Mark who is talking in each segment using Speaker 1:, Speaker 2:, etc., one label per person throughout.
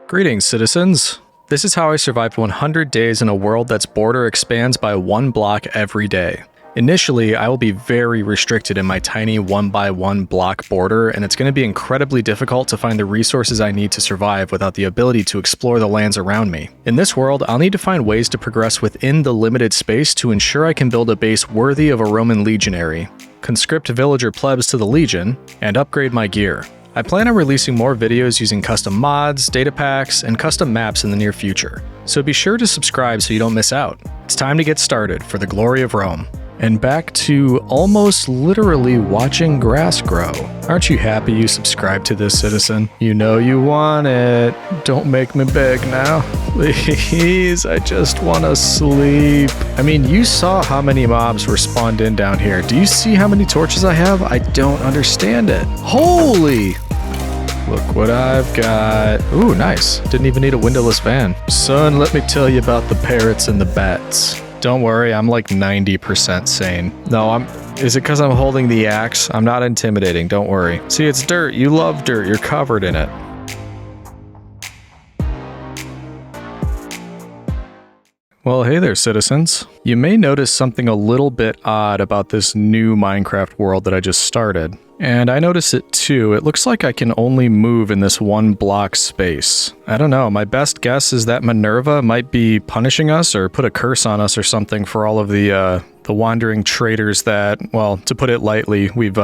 Speaker 1: Greetings, citizens. This is how I survived 100 days in a world that's border expands by 1 block every day. Initially, I will be very restricted in my tiny 1x1 block border, and it's going to be incredibly difficult to find the resources I need to survive without the ability to explore the lands around me. In this world, I'll need to find ways to progress within the limited space to ensure I can build a base worthy of a Roman legionary, conscript villager plebs to the legion, and upgrade my gear. I plan on releasing more videos using custom mods, data packs, and custom maps in the near future, so be sure to subscribe so you don't miss out. It's time to get started for the glory of Rome. And back to almost literally watching grass grow. Aren't you happy you subscribed to this, citizen? You know you want it. Don't make me beg now. Please, I just want to sleep. I mean, you saw how many mobs were spawned in down here. Do you see how many torches I have? I don't understand it. Holy! Look what I've got. Ooh, nice. Didn't even need a windowless van. Son, let me tell you about the parrots and the bats. Don't worry, I'm like 90% sane. No, is it because I'm holding the axe? I'm not intimidating, don't worry. See, it's dirt. You love dirt. You're covered in it. Well, hey there, citizens. You may notice something a little bit odd about this new Minecraft world that I just started. And I notice it too. It looks like I can only move in this 1 block space. I don't know, my best guess is that Minerva might be punishing us or put a curse on us or something for all of the wandering traders that, well, to put it lightly, we've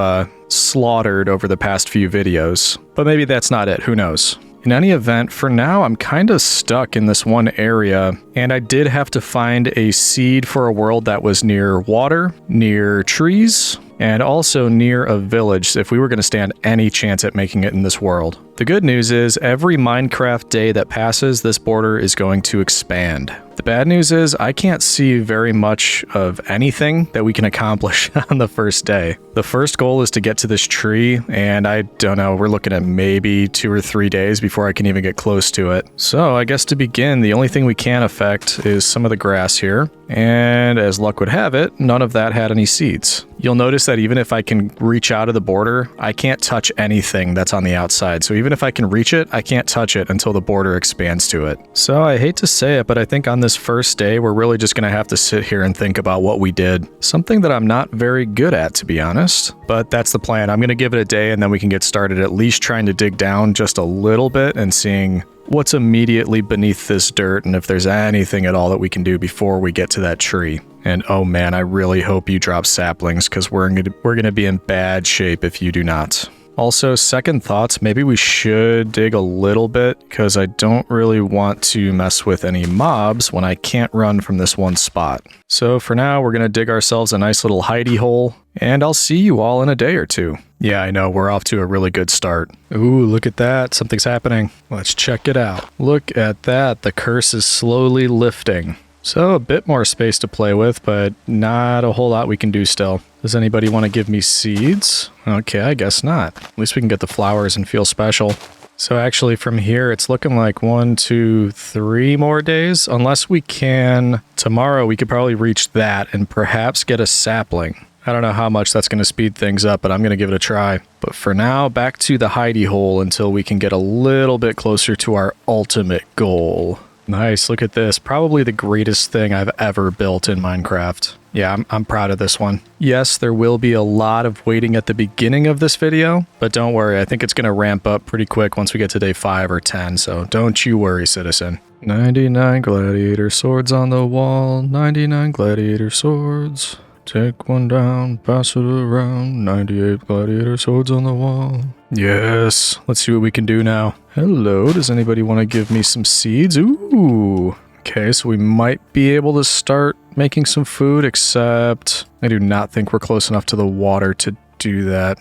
Speaker 1: slaughtered over the past few videos. But maybe that's not it, who knows? In any event, for now, I'm kind of stuck in this one area, and I did have to find a seed for a world that was near water, near trees, and also near a village if we were going to stand any chance at making it in this world. The good news is, every Minecraft day that passes, this border is going to expand. The bad news is, I can't see very much of anything that we can accomplish on the first day. The first goal is to get to this tree, and I don't know, we're looking at maybe 2 or 3 days before I can even get close to it. So I guess to begin, the only thing we can affect is some of the grass here, and as luck would have it, none of that had any seeds. You'll notice that even if I can reach out of the border, I can't touch anything that's on the outside. So even if I can reach it, I can't touch it until the border expands to it. So I hate to say it, but I think on this first day, we're really just going to have to sit here and think about what we did. Something that I'm not very good at, to be honest. But that's the plan. I'm going to give it a day and then we can get started at least trying to dig down just a little bit and seeing what's immediately beneath this dirt and if there's anything at all that we can do before we get to that tree. And oh man, I really hope you drop saplings because we're going to be in bad shape if you do not. Also, second thoughts, maybe we should dig a little bit because I don't really want to mess with any mobs when I can't run from this one spot. So for now, we're going to dig ourselves a nice little hidey hole, and I'll see you all in a day or two. Yeah, I know, we're off to a really good start. Ooh, look at that, something's happening. Let's check it out. Look at that, the curse is slowly lifting. So a bit more space to play with, but not a whole lot we can do still. Does anybody want to give me seeds? Okay, I guess not. At least we can get the flowers and feel special. So actually from here, it's looking like 1, 2, 3 more days. Unless we can, tomorrow we could probably reach that and perhaps get a sapling. I don't know how much that's going to speed things up, but I'm going to give it a try. But for now, back to the hidey hole until we can get a little bit closer to our ultimate goal. Nice, look at this. Probably the greatest thing I've ever built in Minecraft. Yeah, I'm proud of this one. Yes, there will be a lot of waiting at the beginning of this video, but don't worry, I think it's going to ramp up pretty quick once we get to day 5 or 10, so don't you worry, citizen. 99 gladiator swords on the wall, 99 gladiator swords. Take one down, pass it around, 98 gladiator swords on the wall. Yes, let's see what we can do now. Hello, does anybody want to give me some seeds? Ooh, okay, so we might be able to start making some food, except I do not think we're close enough to the water to do that.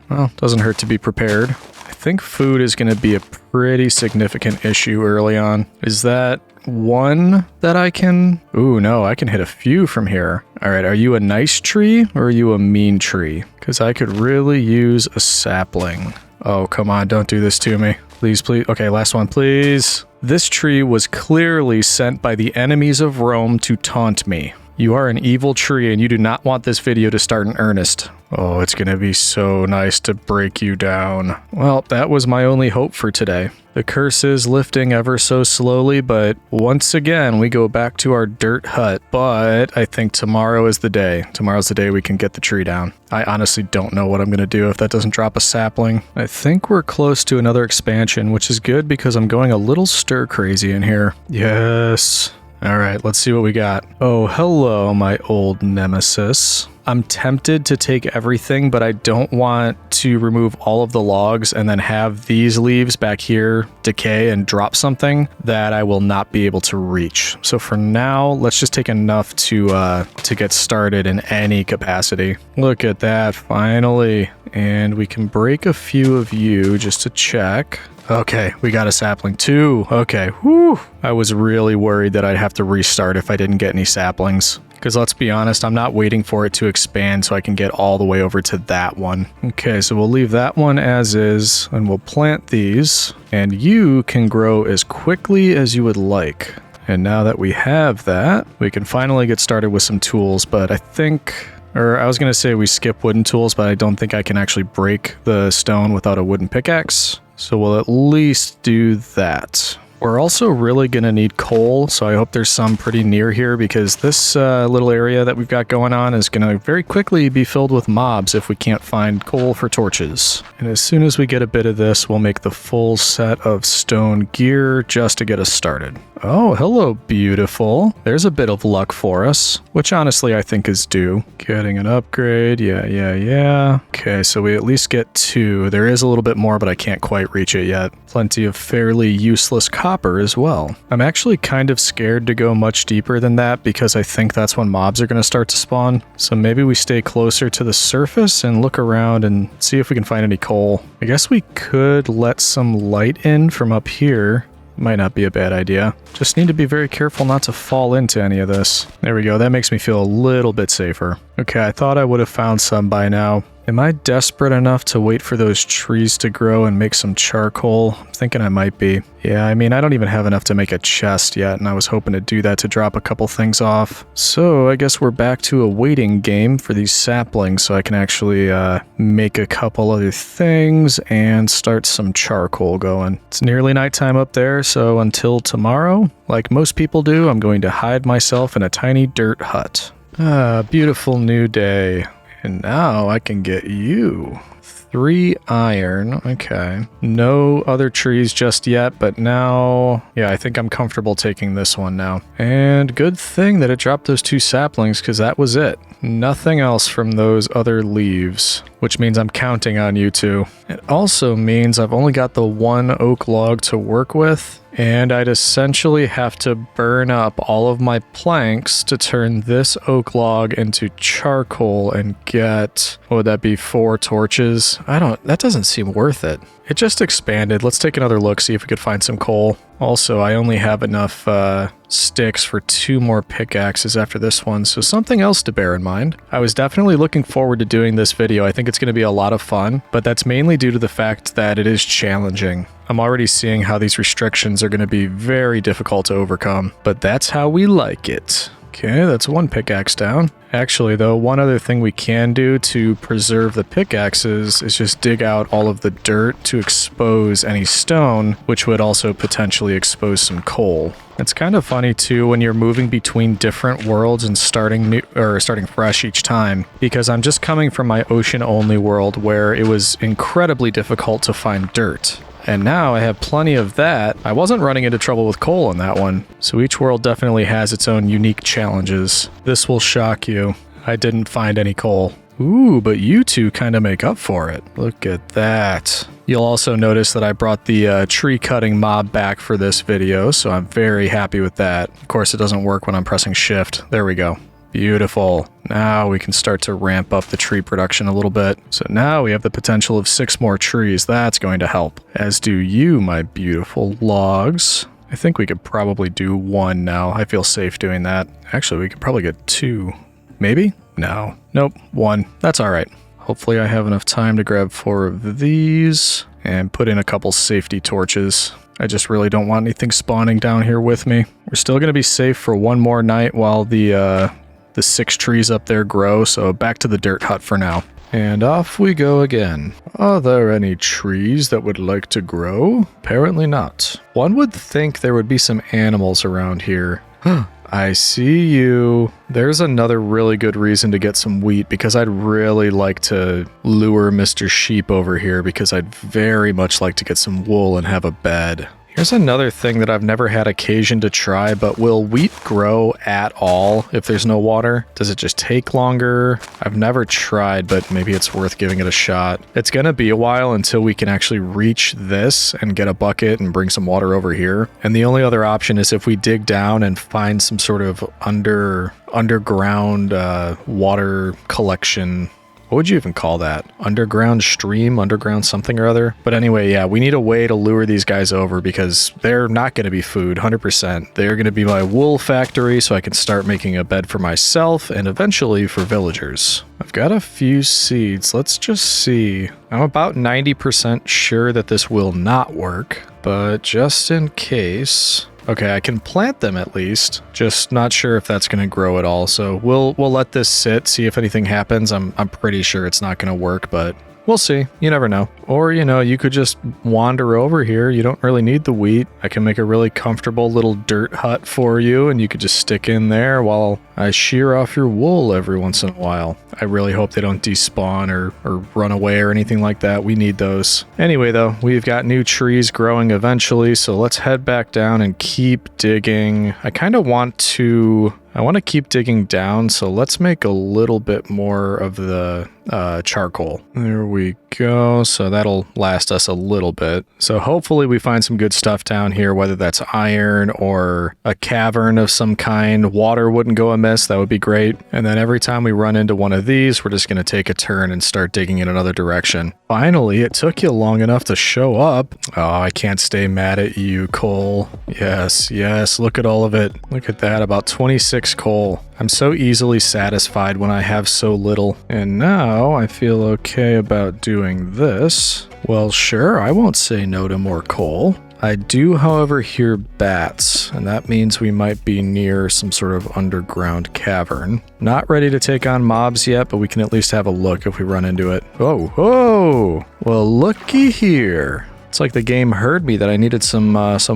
Speaker 1: Well, doesn't hurt to be prepared. I think food is going to be a pretty significant issue early on. Is that one that I can... Ooh, no, I can hit a few from here. All right, are you a nice tree or are you a mean tree? Because I could really use a sapling. Oh, come on, don't do this to me. Please, please. Okay, last one, please. This tree was clearly sent by the enemies of Rome to taunt me. You are an evil tree and you do not want this video to start in earnest. Oh, it's gonna be so nice to break you down. Well, that was my only hope for today. The curse is lifting ever so slowly, but once again, we go back to our dirt hut. But I think tomorrow is the day. Tomorrow's the day we can get the tree down. I honestly don't know what I'm gonna do if that doesn't drop a sapling. I think we're close to another expansion, which is good because I'm going a little stir crazy in here. Yes. All right, let's see what we got. Oh, hello, my old nemesis. I'm tempted to take everything, but I don't want to remove all of the logs and then have these leaves back here decay and drop something that I will not be able to reach. So for now, let's just take enough to get started in any capacity. Look at that, finally. And we can break a few of you just to check. Okay, we got a sapling too. Okay, whew. I was really worried that I'd have to restart if I didn't get any saplings. Because let's be honest, I'm not waiting for it to expand so I can get all the way over to that one. Okay, so we'll leave that one as is, and we'll plant these. And you can grow as quickly as you would like. And now that we have that, we can finally get started with some tools, but I think... Or I was going to say we skip wooden tools, but I don't think I can actually break the stone without a wooden pickaxe. So we'll at least do that. We're also really going to need coal, so I hope there's some pretty near here because this little area that we've got going on is going to very quickly be filled with mobs if we can't find coal for torches. And as soon as we get a bit of this, we'll make the full set of stone gear just to get us started. Oh, hello, beautiful. There's a bit of luck for us, which honestly I think is due. Getting an upgrade, yeah. Okay, so we at least get 2. There is a little bit more, but I can't quite reach it yet. Plenty of fairly useless copper as well. I'm actually kind of scared to go much deeper than that because I think that's when mobs are going to start to spawn. So maybe we stay closer to the surface and look around and see if we can find any coal. I guess we could let some light in from up here. Might not be a bad idea. Just need to be very careful not to fall into any of this. There we go. That makes me feel a little bit safer. Okay, I thought I would have found some by now. Am I desperate enough to wait for those trees to grow and make some charcoal? I'm thinking I might be. Yeah, I mean, I don't even have enough to make a chest yet, and I was hoping to do that to drop a couple things off. So I guess we're back to a waiting game for these saplings so I can actually make a couple other things and start some charcoal going. It's nearly nighttime up there, so until tomorrow, like most people do, I'm going to hide myself in a tiny dirt hut. Ah, beautiful new day. And now I can get you. 3 iron. Okay. No other trees just yet, but now... Yeah, I think I'm comfortable taking this one now. And good thing that it dropped those 2 saplings, because that was it. Nothing else from those other leaves, which means I'm counting on you two. It also means I've only got the 1 oak log to work with, and I'd essentially have to burn up all of my planks to turn this oak log into charcoal and get, what would that be, 4 torches? That doesn't seem worth it. It just expanded. Let's take another look, see if we could find some coal. Also, I only have enough sticks for 2 more pickaxes after this one, so something else to bear in mind. I was definitely looking forward to doing this video. I think it's going to be a lot of fun, but that's mainly due to the fact that it is challenging. I'm already seeing how these restrictions are going to be very difficult to overcome, but that's how we like it. Okay, that's 1 pickaxe down. Actually, though, one other thing we can do to preserve the pickaxes is just dig out all of the dirt to expose any stone, which would also potentially expose some coal. It's kind of funny, too, when you're moving between different worlds and starting fresh each time, because I'm just coming from my ocean-only world where it was incredibly difficult to find dirt. And now I have plenty of that. I wasn't running into trouble with coal in that one. So each world definitely has its own unique challenges. This will shock you. I didn't find any coal. Ooh, but you two kind of make up for it. Look at that. You'll also notice that I brought the tree cutting mob back for this video, so I'm very happy with that. Of course, it doesn't work when I'm pressing shift. There we go. Beautiful. Now we can start to ramp up the tree production a little bit. So now we have the potential of 6 more trees. That's going to help. As do you, my beautiful logs. I think we could probably do 1 now. I feel safe doing that. Actually, we could probably get 2. Maybe? No. Nope. 1. That's all right. Hopefully I have enough time to grab 4 of these and put in a couple safety torches. I just really don't want anything spawning down here with me. We're still going to be safe for 1 more night while the the 6 trees up there grow, so back to the dirt hut for now. And off we go again. Are there any trees that would like to grow? Apparently not. One would think there would be some animals around here. I see you. There's another really good reason to get some wheat, because I'd really like to lure Mr. Sheep over here, because I'd very much like to get some wool and have a bed. Here's another thing that I've never had occasion to try, but will wheat grow at all if there's no water? Does it just take longer? I've never tried, but maybe it's worth giving it a shot. It's gonna be a while until we can actually reach this and get a bucket and bring some water over here. And the only other option is if we dig down and find some sort of underground water collection. What would you even call that? Underground stream? Underground something or other? But anyway, yeah, we need a way to lure these guys over, because they're not going to be food, 100%. They're going to be my wool factory, so I can start making a bed for myself and eventually for villagers. I've got a few seeds. Let's just see. I'm about 90% sure that this will not work, but just in case... Okay, I can plant them at least. Just not sure if that's going to grow at all. So we'll let this sit, see if anything happens. I'm pretty sure it's not going to work, but we'll see. You never know. Or, you know, you could just wander over here. You don't really need the wheat. I can make a really comfortable little dirt hut for you, and you could just stick in there while I shear off your wool every once in a while. I really hope they don't despawn or run away or anything like that. We need those. Anyway, though, we've got new trees growing eventually, so let's head back down and keep digging. I kind of want to keep digging down, so let's make a little bit more of the charcoal. There we go. So that'll last us a little bit. So hopefully we find some good stuff down here, whether that's iron or a cavern of some kind. Water wouldn't go amiss. That would be great. And then every time we run into one of these, we're just going to take a turn and start digging in another direction. Finally, it took you long enough to show up. Oh, I can't stay mad at you, coal. Yes, look at all of it. Look at that, about 26 coal. I'm so easily satisfied when I have so little. And now I feel okay about doing this. Well, sure, I won't say no to more coal. I do, however, hear bats, and that means we might be near some sort of underground cavern. Not ready to take on mobs yet, but we can at least have a look if we run into it. Oh, well, looky here. It's like the game heard me that I needed some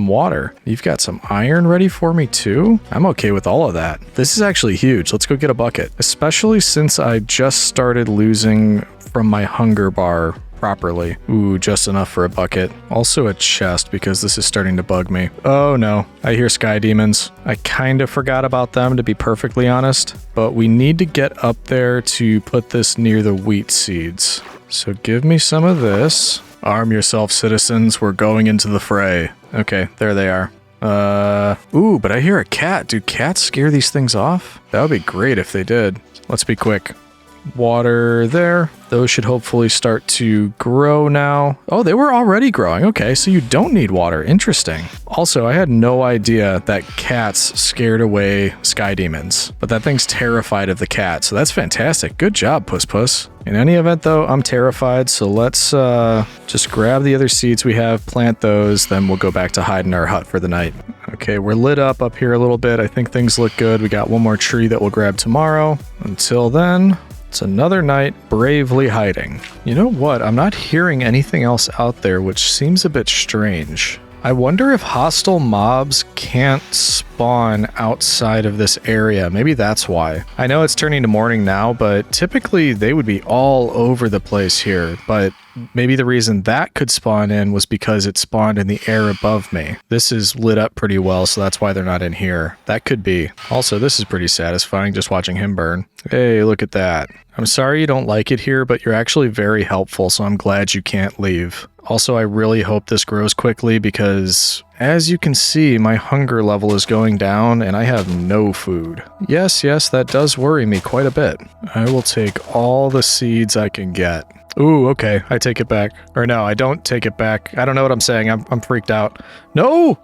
Speaker 1: water. You've got some iron ready for me too? I'm okay with all of that. This is actually huge. Let's go get a bucket. Especially since I just started losing from my hunger bar properly. Ooh, just enough for a bucket. Also a chest, because this is starting to bug me. Oh no, I hear sky demons. I kind of forgot about them, to be perfectly honest. But we need to get up there to put this near the wheat seeds. So give me some of this. Arm yourself, citizens. We're going into the fray. Okay, there they are. Ooh, but I hear a cat. Do cats scare these things off? That would be great if they did. Let's be quick. Water there. Those should hopefully start to grow now. Oh, they were already growing. Okay, so you don't need water. Interesting. Also, I had no idea that cats scared away sky demons, but that thing's terrified of the cat, so that's fantastic. Good job, Puss Puss. In any event, though, I'm terrified, so let's just grab the other seeds we have, plant those, then we'll go back to hide in our hut for the night. Okay, we're lit up here a little bit. I think things look good. We got one more tree that we'll grab tomorrow. Until then, it's another night bravely hiding. You know what? I'm not hearing anything else out there, which seems a bit strange. I wonder if hostile mobs can't spawn outside of this area. Maybe that's why. I know it's turning to morning now, but typically they would be all over the place here. But maybe the reason that could spawn in was because it spawned in the air above me. This is lit up pretty well, so that's why they're not in here. That could be. Also, this is pretty satisfying, just watching him burn. Hey, look at that. I'm sorry you don't like it here, but you're actually very helpful, so I'm glad you can't leave. Also, I really hope this grows quickly because, as you can see, my hunger level is going down and I have no food. Yes, that does worry me quite a bit. I will take all the seeds I can get. Ooh, okay, I take it back. Or no, I don't take it back. I don't know what I'm saying. I'm freaked out. No!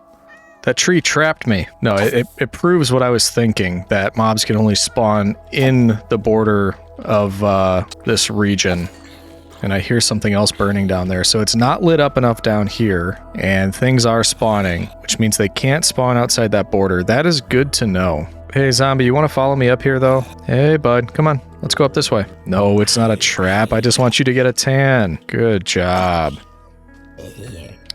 Speaker 1: That tree trapped me. No, it proves what I was thinking, that mobs can only spawn in the border of this region. And I hear something else burning down there. So it's not lit up enough down here, and things are spawning, which means they can't spawn outside that border. That is good to know. Hey, zombie, you want to follow me up here, though? Hey, bud, come on. Let's go up this way. No, it's not a trap. I just want you to get a tan. Good job.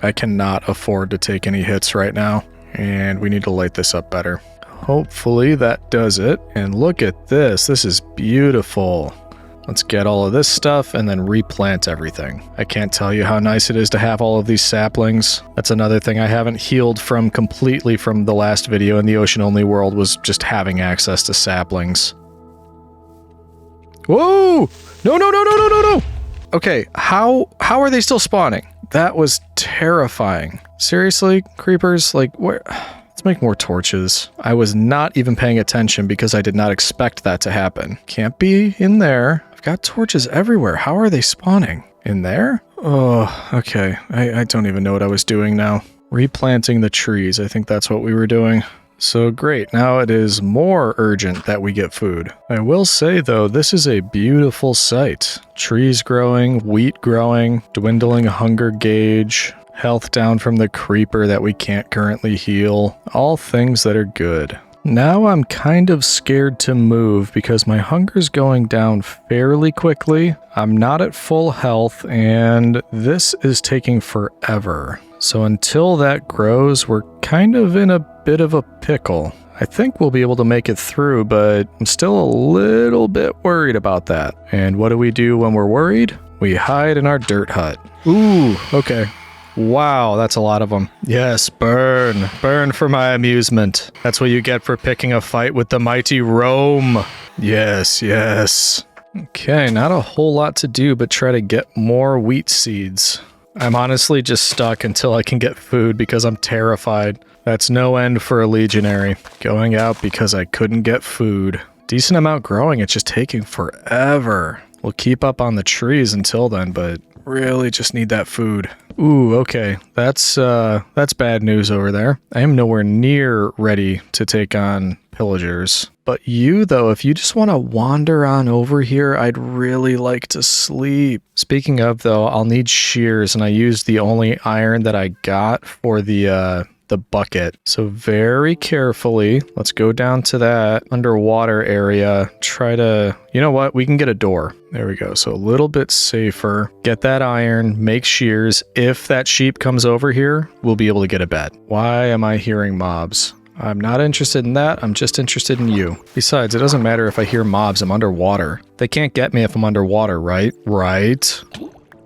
Speaker 1: I cannot afford to take any hits right now, and we need to light this up better. Hopefully that does it. And look at this. This is beautiful. Let's get all of this stuff and then replant everything. I can't tell you how nice it is to have all of these saplings. That's another thing I haven't healed from completely from the last video in the ocean-only world, was just having access to saplings. Whoa! No, no, no, no, no, no, no! Okay, how are they still spawning? That was terrifying. Seriously, creepers? Like, where? Let's make more torches. I was not even paying attention because I did not expect that to happen. Can't be in there. I've got torches everywhere. How are they spawning? In there? Oh, okay. I don't even know what I was doing now. Replanting the trees. I think that's what we were doing. So great, now it is more urgent that we get food. I will say though, this is a beautiful sight. Trees growing, wheat growing, dwindling hunger gauge, health down from the creeper that we can't currently heal. All things that are good. Now I'm kind of scared to move because my hunger's going down fairly quickly. I'm not at full health and this is taking forever. So until that grows, we're kind of in a bit of a pickle. I think we'll be able to make it through, but I'm still a little bit worried about that. And what do we do when we're worried? We hide in our dirt hut. Ooh, okay. Wow, that's a lot of them. Yes, burn. Burn for my amusement. That's what you get for picking a fight with the mighty Rome. Yes, yes. Okay, not a whole lot to do but try to get more wheat seeds. I'm honestly just stuck until I can get food because I'm terrified. That's no end for a legionary. Going out because I couldn't get food. Decent amount growing, it's just taking forever. We'll keep up on the trees until then, but really just need that food. Ooh, okay. That's bad news over there. I am nowhere near ready to take on pillagers. But you, though, if you just want to wander on over here, I'd really like to sleep. Speaking of, though, I'll need shears, and I used the only iron that I got for the bucket. So very carefully, let's go down to that underwater area. Try to, you know what? We can get a door. There we go. So a little bit safer. Get that iron, make shears. If that sheep comes over here, we'll be able to get a bed. Why am I hearing mobs? I'm not interested in that, I'm just interested in you. Besides, it doesn't matter if I hear mobs, I'm underwater. They can't get me if I'm underwater, right? Right?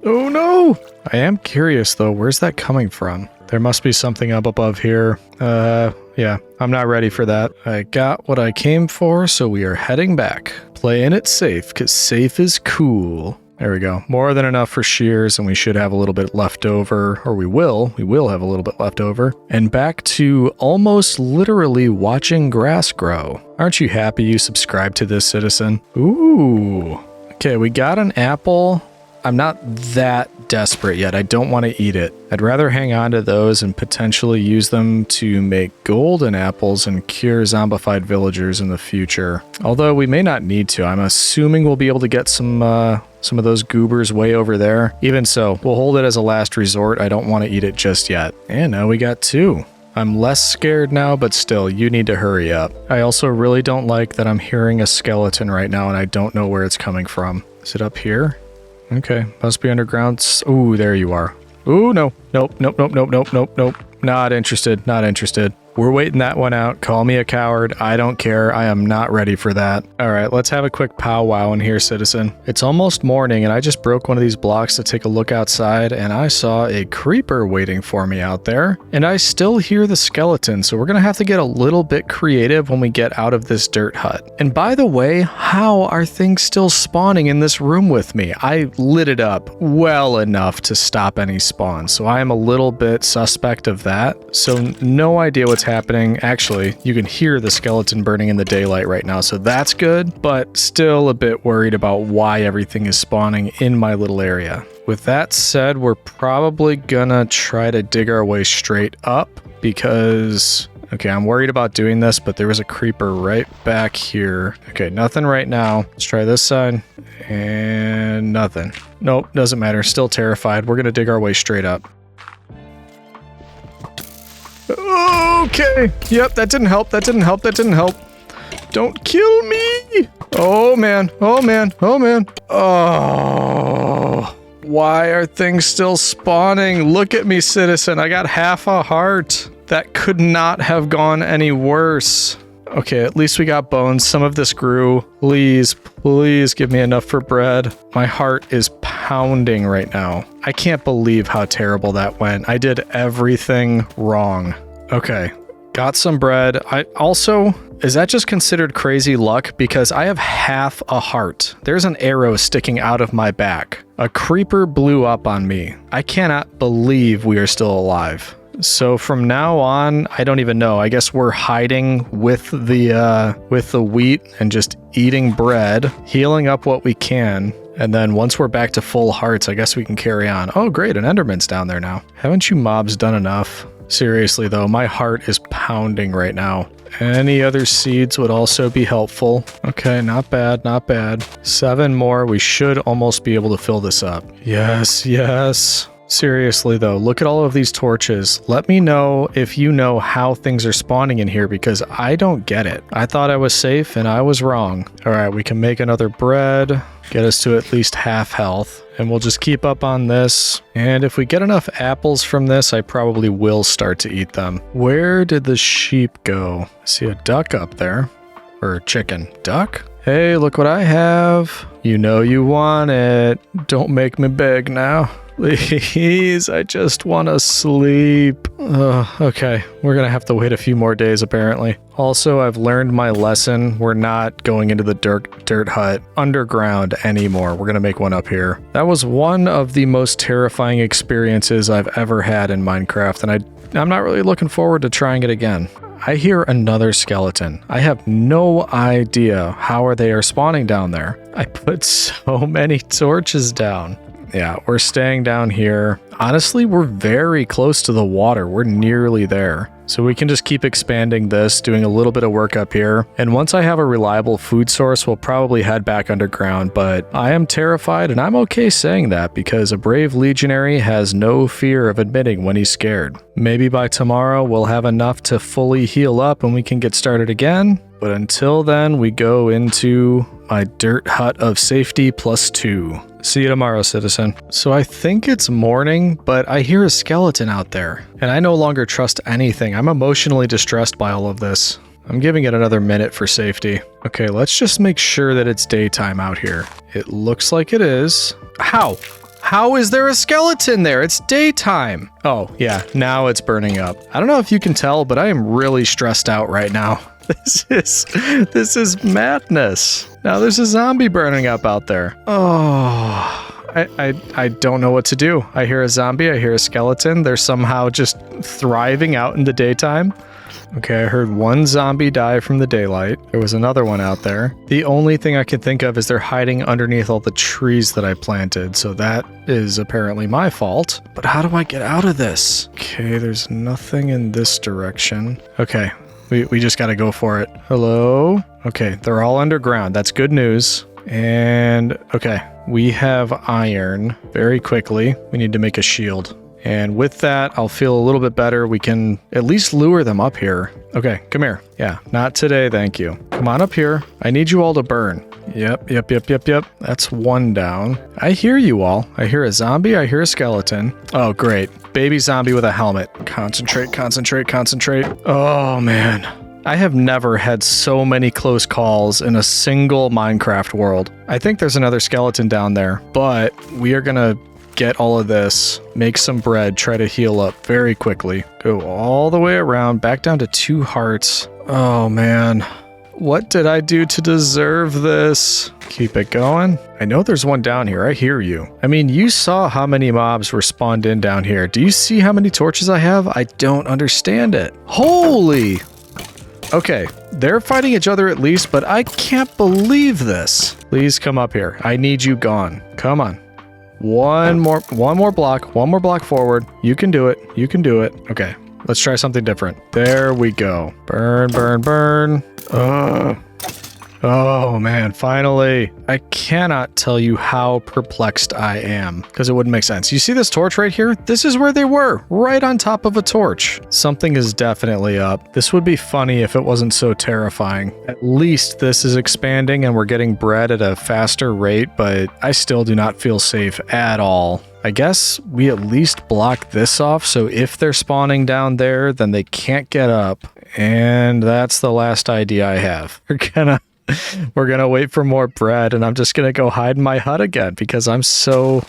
Speaker 1: Oh no! I am curious though, where's that coming from? There must be something up above here. Yeah, I'm not ready for that. I got what I came for, so we are heading back. Playing it safe, cause safe is cool. There we go. More than enough for shears, and we should have a little bit left over, or we will have a little bit left over. And back to almost literally watching grass grow. Aren't you happy you subscribed to this, citizen? Ooh. Okay, we got an apple. I'm not that desperate yet. I don't want to eat it. I'd rather hang on to those and potentially use them to make golden apples and cure zombified villagers in the future. Although we may not need to. I'm assuming we'll be able to get some of those goobers way over there. Even so, we'll hold it as a last resort. I don't want to eat it just yet. And now we got 2. I'm less scared now, but still, you need to hurry up. I also really don't like that I'm hearing a skeleton right now and I don't know where it's coming from. Is it up here? Okay, must be underground. Ooh, there you are. Ooh, no. Nope, nope, nope, nope, nope, nope, nope. Not interested, not interested. We're waiting that one out. Call me a coward. I don't care. I am not ready for that. All right, let's have a quick powwow in here, citizen. It's almost morning, and I just broke one of these blocks to take a look outside, and I saw a creeper waiting for me out there. And I still hear the skeleton, so we're gonna have to get a little bit creative when we get out of this dirt hut. And by the way, how are things still spawning in this room with me? I lit it up well enough to stop any spawns, so I am a little bit suspect of that. So no idea what's happening. Actually, you can hear the skeleton burning in the daylight right now, so that's good, but still a bit worried about why everything is spawning in my little area. With that said, we're probably gonna try to dig our way straight up because, okay, I'm worried about doing this, but there was a creeper right back here. Okay, nothing right now. Let's try this side and nothing. Nope, doesn't matter. Still terrified. We're gonna dig our way straight up. Okay. Yep, that didn't help. That didn't help. That didn't help. Don't kill me. Oh, man. Oh, man. Oh, man. Oh. Why are things still spawning? Look at me, citizen. I got half a heart. That could not have gone any worse. Okay, at least we got bones. Some of this grew. Please, please give me enough for bread. My heart is pounding right now. I can't believe how terrible that went. I did everything wrong. Okay, got some bread. Is that just considered crazy luck? Because I have half a heart. There's an arrow sticking out of my back. A creeper blew up on me. I cannot believe we are still alive. So from now on, I don't even know. I guess we're hiding with the wheat and just eating bread, healing up what we can. And then once we're back to full hearts, I guess we can carry on. Oh, great. An Enderman's down there now. Haven't you mobs done enough? Seriously, though, my heart is pounding right now. Any other seeds would also be helpful. Okay, not bad, not bad. 7 more. We should almost be able to fill this up. Yes, yes. Seriously though, look at all of these torches. Let me know if you know how things are spawning in here because I don't get it. I thought I was safe and I was wrong. All right, we can make another bread, get us to at least half health, and we'll just keep up on this. And if we get enough apples from this, I probably will start to eat them. Where did the sheep go? I see a duck up there. Or chicken. Duck? Hey, look what I have. You know you want it. Don't make me beg now. Please, I just want to sleep. Okay, we're gonna have to wait a few more days apparently. Also, I've learned my lesson. We're not going into the dirt hut underground anymore. We're gonna make one up here. That was one of the most terrifying experiences I've ever had in Minecraft, and I'm not really looking forward to trying it again. I hear another skeleton. I have no idea how they are spawning down there. I put so many torches down. Yeah, we're staying down here. Honestly, we're very close to the water. We're nearly there. So we can just keep expanding this, doing a little bit of work up here. And once I have a reliable food source, we'll probably head back underground. But I am terrified, and I'm okay saying that because a brave legionary has no fear of admitting when he's scared. Maybe by tomorrow, we'll have enough to fully heal up and we can get started again. But until then, we go into my dirt hut of safety +2. See you tomorrow, citizen. So I think it's morning, but I hear a skeleton out there, and I no longer trust anything. I'm emotionally distressed by all of this. I'm giving it another minute for safety. Okay, let's just make sure that it's daytime out here. It looks like it is. How? How is there a skeleton there? It's daytime. Oh, yeah, now it's burning up. I don't know if you can tell, but I am really stressed out right now. This is madness. Now there's a zombie burning up out there. Oh, I don't know what to do. I hear a zombie, I hear a skeleton. They're somehow just thriving out in the daytime. Okay, I heard one zombie die from the daylight. There was another one out there. The only thing I can think of is they're hiding underneath all the trees that I planted, so that is apparently my fault. But how do I get out of this? Okay, there's nothing in this direction. Okay. We just gotta go for it. Hello? Okay, they're all underground. That's good news. And, okay, we have iron very quickly. We need to make a shield. And with that, I'll feel a little bit better. We can at least lure them up here. Okay, come here. Yeah, not today, thank you. Come on up here. I need you all to burn. Yep. That's one down. I hear you all. I hear a zombie. I hear a skeleton. Oh, great. Baby zombie with a helmet. Concentrate. Oh, man. I have never had so many close calls in a single Minecraft world. I think there's another skeleton down there, but we are gonna get all of this, make some bread, try to heal up very quickly. Go all the way around, back down to 2 hearts. Oh, man. What did I do to deserve this? Keep it going. I know there's one down here. I hear you. I mean, you saw how many mobs were spawned in down here. Do you see how many torches I have? I don't understand it. Holy! Okay, they're fighting each other at least, but I can't believe this. Please come up here. I need you gone. Come on. One more block forward. You can do it. Okay. Let's try something different. There we go. Burn. Oh man, finally. I cannot tell you how perplexed I am, because it wouldn't make sense. You see this torch right here? This is where they were, right on top of a torch. Something is definitely up. This would be funny if it wasn't so terrifying. At least this is expanding and we're getting bread at a faster rate, but I still do not feel safe at all. I guess we at least block this off, so if they're spawning down there, then they can't get up. And that's the last idea I have. We're gonna wait for more bread, and I'm just gonna go hide in my hut again because I'm so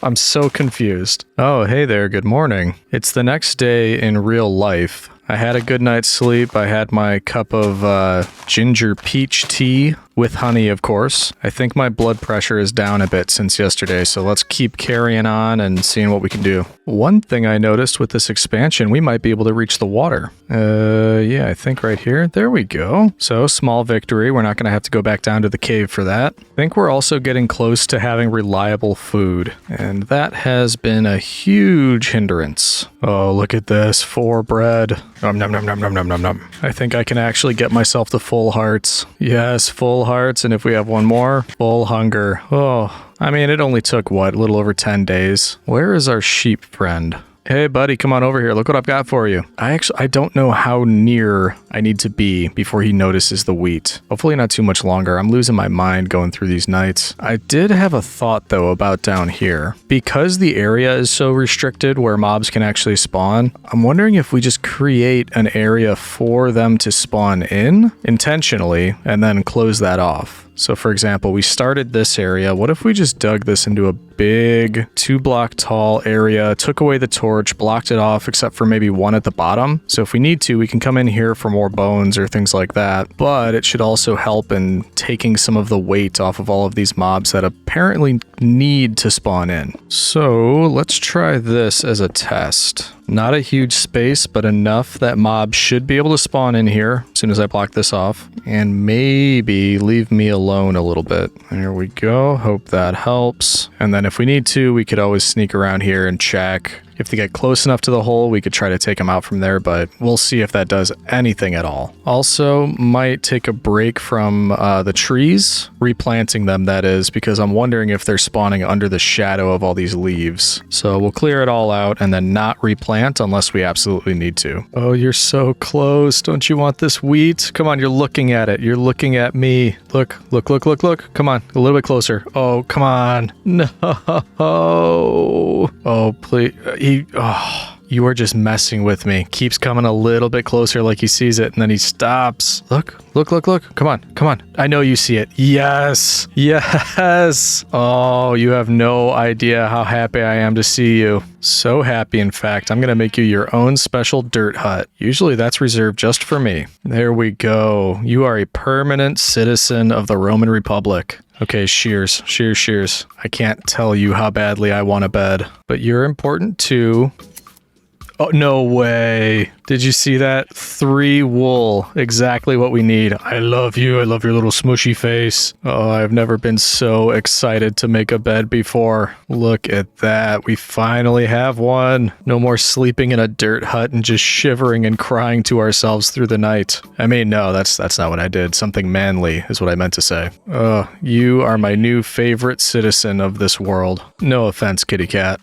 Speaker 1: confused. Oh, hey there, good morning. It's the next day in real life. I had a good night's sleep. I had my cup of ginger peach tea with honey, of course. I think my blood pressure is down a bit since yesterday, so let's keep carrying on and seeing what we can do. One thing I noticed with this expansion, we might be able to reach the water. Yeah, I think right here. There we go. So, small victory. We're not going to have to go back down to the cave for that. I think we're also getting close to having reliable food, and that has been a huge hindrance. Oh, look at this. 4 bread. Nom nom nom nom nom nom nom nom. I think I can actually get myself to full hearts. Yes, full hearts, and if we have one more, full hunger. Oh, I mean, it only took, what, a little over 10 days. Where is our sheep friend? Hey, buddy, come on over here. Look what I've got for you. I don't know how near I need to be before he notices the wheat. Hopefully not too much longer. I'm losing my mind going through these nights. I did have a thought, though, about down here. Because the area is so restricted where mobs can actually spawn, I'm wondering if we just create an area for them to spawn in intentionally and then close that off. So for example, we started this area. What if we just dug this into a big 2-block tall area, took away the torch, blocked it off except for maybe one at the bottom? So if we need to, we can come in here for more bones or things like that. But it should also help in taking some of the weight off of all of these mobs that apparently need to spawn in. So let's try this as a test. Not a huge space, but enough that mobs should be able to spawn in here as soon as I block this off. And maybe leave me alone a little bit. There we go. Hope that helps. And then if we need to, we could always sneak around here and check. If they get close enough to the hole, we could try to take them out from there, but we'll see if that does anything at all. Also, might take a break from the trees, replanting them, that is, because I'm wondering if they're spawning under the shadow of all these leaves. So we'll clear it all out and then not replant unless we absolutely need to. Oh, you're so close. Don't you want this wheat? Come on, you're looking at it. You're looking at me. Look, look, look, look, look. Come on, a little bit closer. Oh, come on. No. Oh, please. You are just messing with me. Keeps coming a little bit closer like he sees it, and then he stops. Look, look, look, look. Come on, come on. I know you see it. Yes, yes. Oh, you have no idea how happy I am to see you. So happy, in fact. I'm going to make you your own special dirt hut. Usually that's reserved just for me. There we go. You are a permanent citizen of the Roman Republic. Okay, shears, shears, shears. I can't tell you how badly I want a bed, but you're important too. Oh, no way. Did you see that? 3 wool. Exactly what we need. I love you. I love your little smushy face. Oh, I've never been so excited to make a bed before. Look at that. We finally have one. No more sleeping in a dirt hut and just shivering and crying to ourselves through the night. I mean, no, that's not what I did. Something manly is what I meant to say. Oh, you are my new favorite citizen of this world. No offense, kitty cat.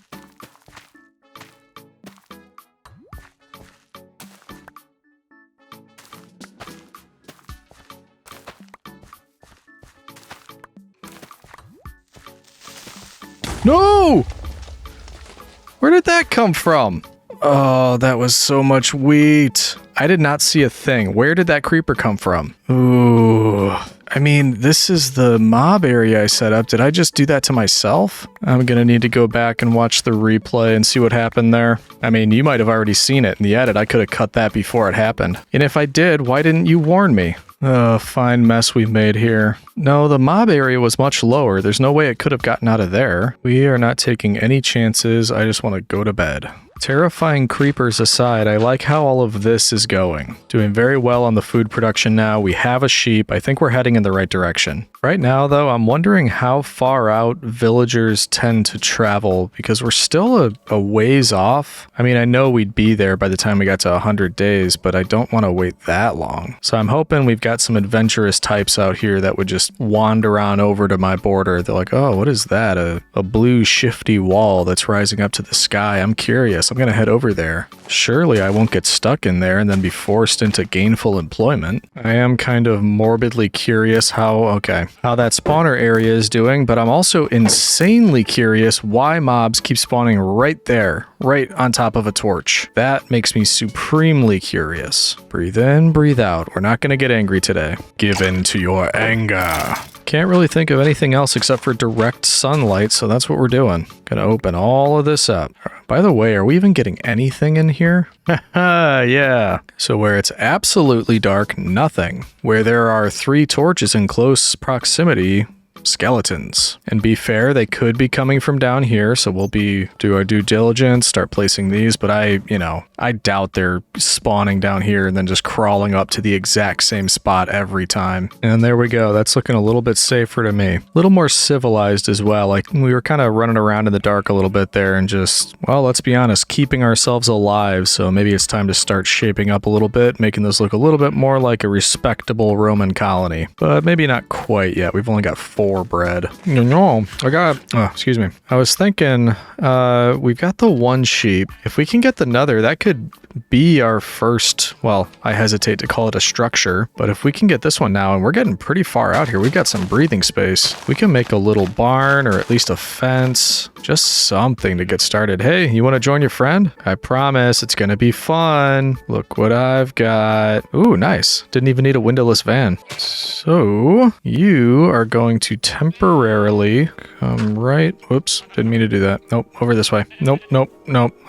Speaker 1: No! Where did that come from? Oh, that was so much wheat. I did not see a thing. Where did that creeper come from? Ooh. I mean, this is the mob area I set up. Did I just do that to myself? I'm gonna need to go back and watch the replay and see what happened there. I mean, you might have already seen it in the edit. I could have cut that before it happened. And if I did, why didn't you warn me? Oh, fine mess we've made here. No, the mob area was much lower. There's no way it could have gotten out of there. We are not taking any chances. I just want to go to bed. Terrifying creepers aside, I like how all of this is going. Doing very well on the food production now. We have a sheep. I think we're heading in the right direction. Right now, though, I'm wondering how far out villagers tend to travel because we're still a ways off. I mean, I know we'd be there by the time we got to 100 days, but I don't want to wait that long. So I'm hoping we've got some adventurous types out here that would just wander on over to my border. They're like, oh, what is that? A blue shifty wall that's rising up to the sky. I'm curious. I'm going to head over there. Surely I won't get stuck in there and then be forced into gainful employment. I am kind of morbidly curious how that spawner area is doing, but I'm also insanely curious why mobs keep spawning right there, right on top of a torch. That makes me supremely curious. Breathe in, breathe out. We're not going to get angry today. Give in to your anger. Can't really think of anything else except for direct sunlight, so that's what we're doing. Gonna open all of this up. By the way, are we even getting anything in here? Haha, yeah. So where it's absolutely dark, nothing. Where there are 3 torches in close proximity, skeletons. And be fair, they could be coming from down here, so we'll do our due diligence, start placing these, but I doubt they're spawning down here and then just crawling up to the exact same spot every time. And there we go. That's looking a little bit safer to me. A little more civilized as well. Like, we were kind of running around in the dark a little bit there and just, well, let's be honest, keeping ourselves alive. So maybe it's time to start shaping up a little bit, making this look a little bit more like a respectable Roman colony. But maybe not quite yet. We've only got 4 bread. No, excuse me. I was thinking, we've got the 1 sheep. If we can get another, that could be our first, well, I hesitate to call it a structure, but if we can get this one now, and we're getting pretty far out here, we've got some breathing space. We can make a little barn or at least a fence, just something to get started. Hey, you want to join your friend? I promise it's going to be fun. Look what I've got. Ooh, nice. Didn't even need a windowless van. So you are going to temporarily come right. Whoops, didn't mean to do that. Nope, over this way. Nope.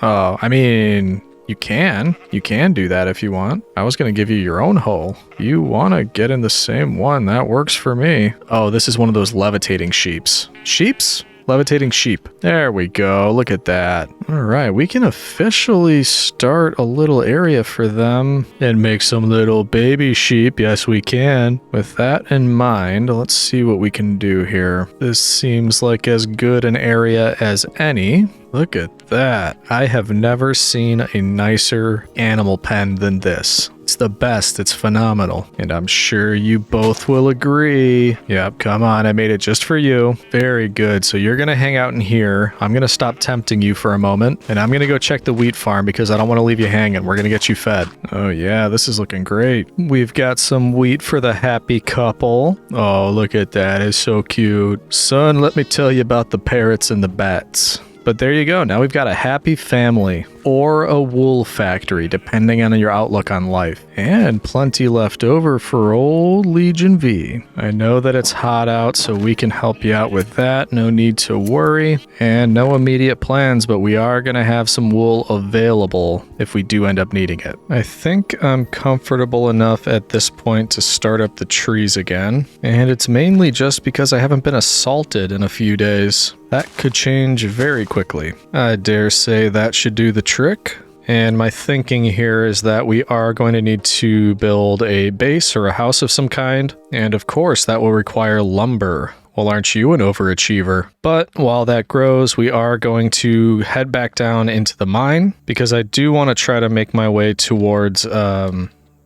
Speaker 1: Oh, I mean, you can do that if you want. I was going to give you your own hole. You want to get in the same one. That works for me. Oh, this is one of those levitating sheeps. Sheeps? Levitating sheep. There we go. Look at that. All right, we can officially start a little area for them and make some little baby sheep. Yes, we can. With that in mind, let's see what we can do here. This seems like as good an area as any. Look at that. I have never seen a nicer animal pen than this. It's the best. It's phenomenal. And I'm sure you both will agree. Yep, come on. I made it just for you. Very good. So you're going to hang out in here. I'm going to stop tempting you for a moment. And I'm going to go check the wheat farm because I don't want to leave you hanging. We're going to get you fed. Oh, yeah. This is looking great. We've got some wheat for the happy couple. Oh, look at that. It's so cute. Son, let me tell you about the parrots and the bats. But there you go. Now we've got a happy family or a wool factory, depending on your outlook on life. And plenty left over for old Legion V. I know that it's hot out, so we can help you out with that. No need to worry. And no immediate plans, but we are going to have some wool available if we do end up needing it. I think I'm comfortable enough at this point to start up the trees again. And it's mainly just because I haven't been assaulted in a few days. That could change very quickly. I dare say that should do the trick. And my thinking here is that we are going to need to build a base or a house of some kind. And of course, that will require lumber. Well, aren't you an overachiever? But while that grows, we are going to head back down into the mine because I do want to try to make my way towards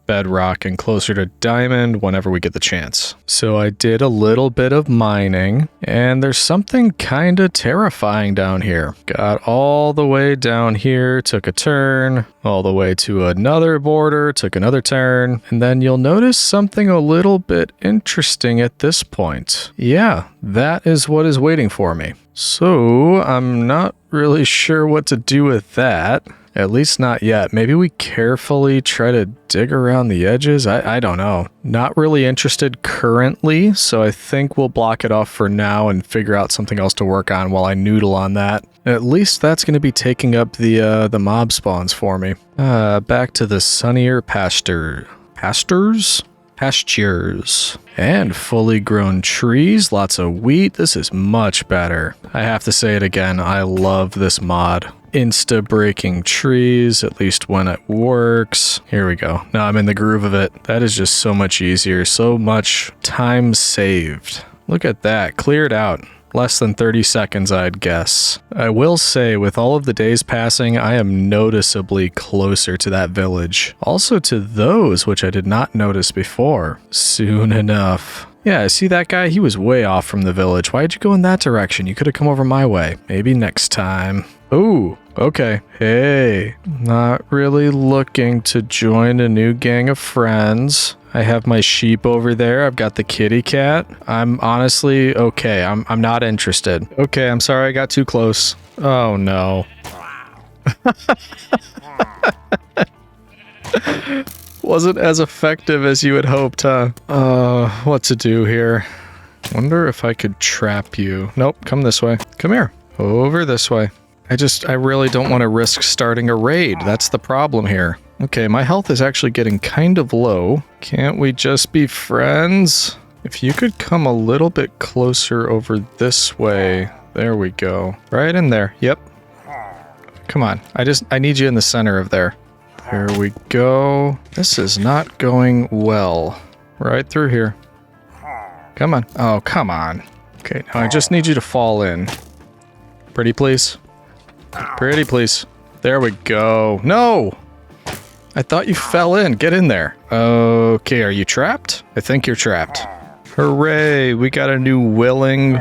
Speaker 1: bedrock and closer to diamond whenever we get the chance. So I did a little bit of mining, and there's something kind of terrifying down here. Got all the way down here, took a turn, all the way to another border, took another turn, and then you'll notice something a little bit interesting at this point. Yeah, that is what is waiting for me. So I'm not really sure what to do with that. At least not yet. Maybe we carefully try to dig around the edges? I don't know. Not really interested currently, so I think we'll block it off for now and figure out something else to work on while I noodle on that. At least that's going to be taking up the mob spawns for me. Back to the sunnier pastures. And fully grown trees, lots of wheat. This is much better. I have to say it again, I love this mod. insta-breaking trees, at least when it works. Here we go. Now I'm in the groove of it. That is just so much easier. So much time saved. Look at that. Cleared out. Less than 30 seconds, I'd guess. I will say, with all of the days passing, I am noticeably closer to that village. Also to those, which I did not notice before. Soon enough. Yeah, see that guy? He was way off from the village. Why'd you go in that direction? You could have come over my way. Maybe next time. Ooh, okay. Hey, not really looking to join a new gang of friends. I have my sheep over there. I've got the kitty cat. I'm honestly okay. I'm not interested. Okay, I'm sorry I got too close. Oh no. Wasn't as effective as you had hoped, huh? What to do here? Wonder if I could trap you. Nope, come this way. Come here. Over this way. I really don't want to risk starting a raid. That's the problem here. Okay, my health is actually getting kind of low. Can't we just be friends? If you could come a little bit closer over this way. There we go. Right in there. Yep. Come on. I need you in the center of there. There we go. This is not going well. Right through here. Come on. Oh, come on. Okay, now I just need you to fall in. Pretty please. Pretty please. There we go. No! I thought you fell in. Get in there. Okay, are you trapped? I think you're trapped. Hooray! We got a new willing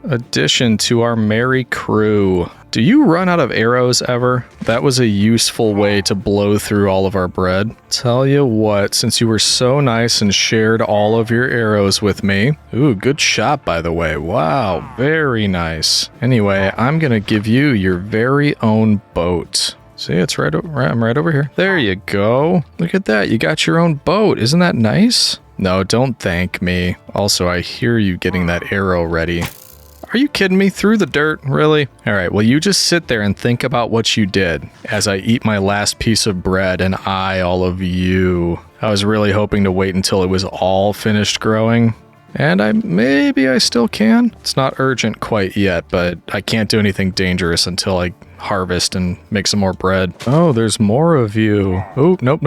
Speaker 1: addition to our merry crew. Do you run out of arrows ever? That was a useful way to blow through all of our bread. Tell you what, since you were so nice and shared all of your arrows with me. Ooh, good shot, by the way. Wow, very nice. Anyway, I'm gonna give you your very own boat. See, it's I'm right over here. There you go. Look at that. You got your own boat. Isn't that nice? No, don't thank me. Also, I hear you getting that arrow ready. Are you kidding me? Through the dirt? Really? All right, well, you just sit there and think about what you did as I eat my last piece of bread and eye all of you. I was really hoping to wait until it was all finished growing. And maybe I still can. It's not urgent quite yet, but I can't do anything dangerous until I harvest and make some more bread. Oh, there's more of you. Oh, nope.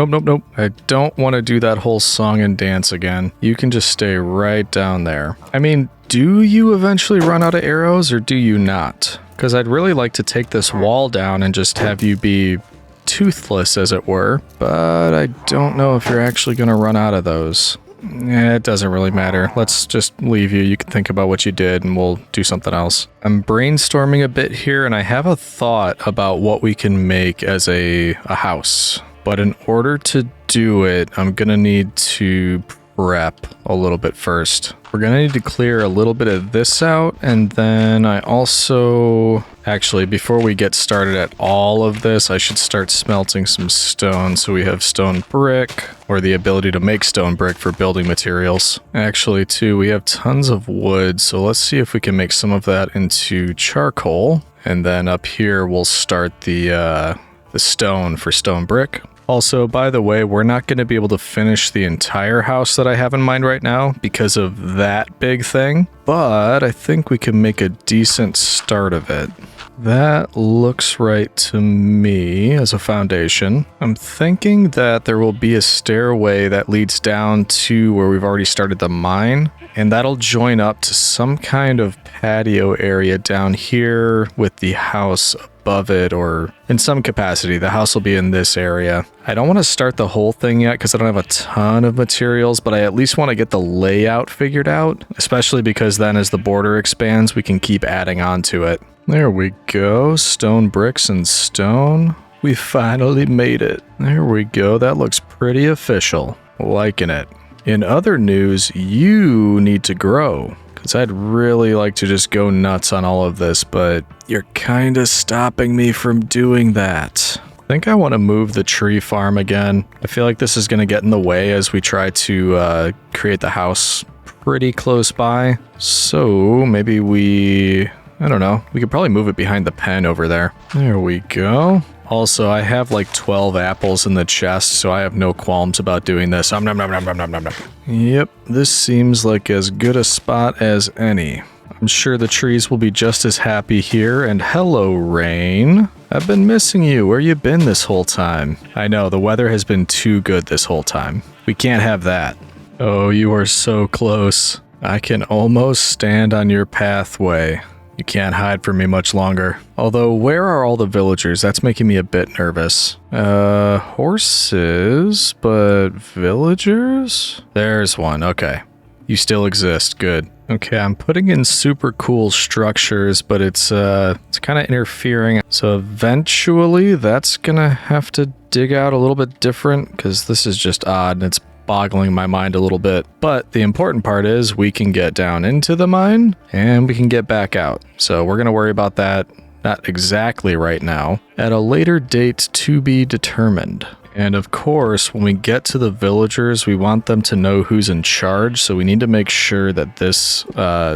Speaker 1: I don't want to do that whole song and dance again. You can just stay right down there. I mean, do you eventually run out of arrows or do you not? Because I'd really like to take this wall down and just have you be toothless, as it were. But I don't know if you're actually going to run out of those. It doesn't really matter. Let's just leave you. You can think about what you did and we'll do something else. I'm brainstorming a bit here and I have a thought about what we can make as a house. But in order to do it, I'm gonna need to prep a little bit first. We're gonna need to clear a little bit of this out, and then I also... Actually, before we get started at all of this, I should start smelting some stone so we have stone brick, or the ability to make stone brick for building materials. Actually, too, we have tons of wood, so let's see if we can make some of that into charcoal. And then up here, we'll start the stone for stone brick. Also, by the way, we're not going to be able to finish the entire house that I have in mind right now because of that big thing, but I think we can make a decent start of it. That looks right to me as a foundation. I'm thinking that there will be a stairway that leads down to where we've already started the mine, and that'll join up to some kind of patio area down here with the house above it, or in some capacity. The house will be in this area. I don't want to start the whole thing yet because I don't have a ton of materials, but I at least want to get the layout figured out, especially because then as the border expands, we can keep adding on to it. There we go. Stone bricks and stone. We finally made it. There we go. That looks pretty official. Liking it. In other news, you need to grow. Because I'd really like to just go nuts on all of this, but you're kind of stopping me from doing that. I think I want to move the tree farm again. I feel like this is going to get in the way as we try to create the house pretty close by. So maybe I don't know. We could probably move it behind the pen over there. There we go. Also, I have like 12 apples in the chest, so I have no qualms about doing this. Yep, this seems like as good a spot as any. I'm sure the trees will be just as happy here, and hello, rain. I've been missing you. Where you been this whole time? I know, the weather has been too good this whole time. We can't have that. Oh, you are so close. I can almost stand on your pathway. You can't hide from me much longer. Although, where are all the villagers? That's making me a bit nervous. Horses, but villagers? There's one, okay. You still exist, good. Okay, I'm putting in super cool structures, but it's kind of interfering. So eventually, that's gonna have to dig out a little bit different, because this is just odd, and it's boggling my mind a little bit. But the important part is we can get down into the mine and we can get back out. So we're going to worry about that, not exactly right now, at a later date to be determined. And of course, when we get to the villagers, we want them to know who's in charge. So we need to make sure that this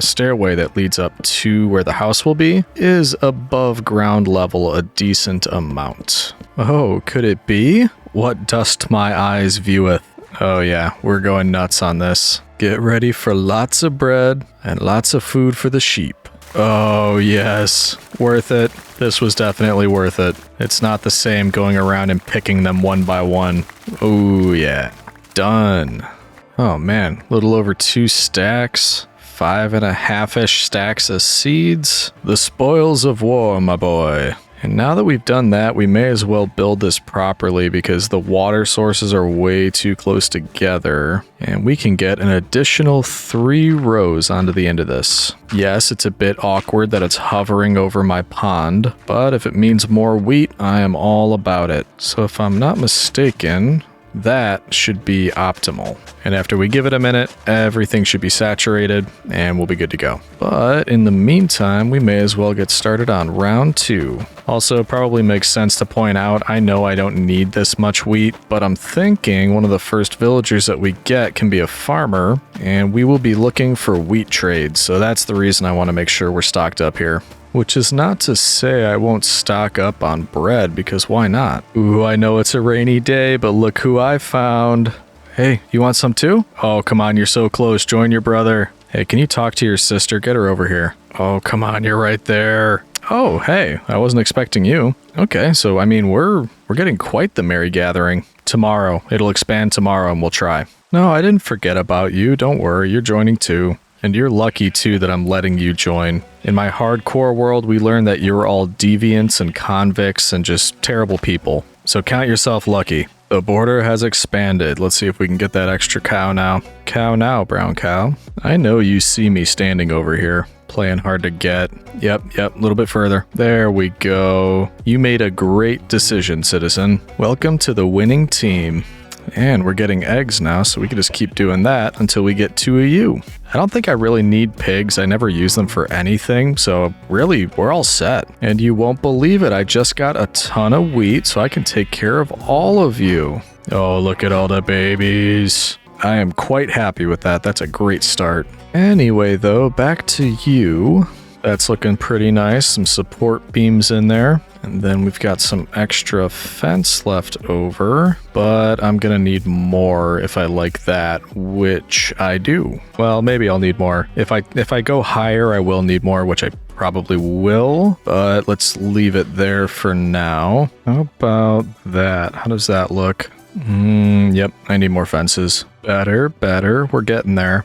Speaker 1: stairway that leads up to where the house will be is above ground level a decent amount. Oh, could it be? What dust my eyes vieweth. Oh yeah, we're going nuts on this. Get ready for lots of bread and lots of food for the sheep. Oh yes, worth it. This was definitely worth it. It's not the same going around and picking them one by one. Oh yeah, done. Oh man, a little over 2 stacks. 5.5-ish stacks of seeds. The spoils of war, my boy. And now that we've done that, we may as well build this properly because the water sources are way too close together. And we can get an additional 3 rows onto the end of this. Yes, it's a bit awkward that it's hovering over my pond, but if it means more wheat, I am all about it. So if I'm not mistaken, that should be optimal. And after we give it a minute, everything should be saturated and we'll be good to go. But in the meantime, we may as well get started on round 2. Also, probably makes sense to point out, I know I don't need this much wheat, but I'm thinking one of the first villagers that we get can be a farmer, and we will be looking for wheat trades. So that's the reason I want to make sure we're stocked up here. Which is not to say I won't stock up on bread, because why not? Ooh, I know it's a rainy day, but look who I found. Hey, you want some too? Oh, come on, you're so close. Join your brother. Hey, can you talk to your sister? Get her over here. Oh, come on, you're right there. Oh, hey, I wasn't expecting you. Okay, so I mean, we're getting quite the merry gathering. Tomorrow, it'll expand tomorrow and we'll try. No, I didn't forget about you. Don't worry, you're joining too. And you're lucky too that I'm letting you join. In my hardcore world, we learned that you're all deviants and convicts and just terrible people. So count yourself lucky. The border has expanded. Let's see if we can get that extra cow now. Cow now, brown cow. I know you see me standing over here, playing hard to get. Yep, a little bit further. There we go. You made a great decision, citizen. Welcome to the winning team. And we're getting eggs now, so we can just keep doing that until we get 2 of you. I don't think I really need pigs. I never use them for anything, so really, we're all set. And you won't believe it, I just got a ton of wheat, so I can take care of all of you. Oh, look at all the babies. I am quite happy with that. That's a great start. Anyway, though, back to you. That's looking pretty nice. Some support beams in there. And then we've got some extra fence left over, but I'm gonna need more if I like that, which I do. Well, maybe I'll need more. If I go higher, I will need more, which I probably will, but let's leave it there for now. How about that? How does that look? Yep, I need more fences. Better. We're getting there.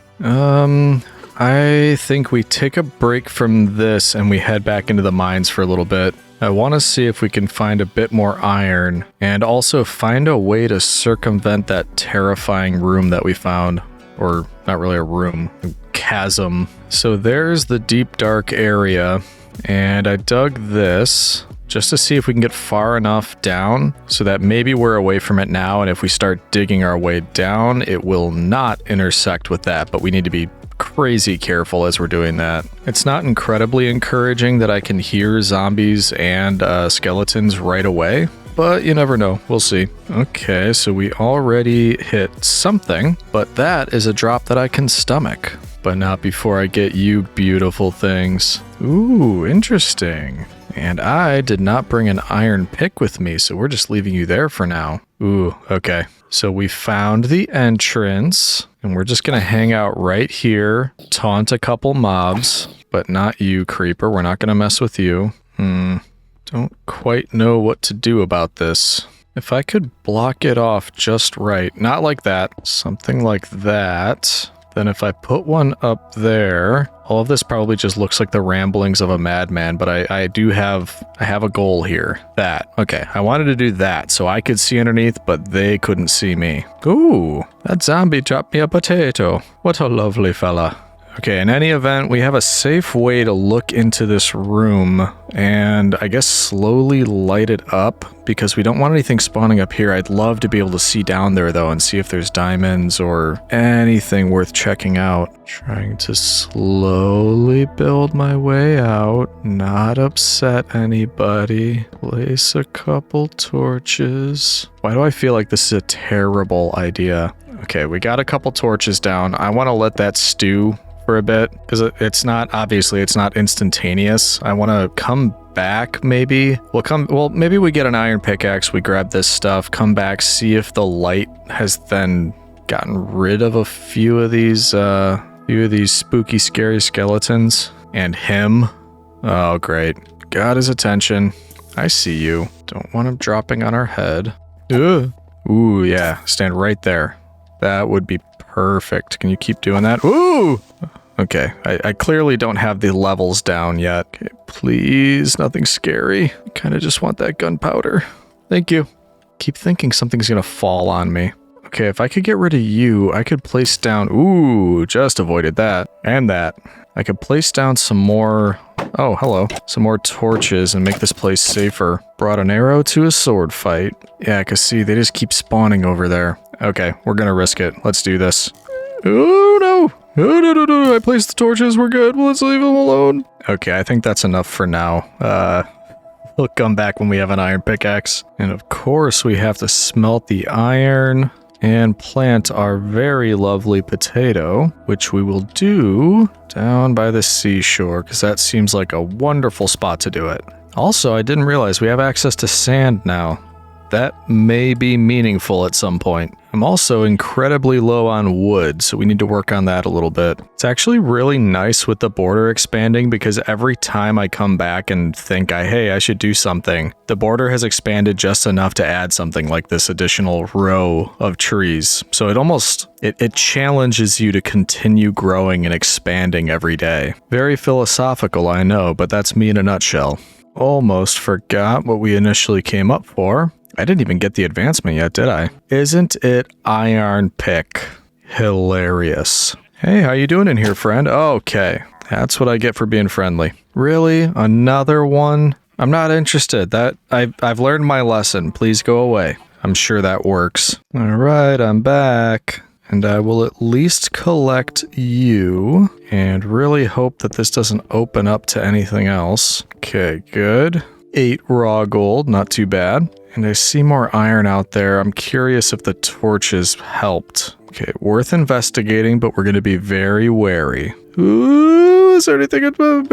Speaker 1: I think we take a break from this and we head back into the mines for a little bit. I want to see if we can find a bit more iron and also find a way to circumvent that terrifying room that we found. Or not really a room, a chasm. So there's the deep dark area, and I dug this just to see if we can get far enough down so that maybe we're away from it now, and if we start digging our way down, it will not intersect with that, but we need to be crazy careful as we're doing that. It's not incredibly encouraging that I can hear zombies and skeletons right away, but you never know. We'll see. Okay, so we already hit something, but that is a drop that I can stomach. But not before I get you beautiful things. Ooh, interesting. And I did not bring an iron pick with me, so we're just leaving you there for now. Ooh, okay. So we found the entrance, and we're just gonna hang out right here, taunt a couple mobs, but not you, creeper. We're not gonna mess with you. Don't quite know what to do about this. If I could block it off just right, not like that, something like that, then if I put one up there, all of this probably just looks like the ramblings of a madman, but I have a goal here. That. Okay, I wanted to do that so I could see underneath, but they couldn't see me. Ooh, that zombie dropped me a potato. What a lovely fella. Okay, in any event, we have a safe way to look into this room and I guess slowly light it up because we don't want anything spawning up here. I'd love to be able to see down there though and see if there's diamonds or anything worth checking out. Trying to slowly build my way out, not upset anybody. Place a couple torches. Why do I feel like this is a terrible idea? Okay, we got a couple torches down. I want to let that stew for a bit because it's not instantaneous. I want to come back maybe. Maybe we get an iron pickaxe, we grab this stuff, come back, see if the light has then gotten rid of a few of these spooky scary skeletons and him. Oh great, got his attention. I see you. Don't want him dropping on our head. Ugh. Ooh yeah, stand right there. That would be perfect. Can you keep doing that? Ooh! Okay, I clearly don't have the levels down yet. Okay, please, nothing scary. I kind of just want that gunpowder. Thank you. Keep thinking something's gonna fall on me. Okay, if I could get rid of you, I could place down... Ooh, just avoided that. And that. I could place down some more... Oh, hello. Some more torches and make this place safer. Brought an arrow to a sword fight. Yeah, I can see they just keep spawning over there. Okay, we're gonna risk it. Let's do this. Oh no! Oh no! I placed the torches, we're good. Let's leave them alone. Okay, I think that's enough for now. We'll come back when we have an iron pickaxe. And of course we have to smelt the iron and plant our very lovely potato, which we will do down by the seashore, because that seems like a wonderful spot to do it. Also, I didn't realize we have access to sand now. That may be meaningful at some point. I'm also incredibly low on wood, so we need to work on that a little bit. It's actually really nice with the border expanding because every time I come back and think, hey, I should do something, the border has expanded just enough to add something like this additional row of trees. So it challenges you to continue growing and expanding every day. Very philosophical, I know, but that's me in a nutshell. Almost forgot what we initially came up for. I didn't even get the advancement yet, did I? Isn't it iron pick? Hilarious. Hey, how you doing in here, friend? Okay, that's what I get for being friendly. Really? Another one? I'm not interested. I've learned my lesson. Please go away. I'm sure that works. All right, I'm back. And I will at least collect you and really hope that this doesn't open up to anything else. Okay, good. 8 raw gold, not too bad. And I see more iron out there. I'm curious if the torches helped. Okay, worth investigating, but we're going to be very wary. Ooh, is there anything above?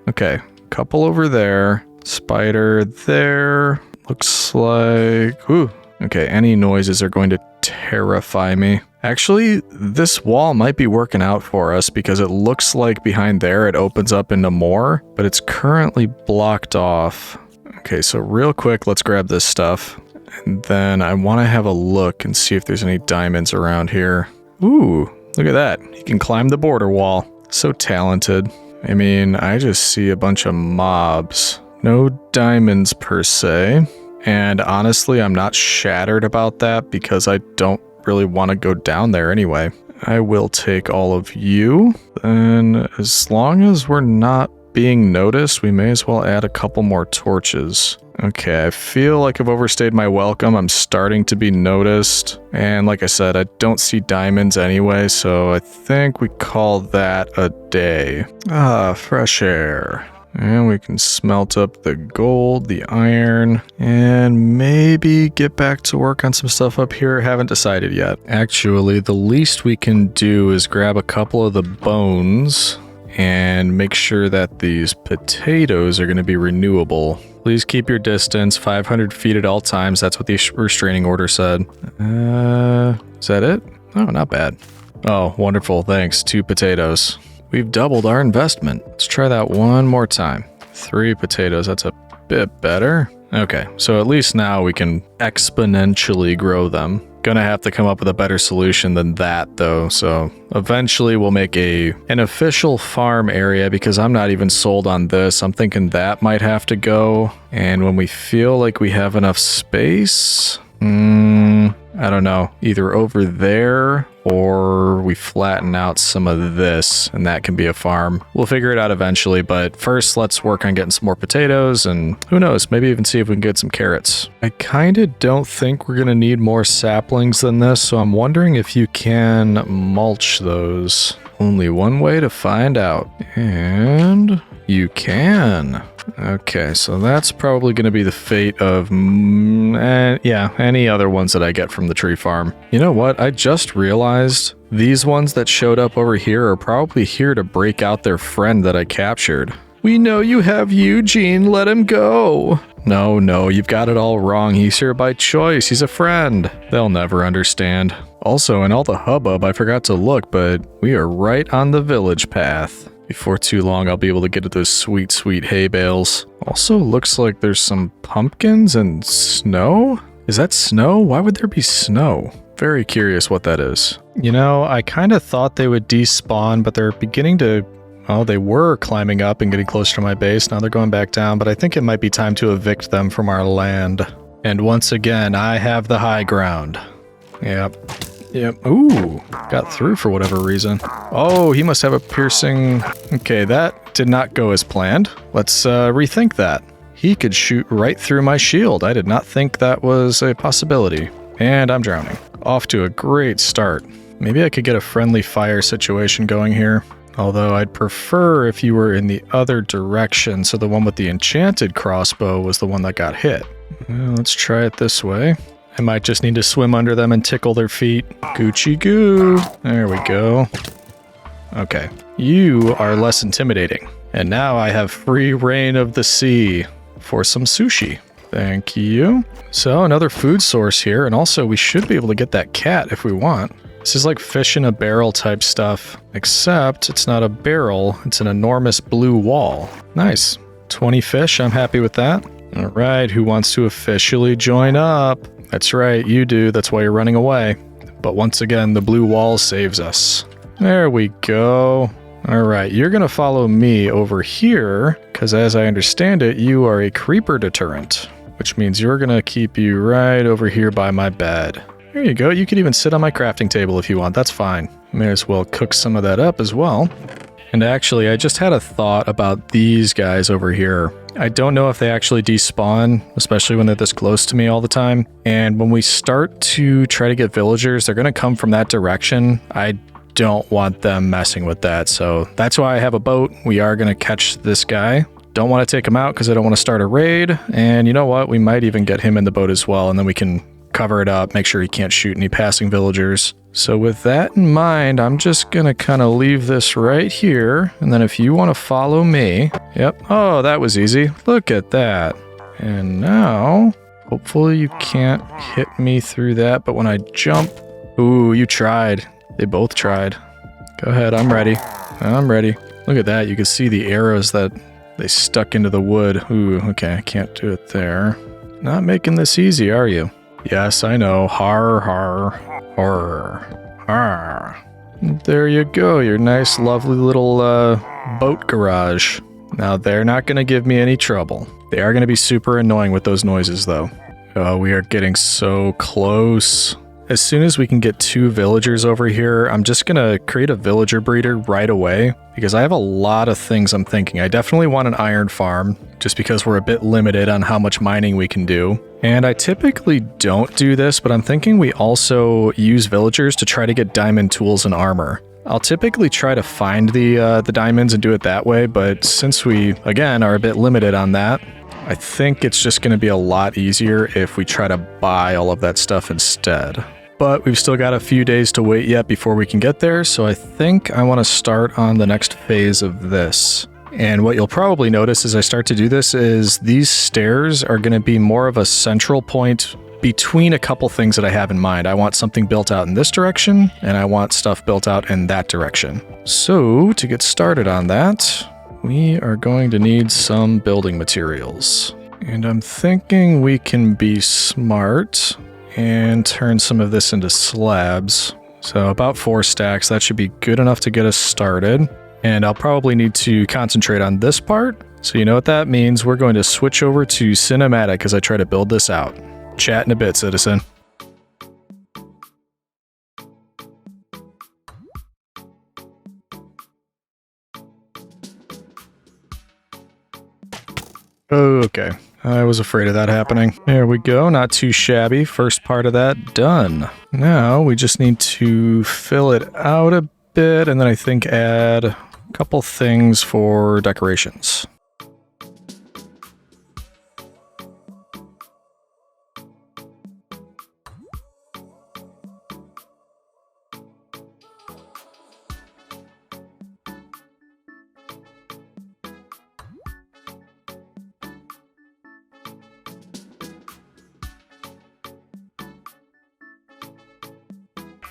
Speaker 1: Okay, couple over there. Spider there. Looks like... Ooh. Okay, any noises are going to terrify me. Actually, this wall might be working out for us because it looks like behind there it opens up into more, but it's currently blocked off. Okay, so real quick, let's grab this stuff. And then I want to have a look and see if there's any diamonds around here. Ooh, look at that. He can climb the border wall. So talented. I mean, I just see a bunch of mobs. No diamonds per se. And honestly, I'm not shattered about that because I don't really want to go down there anyway. I will take all of you. And as long as we're not being noticed, we may as well add a couple more torches. Okay, I feel like I've overstayed my welcome. I'm starting to be noticed. And like I said, I don't see diamonds anyway, so I think we call that a day. Ah, fresh air. And we can smelt up the gold, the iron, and maybe get back to work on some stuff up here. Haven't decided yet. Actually, the least we can do is grab a couple of the bones and make sure that these potatoes are going to be renewable. Please keep your distance, 500 feet at all times. That's what the restraining order said. Is that it? Oh, not bad. Oh, wonderful. Thanks. 2 potatoes. We've doubled our investment. Let's try that one more time. 3 potatoes. That's a bit better. Okay, so at least now we can exponentially grow them. Gonna have to come up with a better solution than that though, so eventually we'll make an official farm area because I'm not even sold on this. I'm thinking that might have to go, and when we feel like we have enough space, I don't know, either over there or we flatten out some of this and that can be a farm. We'll figure it out eventually, but first let's work on getting some more potatoes and who knows, maybe even see if we can get some carrots. I kind of don't think we're going to need more saplings than this, so I'm wondering if you can mulch those. Only one way to find out. And you can. Okay, so that's probably going to be the fate of, any other ones that I get from the tree farm. You know what? I just realized these ones that showed up over here are probably here to break out their friend that I captured. We know you have Eugene, let him go. No, you've got it all wrong. He's here by choice. He's a friend. They'll never understand. Also, in all the hubbub, I forgot to look, but we are right on the village path. Before too long, I'll be able to get at those sweet, sweet hay bales. Also, looks like there's some pumpkins and snow? Is that snow? Why would there be snow? Very curious what that is. You know, I kind of thought they would despawn, but they're beginning to... Oh, they were climbing up and getting closer to my base. Now they're going back down, but I think it might be time to evict them from our land. And once again, I have the high ground. Yep. Ooh, got through for whatever reason. Oh, he must have a piercing... Okay, that did not go as planned. Let's rethink that. He could shoot right through my shield. I did not think that was a possibility. And I'm drowning. Off to a great start. Maybe I could get a friendly fire situation going here. Although I'd prefer if you were in the other direction, so the one with the enchanted crossbow was the one that got hit. Well, let's try it this way. I might just need to swim under them and tickle their feet. Gucci goo. There we go. Okay. You are less intimidating. And now I have free reign of the sea for some sushi. Thank you. So another food source here, and also we should be able to get that cat if we want. This is like fish in a barrel type stuff, except it's not a barrel, it's an enormous blue wall. Nice. 20 fish, I'm happy with that. All right, who wants to officially join up? That's right, you do, that's why you're running away. But once again, the blue wall saves us. There we go. All right, you're gonna follow me over here, because as I understand it, you are a creeper deterrent, which means you're gonna keep you right over here by my bed. There you go, you could even sit on my crafting table if you want, that's fine. May as well cook some of that up as well. And actually, I just had a thought about these guys over here. I don't know if they actually despawn, especially when they're this close to me all the time. And when we start to try to get villagers, they're gonna come from that direction. I don't want them messing with that, so that's why I have a boat. We are gonna catch this guy. Don't want to take him out because I don't want to start a raid. And you know what? We might even get him in the boat as well, and then we can cover it up, make sure he can't shoot any passing villagers. So with that in mind, I'm just gonna kind of leave this right here, and then if you want to follow me... Yep, oh, that was easy. Look at that. And now, hopefully you can't hit me through that, but when I jump... Ooh, you tried. They both tried. Go ahead, I'm ready. I'm ready. Look at that, you can see the arrows that they stuck into the wood. Ooh, okay, I can't do it there. Not making this easy, are you? Yes, I know. Har, har, har, har. There you go, your nice, lovely little boat garage. Now, they're not going to give me any trouble. They are going to be super annoying with those noises, though. Oh, we are getting so close. As soon as we can get 2 villagers over here, I'm just going to create a villager breeder right away, because I have a lot of things I'm thinking. I definitely want an iron farm, just because we're a bit limited on how much mining we can do. And I typically don't do this, but I'm thinking we also use villagers to try to get diamond tools and armor. I'll typically try to find the diamonds and do it that way, but since we, again, are a bit limited on that, I think it's just going to be a lot easier if we try to buy all of that stuff instead. But we've still got a few days to wait yet before we can get there, so I think I want to start on the next phase of this. And what you'll probably notice as I start to do this is these stairs are going to be more of a central point between a couple things that I have in mind. I want something built out in this direction, and I want stuff built out in that direction. So, to get started on that, we are going to need some building materials. And I'm thinking we can be smart and turn some of this into slabs. So about 4 stacks, that should be good enough to get us started. And I'll probably need to concentrate on this part. So you know what that means. We're going to switch over to cinematic as I try to build this out. Chat in a bit, citizen. Okay, I was afraid of that happening. There we go, not too shabby. First part of that done. Now we just need to fill it out a bit and then I think add a couple things for decorations.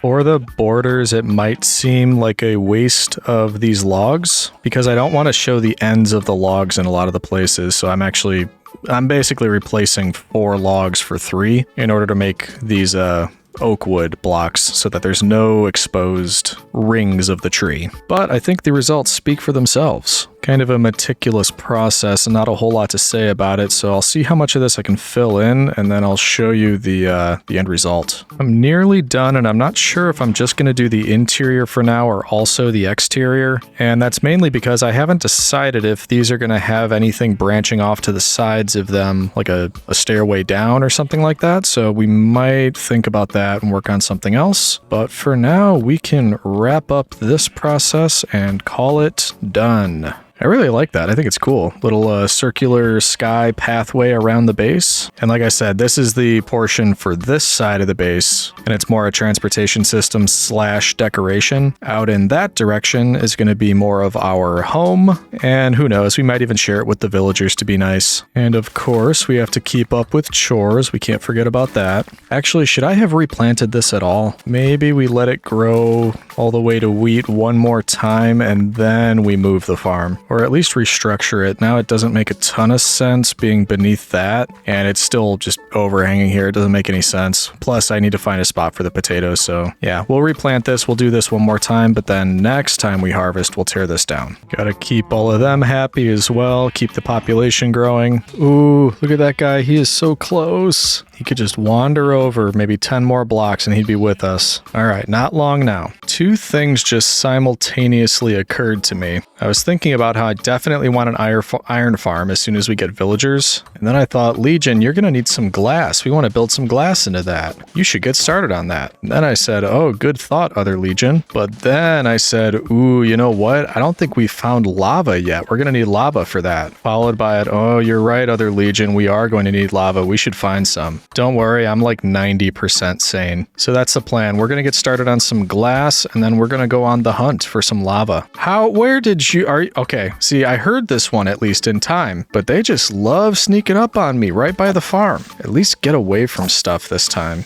Speaker 1: For the borders, it might seem like a waste of these logs because I don't want to show the ends of the logs in a lot of the places. So I'm basically replacing 4 logs for 3 in order to make these oak wood blocks so that there's no exposed rings of the tree. But I think the results speak for themselves. Kind of a meticulous process and not a whole lot to say about it, so I'll see how much of this I can fill in and then I'll show you the end result. I'm nearly done and I'm not sure if I'm just going to do the interior for now or also the exterior, and that's mainly because I haven't decided if these are going to have anything branching off to the sides of them, like a stairway down or something like that, so we might think about that and work on something else. But for now, we can wrap up this process and call it done. I really like that. I think it's cool. Little circular sky pathway around the base. And like I said, this is the portion for this side of the base, and it's more a transportation system / decoration. Out in that direction is going to be more of our home, and who knows, we might even share it with the villagers to be nice. And of course, we have to keep up with chores. We can't forget about that. Actually, should I have replanted this at all? Maybe we let it grow all the way to wheat one more time, and then we move the farm. Or at least restructure it. Now it doesn't make a ton of sense being beneath that, and it's still just overhanging here. It doesn't make any sense. Plus, I need to find a spot for the potatoes, so yeah, we'll replant this. We'll do this one more time, but then next time we harvest, we'll tear this down. Gotta keep all of them happy as well. Keep the population growing. Ooh, look at that guy. He is so close. He could just wander over maybe 10 more blocks and he'd be with us. All right, not long now. 2 things just simultaneously occurred to me. I was thinking about how I definitely want an iron farm as soon as we get villagers. And then I thought, Legion, you're going to need some glass. We want to build some glass into that. You should get started on that. And then I said, oh, good thought, Other Legion. But then I said, ooh, you know what? I don't think we found lava yet. We're going to need lava for that. Followed by it, oh, you're right, Other Legion. We are going to need lava. We should find some. Don't worry, I'm like 90% sane. So that's the plan. We're going to get started on some glass, and then we're going to go on the hunt for some lava. Where did you, okay, see, I heard this one at least in time, but they just love sneaking up on me right by the farm. At least get away from stuff this time.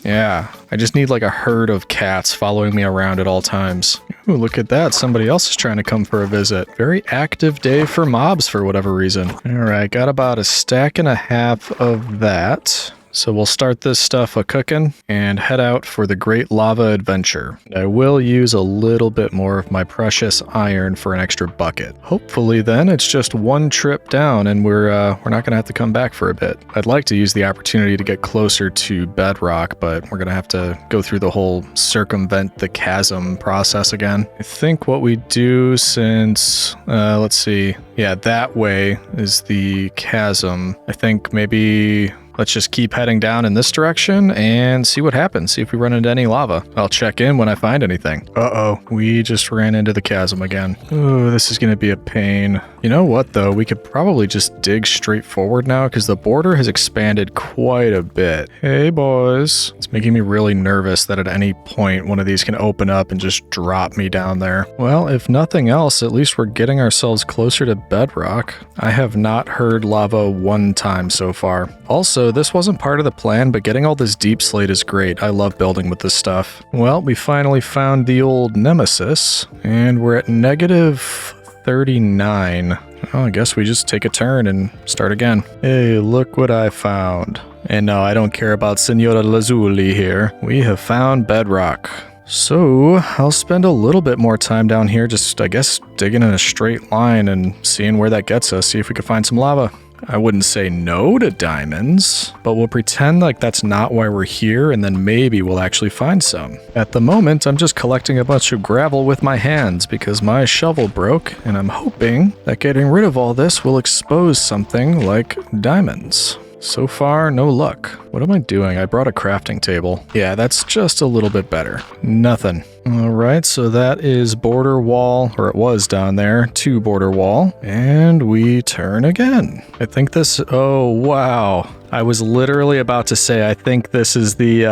Speaker 1: Yeah, I just need like a herd of cats following me around at all times. Ooh, look at that. Somebody else is trying to come for a visit. Very active day for mobs for whatever reason. All right, got about 1.5 stacks of that. So we'll start this stuff a-cooking and head out for the Great Lava Adventure. I will use a little bit more of my precious iron for an extra bucket. Hopefully then it's just one trip down and we're not gonna have to come back for a bit. I'd like to use the opportunity to get closer to bedrock, but we're gonna have to go through the whole circumvent the chasm process again. I think what we do since, let's see, yeah, that way is the chasm. I think maybe let's just keep heading down in this direction and see what happens. See if we run into any lava. I'll check in when I find anything. Uh-oh, we just ran into the chasm again. Oh, this is going to be a pain. You know what, though? We could probably just dig straight forward now because the border has expanded quite a bit. Hey, boys. It's making me really nervous that at any point one of these can open up and just drop me down there. Well, if nothing else, at least we're getting ourselves closer to bedrock. I have not heard lava one time so far. Also, this wasn't part of the plan, but getting all this deep slate is great. I love building with this stuff. Well, we finally found the old nemesis, and we're at -39. Oh, I guess we just take a turn and start again. Hey, look what I found. And no, I don't care about Senora Lazuli here. We have found bedrock. So, I'll spend a little bit more time down here just, I guess, digging in a straight line and seeing where that gets us, see if we can find some lava. I wouldn't say no to diamonds, but we'll pretend like that's not why we're here, and then maybe we'll actually find some. At the moment, I'm just collecting a bunch of gravel with my hands because my shovel broke, and I'm hoping that getting rid of all this will expose something like diamonds. So far, no luck. What am I doing? I brought a crafting table. Yeah, that's just a little bit better. Nothing. Alright, so that is border wall, or it was down there, 2 border wall. And we turn again. I think this... Oh, wow. I was literally about to say, I think this is the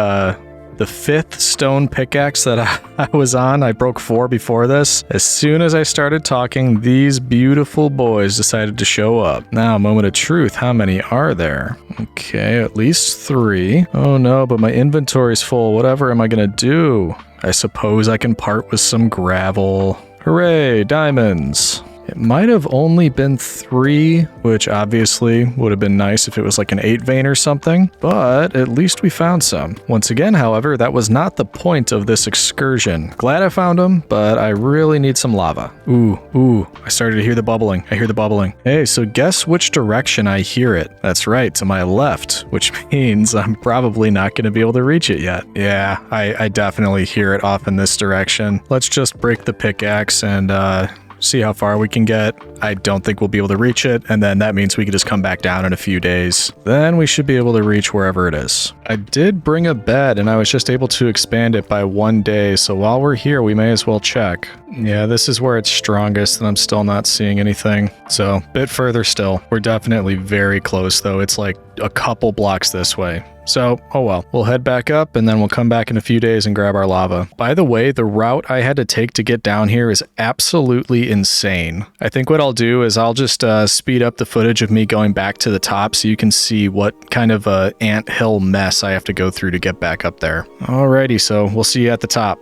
Speaker 1: 5th stone pickaxe that I was on. I broke 4 before this. As soon as I started talking, these beautiful boys decided to show up. Now, moment of truth, how many are there? Okay, at least 3. Oh no, but my inventory's full. Whatever am I gonna do? I suppose I can part with some gravel. Hooray, diamonds. It might have only been 3, which obviously would have been nice if it was like an 8 vein or something, but at least we found some. Once again, however, that was not the point of this excursion. Glad I found them, but I really need some lava. Ooh, I started to hear the bubbling. I hear the bubbling. Hey, so guess which direction I hear it? That's right, to my left, which means I'm probably not going to be able to reach it yet. Yeah, I definitely hear it off in this direction. Let's just break the pickaxe and, see how far we can get. I don't think we'll be able to reach it, and then that means we can just come back down in a few days. Then we should be able to reach wherever it is. I did bring a bed, and I was just able to expand it by 1 day, so while we're here, we may as well check. Yeah, this is where it's strongest, and I'm still not seeing anything. So, bit further still. We're definitely very close, though. It's like a couple blocks this way. So, oh well. We'll head back up, and then we'll come back in a few days and grab our lava. By the way, the route I had to take to get down here is absolutely insane. I think what I'll do is I'll just speed up the footage of me going back to the top so you can see what kind of a anthill mess I have to go through to get back up there. Alrighty, so we'll see you at the top.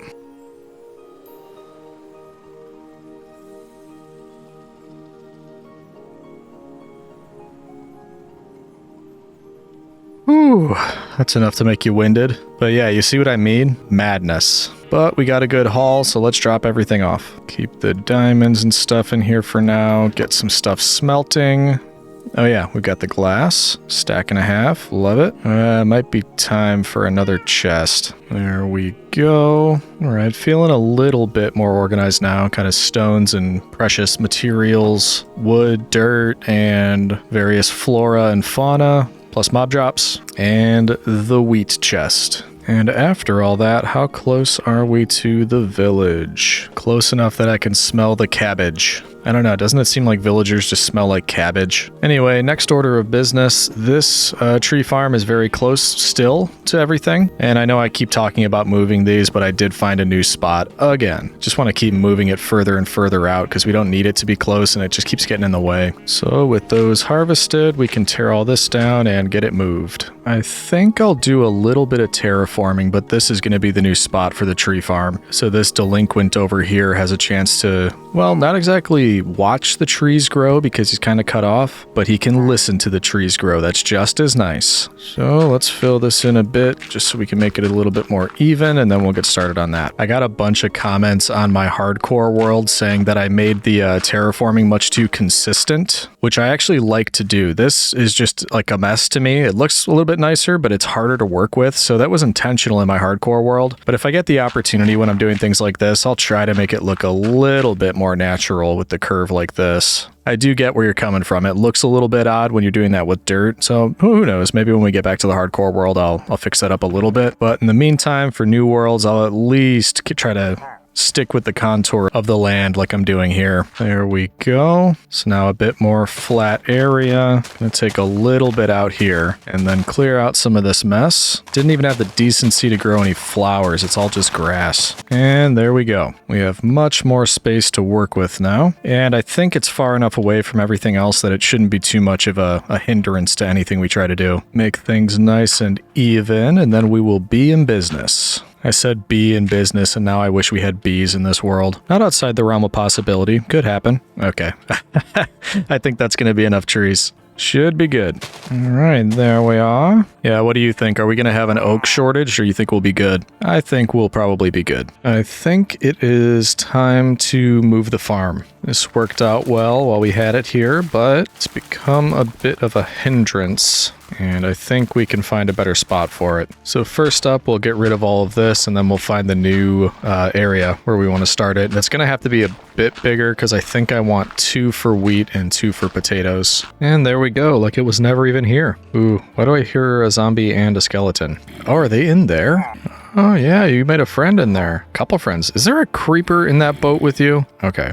Speaker 1: Whew, that's enough to make you winded. But yeah, you see what I mean? Madness. But we got a good haul, so let's drop everything off. Keep the diamonds and stuff in here for now. Get some stuff smelting. Oh yeah, we've got the glass. Stack and a half. Love it. Might be time for another chest. There we go. Alright, feeling a little bit more organized now. Kind of stones and precious materials. Wood, dirt, and various flora and fauna. Plus mob drops, and the wheat chest. And after all that, how close are we to the village? Close enough that I can smell the cabbage. I don't know, doesn't it seem like villagers just smell like cabbage? Anyway, next order of business. This tree farm is very close still to everything. And I know I keep talking about moving these, but I did find a new spot again. Just want to keep moving it further and further out because we don't need it to be close and it just keeps getting in the way. So with those harvested, we can tear all this down and get it moved. I think I'll do a little bit of terraforming, but this is going to be the new spot for the tree farm. So this delinquent over here has a chance to, well, not exactly watch the trees grow because he's kind of cut off, but he can listen to the trees grow. That's just as nice. So let's fill this in a bit just so we can make it a little bit more even, and then we'll get started on that. I got a bunch of comments on my hardcore world saying that I made the terraforming much too consistent, which I actually like to do. This is just like a mess to me. It looks a little bit nicer, but it's harder to work with, so that was intentional in my hardcore world. But if I get the opportunity when I'm doing things like this, I'll try to make it look a little bit more natural with the curve like this. I do get where you're coming from. It looks a little bit odd when you're doing that with dirt, so who knows, maybe when we get back to the hardcore world, I'll fix that up a little bit. But in the meantime, for new worlds, I'll at least try to stick with the contour of the land like I'm doing here. There we go. So now a bit more flat area. Gonna take a little bit out here and then clear out some of this mess. Didn't even have the decency to grow any flowers. It's all just grass. And there we go. We have much more space to work with now. And I think it's far enough away from everything else that it shouldn't be too much of a hindrance to anything we try to do. Make things nice and even, and then we will be in business. I said bee in business, and now I wish we had bees in this world. Not outside the realm of possibility. Could happen. Okay. I think that's going to be enough trees. Should be good. All right, there we are. Yeah, what do you think? Are we going to have an oak shortage, or you think we'll be good? I think we'll probably be good. I think it is time to move the farm. This worked out well while we had it here, but it's become a bit of a hindrance, and I think we can find a better spot for it. So first up, we'll get rid of all of this, and then we'll find the new area where we want to start it. And it's going to have to be a bit bigger, because I think I want 2 for wheat and 2 for potatoes. And there we go, like it was never even here. Ooh, why do I hear a zombie and a skeleton? Oh, are they in there? Oh yeah, you made a friend in there. Couple friends. Is there a creeper in that boat with you? Okay.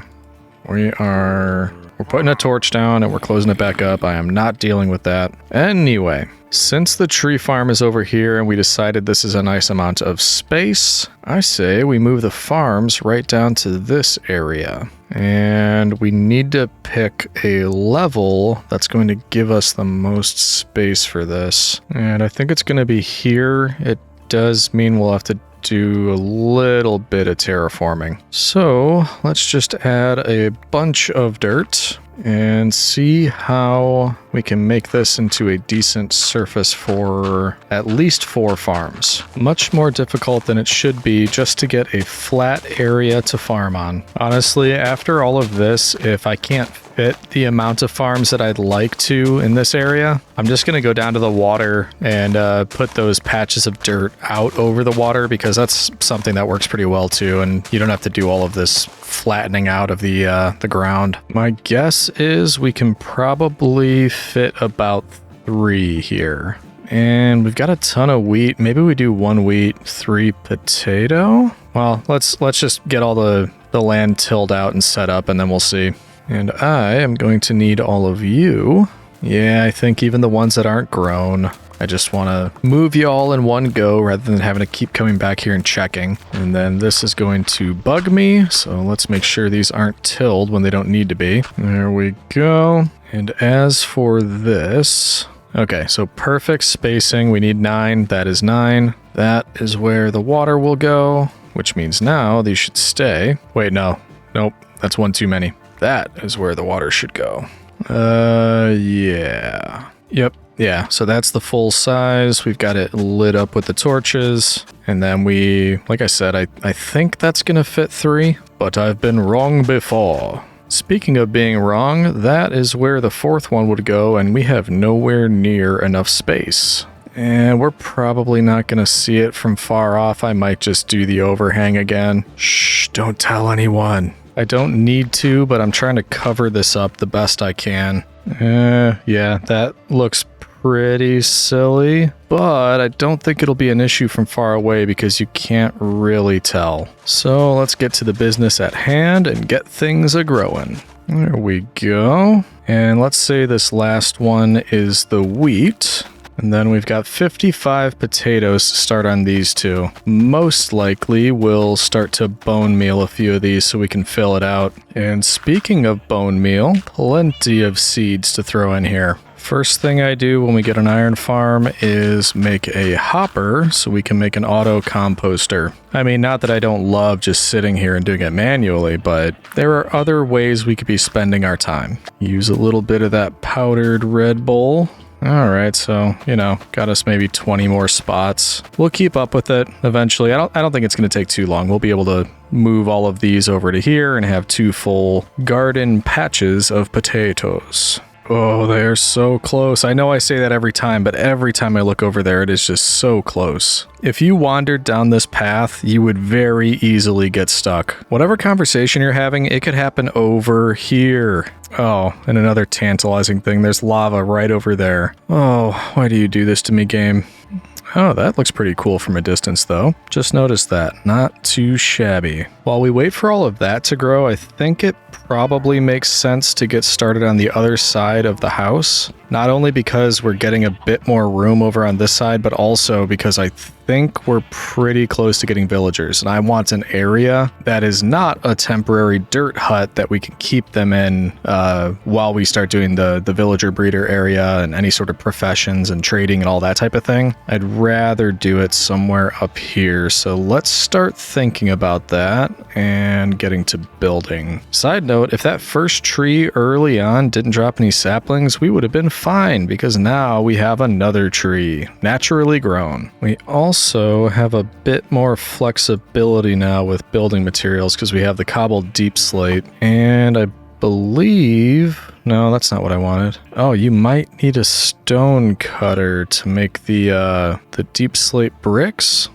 Speaker 1: We're putting a torch down and we're closing it back up. I am not dealing with that. Anyway, since the tree farm is over here and we decided this is a nice amount of space, I say we move the farms right down to this area. And we need to pick a level that's going to give us the most space for this. And I think it's going to be here. It does mean we'll have to do a little bit of terraforming. So let's just add a bunch of dirt and see how we can make this into a decent surface for at least 4 farms. Much more difficult than it should be just to get a flat area to farm on. Honestly, after all of this, if I can't fit the amount of farms that I'd like to in this area, I'm just going to go down to the water and put those patches of dirt out over the water, because that's something that works pretty well too, and you don't have to do all of this flattening out of the ground. My guess is we can probably fit about 3 here. And we've got a ton of wheat. Maybe we do 1 wheat, 3 potato? Well, let's just get all the land tilled out and set up, and then we'll see. And I am going to need all of you. Yeah, I think even the ones that aren't grown. I just want to move you all in one go rather than having to keep coming back here and checking. And then this is going to bug me, so let's make sure these aren't tilled when they don't need to be. There we go. And as for this... Okay, so perfect spacing. We need 9. That is 9. That is where the water will go, which means now these should stay. Wait, no. Nope, that's 1 too many. That is where the water should go. Yeah. Yep. Yeah, so that's the full size. We've got it lit up with the torches. And then like I said, I think that's going to fit 3, but I've been wrong before. Speaking of being wrong, that is where the 4th one would go, and we have nowhere near enough space. And we're probably not going to see it from far off. I might just do the overhang again. Shh, don't tell anyone. I don't need to, but I'm trying to cover this up the best I can. Yeah, that looks pretty silly, but I don't think it'll be an issue from far away because you can't really tell. So let's get to the business at hand and get things a-growing. There we go. And let's say this last one is the wheat. And then we've got 55 potatoes to start on these 2. Most likely we'll start to bone meal a few of these so we can fill it out. And speaking of bone meal, plenty of seeds to throw in here. First thing I do when we get an iron farm is make a hopper so we can make an auto composter. I mean, not that I don't love just sitting here and doing it manually, but there are other ways we could be spending our time. Use a little bit of that powdered Red Bull. Alright, so, got us maybe 20 more spots. We'll keep up with it eventually. I don't think it's going to take too long. We'll be able to move all of these over to here and have 2 full garden patches of potatoes. Oh, they're so close. I know I say that every time, but every time I look over there, it is just so close. If you wandered down this path, you would very easily get stuck. Whatever conversation you're having, it could happen over here. Oh, and another tantalizing thing, there's lava right over there. Oh, why do you do this to me, game? Oh, that looks pretty cool from a distance, though. Just noticed that. Not too shabby. While we wait for all of that to grow, I think it probably makes sense to get started on the other side of the house. Not only because we're getting a bit more room over on this side, but also because I think we're pretty close to getting villagers. And I want an area that is not a temporary dirt hut that we can keep them in while we start doing the villager breeder area and any sort of professions and trading and all that type of thing. I'd rather do it somewhere up here. So let's start thinking about that and getting to building. Side note, if that first tree early on didn't drop any saplings, we would have been fine because now we have another tree, naturally grown. We also have a bit more flexibility now with building materials because we have the cobbled deep slate, and I believe... No, that's not what I wanted. Oh, you might need a stone cutter to make the deep slate bricks?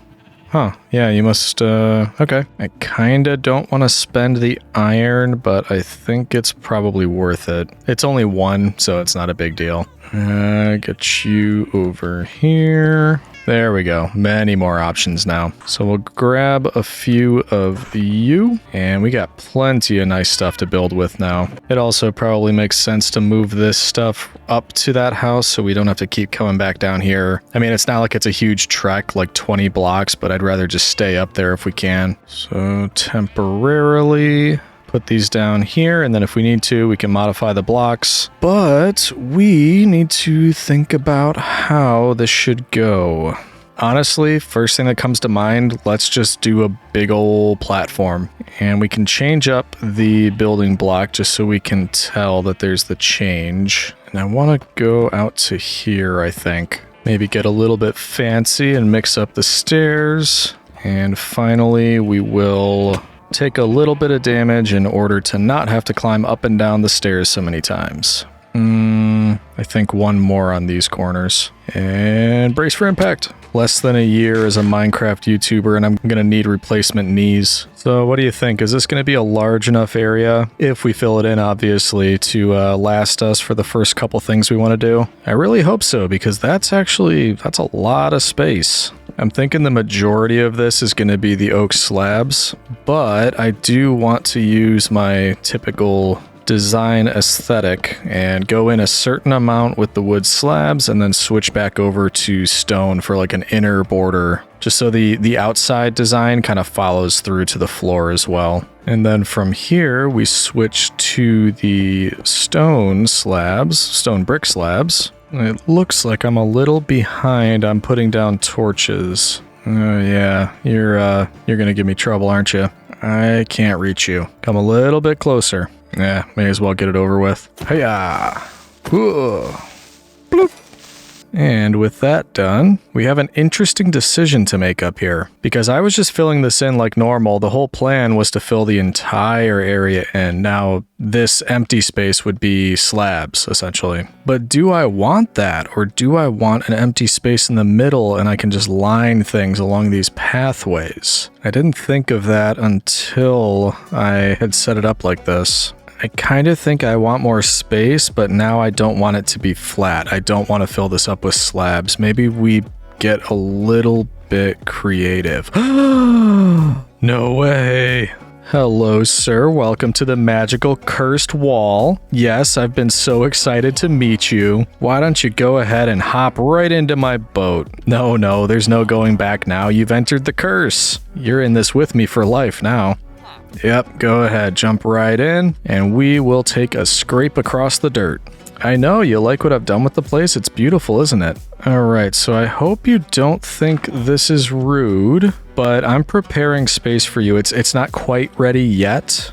Speaker 1: Huh, yeah, you must, okay. I kinda don't want to spend the iron, but I think it's probably worth it. It's only one, so it's not a big deal. Get you over here. There we go. Many more options now. So we'll grab a few of you, and we got plenty of nice stuff to build with now. It also probably makes sense to move this stuff up to that house so we don't have to keep coming back down here. I mean, it's not like it's a huge trek, like 20 blocks, but I'd rather just stay up there if we can. So temporarily... put these down here, and then if we need to, we can modify the blocks. But we need to think about how this should go. Honestly, first thing that comes to mind, let's just do a big old platform. And we can change up the building block just so we can tell that there's the change. And I want to go out to here, I think. Maybe get a little bit fancy and mix up the stairs. And finally, we will... take a little bit of damage in order to not have to climb up and down the stairs so many times. I think one more on these corners. And brace for impact. Less than a year as a Minecraft YouTuber, and I'm going to need replacement knees. So what do you think? Is this going to be a large enough area, if we fill it in, obviously, to last us for the first couple things we want to do? I really hope so, because that's a lot of space. I'm thinking the majority of this is going to be the oak slabs, but I do want to use my typical design aesthetic and go in a certain amount with the wood slabs and then switch back over to stone for like an inner border, just so the outside design kind of follows through to the floor as well. And then from here we switch to the stone slabs, stone brick slabs. It looks like I'm a little behind on putting down torches. Oh yeah, you're gonna give me trouble, aren't you? I can't reach you. Come a little bit closer. Yeah, may as well get it over with. Hiya! Bloop! And with that done, we have an interesting decision to make up here. Because I was just filling this in like normal, the whole plan was to fill the entire area in. Now, this empty space would be slabs, essentially. But do I want that? Or do I want an empty space in the middle and I can just line things along these pathways? I didn't think of that until I had set it up like this. I kind of think I want more space, but now I don't want it to be flat. I don't want to fill this up with slabs. Maybe we get a little bit creative. No way. Hello, sir. Welcome to the magical cursed wall. Yes, I've been so excited to meet you. Why don't you go ahead and hop right into my boat? No, there's no going back now. You've entered the curse. You're in this with me for life now. Yep, go ahead, jump right in, and we will take a scrape across the dirt. I know, you like what I've done with the place? It's beautiful, isn't it? Alright, so I hope you don't think this is rude, but I'm preparing space for you. It's not quite ready yet,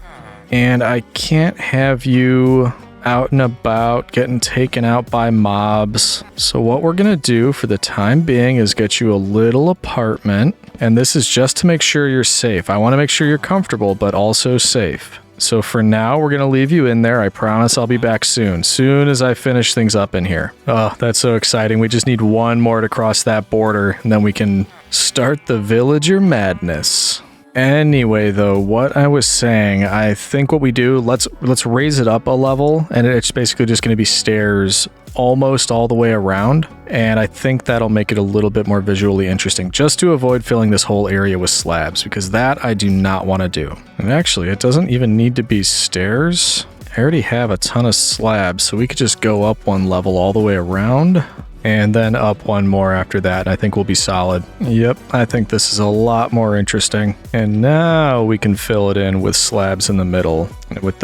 Speaker 1: and I can't have you out and about getting taken out by mobs. So what we're gonna do for the time being is get you a little apartment, and this is just to make sure you're safe. I want to make sure you're comfortable, but also safe. So for now, we're gonna leave you in there. I promise I'll be back soon as I finish things up in here. Oh, that's so exciting. We just need one more to cross that border, and then we can start the villager madness. Anyway, though, what I was saying, I think what we do, let's raise it up a level, and it's basically just going to be stairs almost all the way around, and I think that'll make it a little bit more visually interesting, just to avoid filling this whole area with slabs, because that I do not want to do. And actually, it doesn't even need to be stairs. I already have a ton of slabs, so we could just go up one level all the way around, and then up one more after that. I think we'll be solid. Yep, I think this is a lot more interesting. And now we can fill it in with slabs in the middle.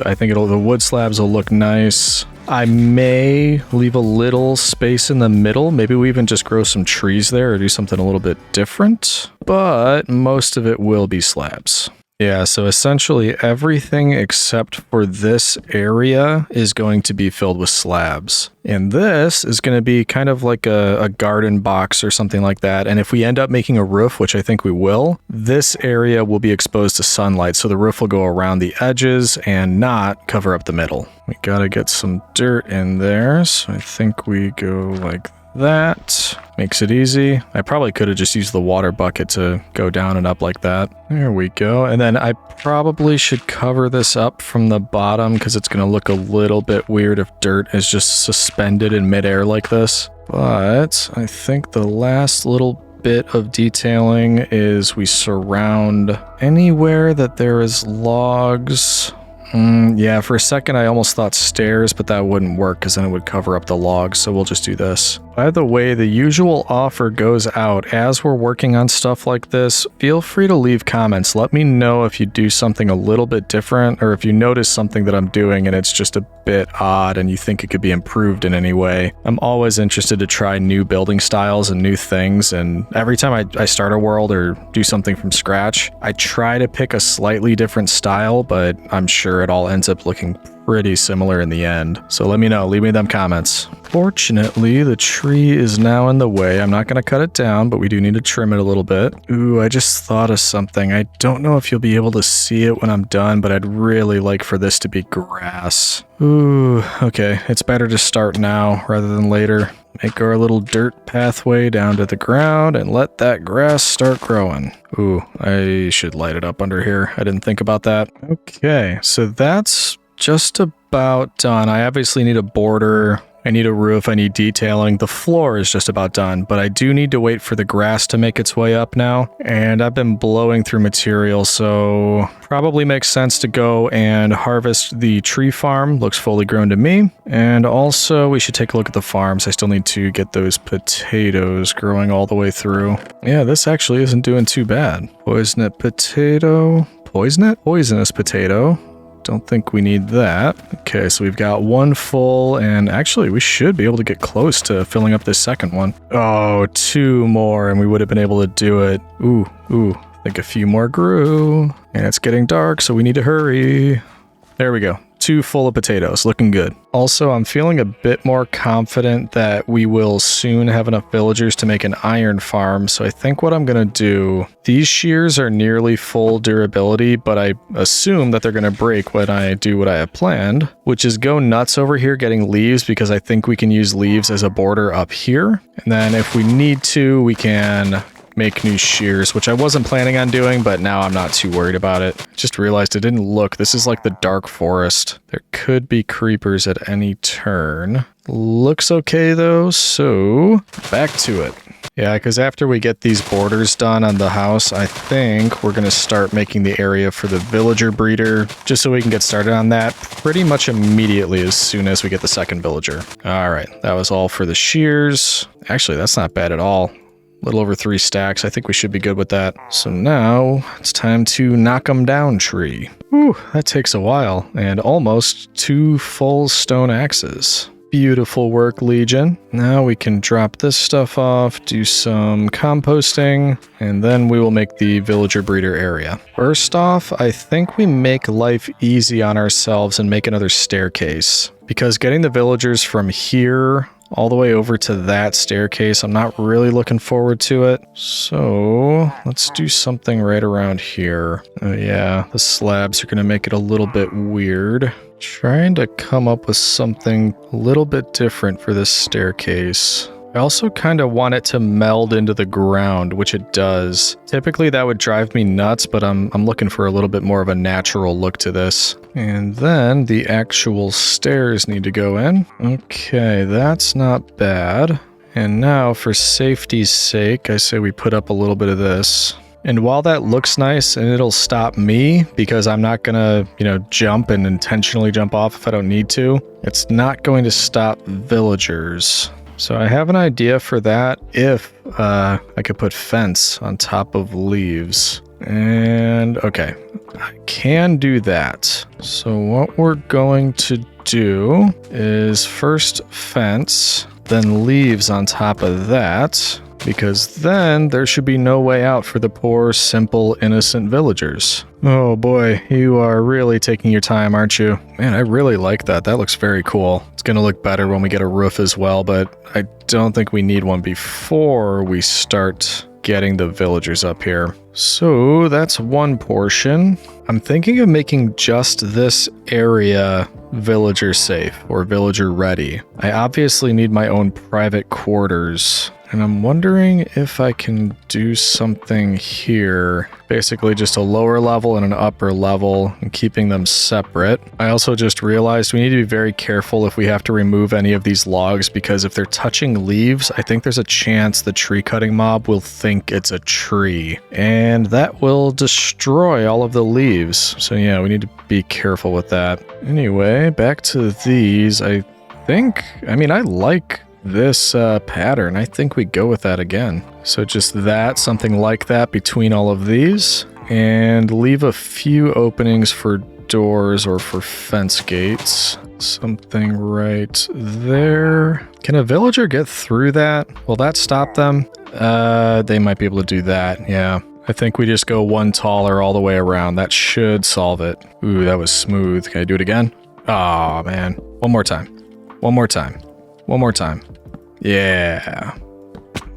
Speaker 1: I think the wood slabs will look nice. I may leave a little space in the middle. Maybe we even just grow some trees there or do something a little bit different. But most of it will be slabs. Yeah, so essentially everything except for this area is going to be filled with slabs. And this is going to be kind of like a garden box or something like that. And if we end up making a roof, which I think we will, this area will be exposed to sunlight. So the roof will go around the edges and not cover up the middle. We got to get some dirt in there. So I think we go like that. Makes it easy. I probably could have just used the water bucket to go down and up like that. There we go. And then I probably should cover this up from the bottom because it's going to look a little bit weird if dirt is just suspended in midair like this. But I think the last little bit of detailing is we surround anywhere that there is logs. Yeah, for a second I almost thought stairs, but that wouldn't work because then it would cover up the logs, so we'll just do this. By the way, the usual offer goes out as we're working on stuff like this. Feel free to leave comments. Let me know if you do something a little bit different or if you notice something that I'm doing and it's just a bit odd and you think it could be improved in any way. I'm always interested to try new building styles and new things, and every time I start a world or do something from scratch, I try to pick a slightly different style, but I'm sure it all ends up looking pretty similar in the end. So let me know, leave me them comments. Fortunately, the tree is now in the way. I'm not going to cut it down, but we do need to trim it a little bit. Ooh, I just thought of something. I don't know if you'll be able to see it when I'm done, but I'd really like for this to be grass. Ooh, okay. It's better to start now rather than later. Make our little dirt pathway down to the ground and let that grass start growing. Ooh, I should light it up under here. I didn't think about that. Okay, so that's just about done. I obviously need a border. I need a roof, I need detailing. The floor is just about done, but I do need to wait for the grass to make its way up now. And I've been blowing through material, so probably makes sense to go and harvest the tree farm. Looks fully grown to me. And also we should take a look at the farms. I still need to get those potatoes growing all the way through. Yeah, this actually isn't doing too bad. Poisonous potato. Poisonous potato. Don't think we need that. Okay, so we've got one full, and actually we should be able to get close to filling up this second one. Oh, two more, and we would have been able to do it. Ooh, I think a few more grew. And it's getting dark, so we need to hurry. There we go. Two full of potatoes, looking good. Also, I'm feeling a bit more confident that we will soon have enough villagers to make an iron farm, so I think what I'm gonna do, these shears are nearly full durability, but I assume that they're gonna break when I do what I have planned, which is go nuts over here getting leaves, because I think we can use leaves as a border up here, and then if we need to, we can make new shears, which I wasn't planning on doing, but now I'm not too worried about it. Just realized I didn't look. This is like the dark forest. There could be creepers at any turn. Looks okay though, so back to it. Yeah, because after we get these borders done on the house, I think we're going to start making the area for the villager breeder, just so we can get started on that pretty much immediately as soon as we get the second villager. All right, that was all for the shears. Actually, that's not bad at all. A little over 3 stacks. I think we should be good with that. So now it's time to knock them down tree. Whew, that takes a while, and almost 2 full stone axes. Beautiful work, Legion. Now we can drop this stuff off, do some composting, and then we will make the villager breeder area. First off, I think we make life easy on ourselves and make another staircase, because getting the villagers from here all the way over to that staircase, I'm not really looking forward to it. So let's do something right around here. Oh yeah, the slabs are going to make it a little bit weird. Trying to come up with something a little bit different for this staircase. I also kind of want it to meld into the ground, which it does. Typically that would drive me nuts, but I'm looking for a little bit more of a natural look to this. And then the actual stairs need to go in. Okay, that's not bad. And now for safety's sake, I say we put up a little bit of this. And while that looks nice and it'll stop me because I'm not gonna, jump and intentionally jump off if I don't need to, it's not going to stop villagers. So I have an idea for that if I could put fence on top of leaves. And okay, I can do that. So what we're going to do is first fence, then leaves on top of that, because then there should be no way out for the poor, simple, innocent villagers. Oh boy, you are really taking your time, aren't you? Man, I really like that. That looks very cool. It's gonna look better when we get a roof as well, but I don't think we need one before we start getting the villagers up here. So that's one portion. I'm thinking of making just this area villager safe or villager ready. I obviously need my own private quarters, and I'm wondering if I can do something here. Basically just a lower level and an upper level and keeping them separate. I also just realized we need to be very careful if we have to remove any of these logs, because if they're touching leaves, I think there's a chance the tree cutting mob will think it's a tree, and that will destroy all of the leaves. So yeah, we need to be careful with that. Anyway, back to these. I like this pattern. I think we go with that again. So just that, something like that between all of these, and leave a few openings for doors or for fence gates. Something right there. Can a villager get through that? Will that stop them? They might be able to do that, yeah. I think we just go one taller all the way around. That should solve it. Ooh, that was smooth. Can I do it again? Oh man. One more time. One more time. One more time. Yeah.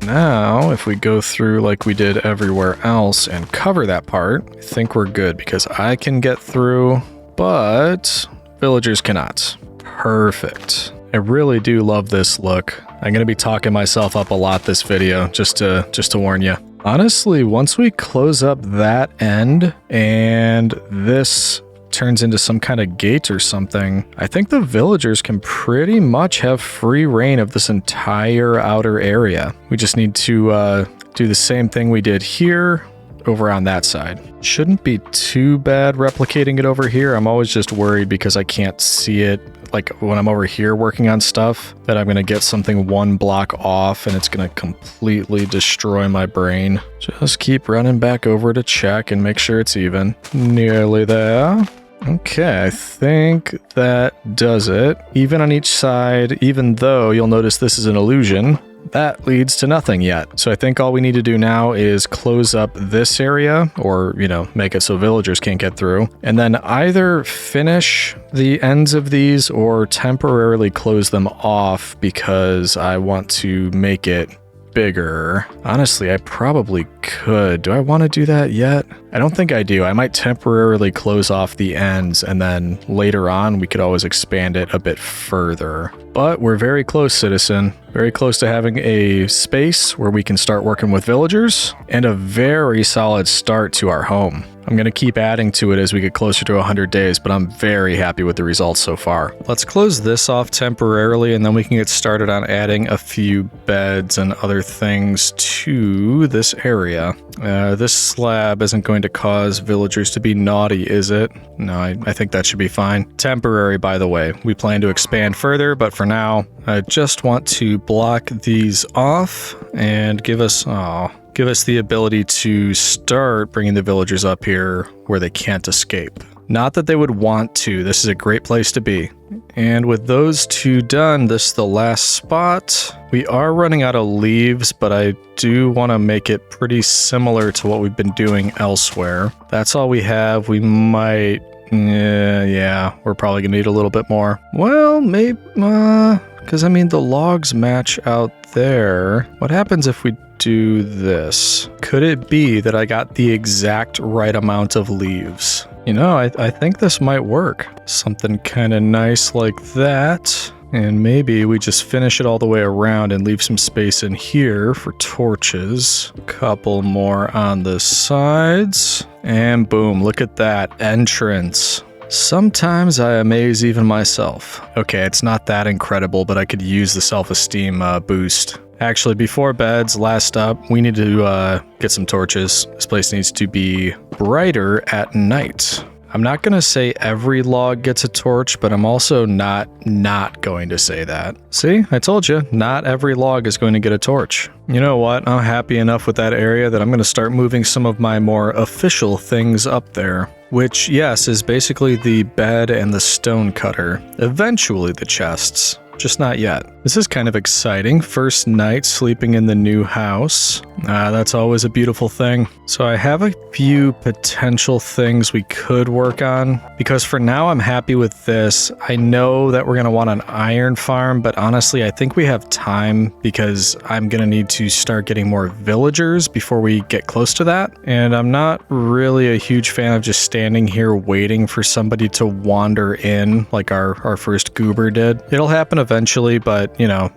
Speaker 1: Now, if we go through like we did everywhere else and cover that part, I think we're good, because I can get through, but villagers cannot. Perfect. I really do love this look. I'm going to be talking myself up a lot this video, just to warn you. Honestly, once we close up that end and this turns into some kind of gate or something, I think the villagers can pretty much have free reign of this entire outer area. We just need to do the same thing we did here over on that side. Shouldn't be too bad replicating it over here. I'm always just worried because I can't see it. Like when I'm over here working on stuff, that I'm gonna get something one block off and it's gonna completely destroy my brain. Just keep running back over to check and make sure it's even. Nearly there. Okay, I think that does it. Even on each side, even though you'll notice this is an illusion, that leads to nothing yet. So I think all we need to do now is close up this area, or, make it so villagers can't get through, and then either finish the ends of these or temporarily close them off because I want to make it bigger. Honestly, I probably could. Do I want to do that yet? I don't think I do. I might temporarily close off the ends, and then later on we could always expand it a bit further. But we're very close, citizen. Very close to having a space where we can start working with villagers, and a very solid start to our home. I'm going to keep adding to it as we get closer to 100 days, but I'm very happy with the results so far. Let's close this off temporarily, and then we can get started on adding a few beds and other things to this area. This slab isn't going to cause villagers to be naughty, is it? No, I think that should be fine. Temporary, by the way. We plan to expand further, but for now, I just want to block these off and give us the ability to start bringing the villagers up here where they can't escape. Not that they would want to. This is a great place to be. And with those two done, this is the last spot. We are running out of leaves, but I do want to make it pretty similar to what we've been doing elsewhere. That's all we have. We might... yeah, we're probably going to need a little bit more. Well, maybe... because, the logs match out there. What happens if we do this? Could it be that I got the exact right amount of leaves? I think this might work. Something kind of nice like that. And maybe we just finish it all the way around and leave some space in here for torches. A couple more on the sides. And boom, look at that entrance. Sometimes I amaze even myself. Okay, it's not that incredible, but I could use the self-esteem boost. Actually, before beds, last up, we need to get some torches. This place needs to be brighter at night. I'm not going to say every log gets a torch, but I'm also not going to say that. See, I told you, not every log is going to get a torch. You know what? I'm happy enough with that area that I'm going to start moving some of my more official things up there. Which, yes, is basically the bed and the stone cutter. Eventually the chests. Just not yet. This is kind of exciting. First night sleeping in the new house. That's always a beautiful thing. So I have a few potential things we could work on, because for now I'm happy with this. I know that we're going to want an iron farm, but honestly I think we have time because I'm going to need to start getting more villagers before we get close to that. And I'm not really a huge fan of just standing here waiting for somebody to wander in like our first goober did. It'll happen eventually, but you know,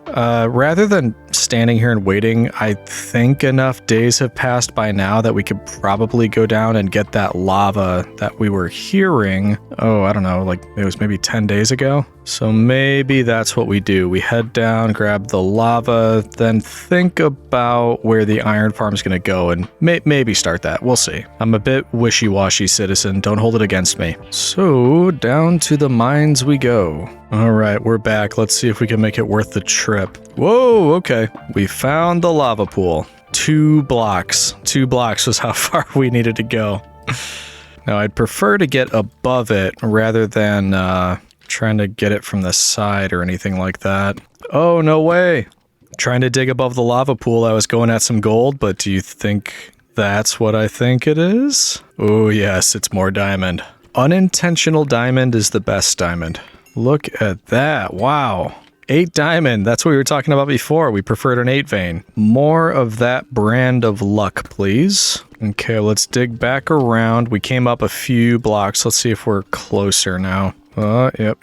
Speaker 1: rather than standing here and waiting, I think enough days have passed by now that we could probably go down and get that lava that we were hearing. Oh, I don't know, like it was maybe 10 days ago. So maybe that's what we do. We head down, grab the lava, then think about where the iron farm is going to go and maybe start that. We'll see. I'm a bit wishy-washy, citizen. Don't hold it against me. So down to the mines we go. All right, we're back. Let's see if we can make it worth the trip. Whoa, okay. We found the lava pool. 2 blocks. 2 blocks was how far we needed to go. Now, I'd prefer to get above it rather than trying to get it from the side or anything like that. Oh, no way. Trying to dig above the lava pool, I was going at some gold, but do you think that's what I think it is? Oh, yes, it's more diamond. Unintentional diamond is the best diamond. Look at that. Wow. 8 diamond. That's what we were talking about before. We preferred an 8 vein. More of that brand of luck, please. Okay, let's dig back around. We came up a few blocks. Let's see if we're closer now. Yep.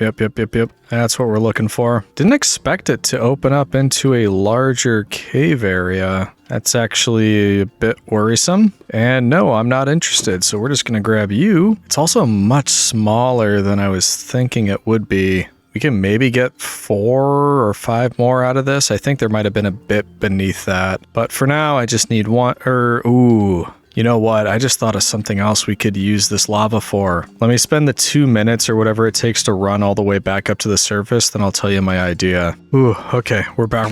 Speaker 1: That's what we're looking for. Didn't expect it to open up into a larger cave area. That's actually a bit worrisome. And no, I'm not interested, so we're just gonna grab you. It's also much smaller than I was thinking it would be. We can maybe get 4 or 5 more out of this. I think there might have been a bit beneath that. But for now, I just need one, ooh. You know what? I just thought of something else we could use this lava for. Let me spend the 2 minutes or whatever it takes to run all the way back up to the surface, then I'll tell you my idea. Ooh, okay, we're back.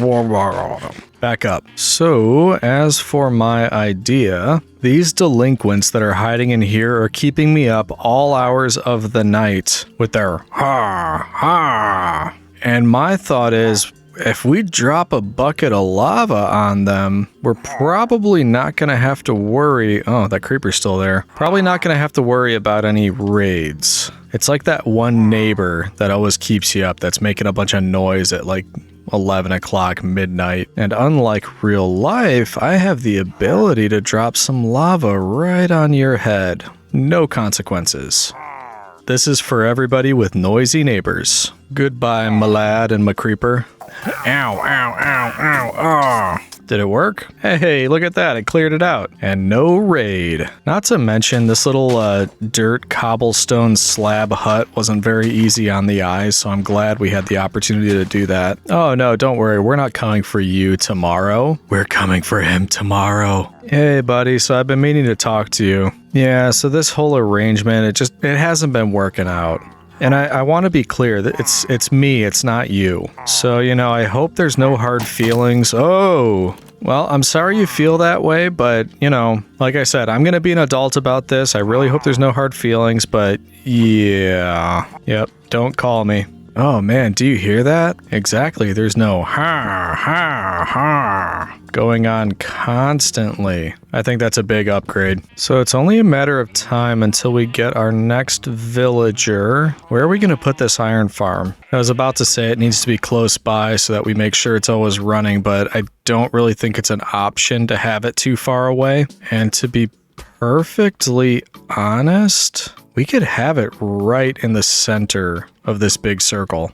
Speaker 1: Back up. So, as for my idea, these delinquents that are hiding in here are keeping me up all hours of the night with their ha. And my thought is, if we drop a bucket of lava on them, we're probably not going to have to worry. Oh, that creeper's still there. Probably not going to have to worry about any raids. It's like that one neighbor that always keeps you up that's making a bunch of noise at like 11 o'clock midnight. And unlike real life, I have the ability to drop some lava right on your head. No consequences. This is for everybody with noisy neighbors. Goodbye, my lad and my creeper. Ow. Did it work? Hey, look at that. It cleared it out. And no raid. Not to mention, this little dirt cobblestone slab hut wasn't very easy on the eyes, so I'm glad we had the opportunity to do that. Oh no, don't worry. We're not coming for you tomorrow. We're coming for him tomorrow. Hey, buddy. So I've been meaning to talk to you. Yeah, so this whole arrangement, it hasn't been working out. And I want to be clear that it's me, it's not you. So, you know, I hope there's no hard feelings. Oh, well, I'm sorry you feel that way, but, you know, like I said, I'm going to be an adult about this. I really hope there's no hard feelings, but yeah. Yep, don't call me. Oh man, do you hear that? Exactly, there's no ha going on constantly. I think that's a big upgrade. So it's only a matter of time until we get our next villager. Where are we going to put this iron farm? I was about to say it needs to be close by so that we make sure it's always running, but I don't really think it's an option to have it too far away. And to be perfectly honest, we could have it right in the center of this big circle.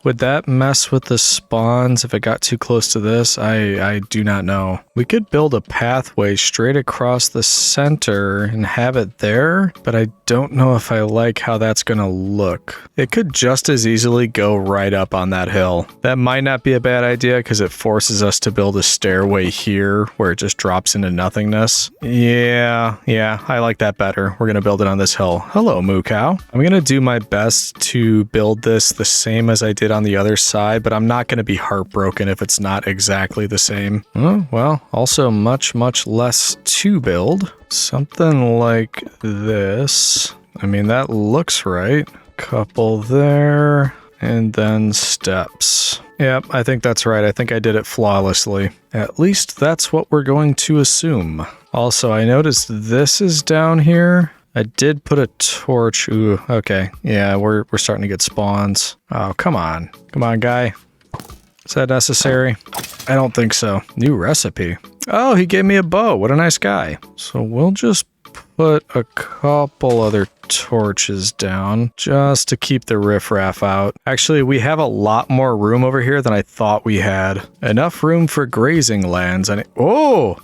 Speaker 1: Would that mess with the spawns if it got too close to this? I do not know. We could build a pathway straight across the center and have it there, but I don't know if I like how that's going to look. It could just as easily go right up on that hill. That might not be a bad idea because it forces us to build a stairway here where it just drops into nothingness. Yeah, I like that better. We're going to build it on this hill. Hello, Moo Cow. I'm going to do my best to build this the same as I did on the other side, but I'm not going to be heartbroken if it's not exactly the same. Oh, well, also much less to build. Something like this. I mean, that looks right. Couple there, and then steps. Yep, I think that's right. I think I did it flawlessly. At least that's what we're going to assume. Also, I noticed this is down here. I did put a torch. Ooh, okay. Yeah, we're starting to get spawns. Oh, come on. Come on, guy. Is that necessary? I don't think so. New recipe. Oh, he gave me a bow. What a nice guy. So we'll just put a couple other torches down just to keep the riffraff out. Actually, we have a lot more room over here than I thought we had. Enough room for grazing lands. And oh!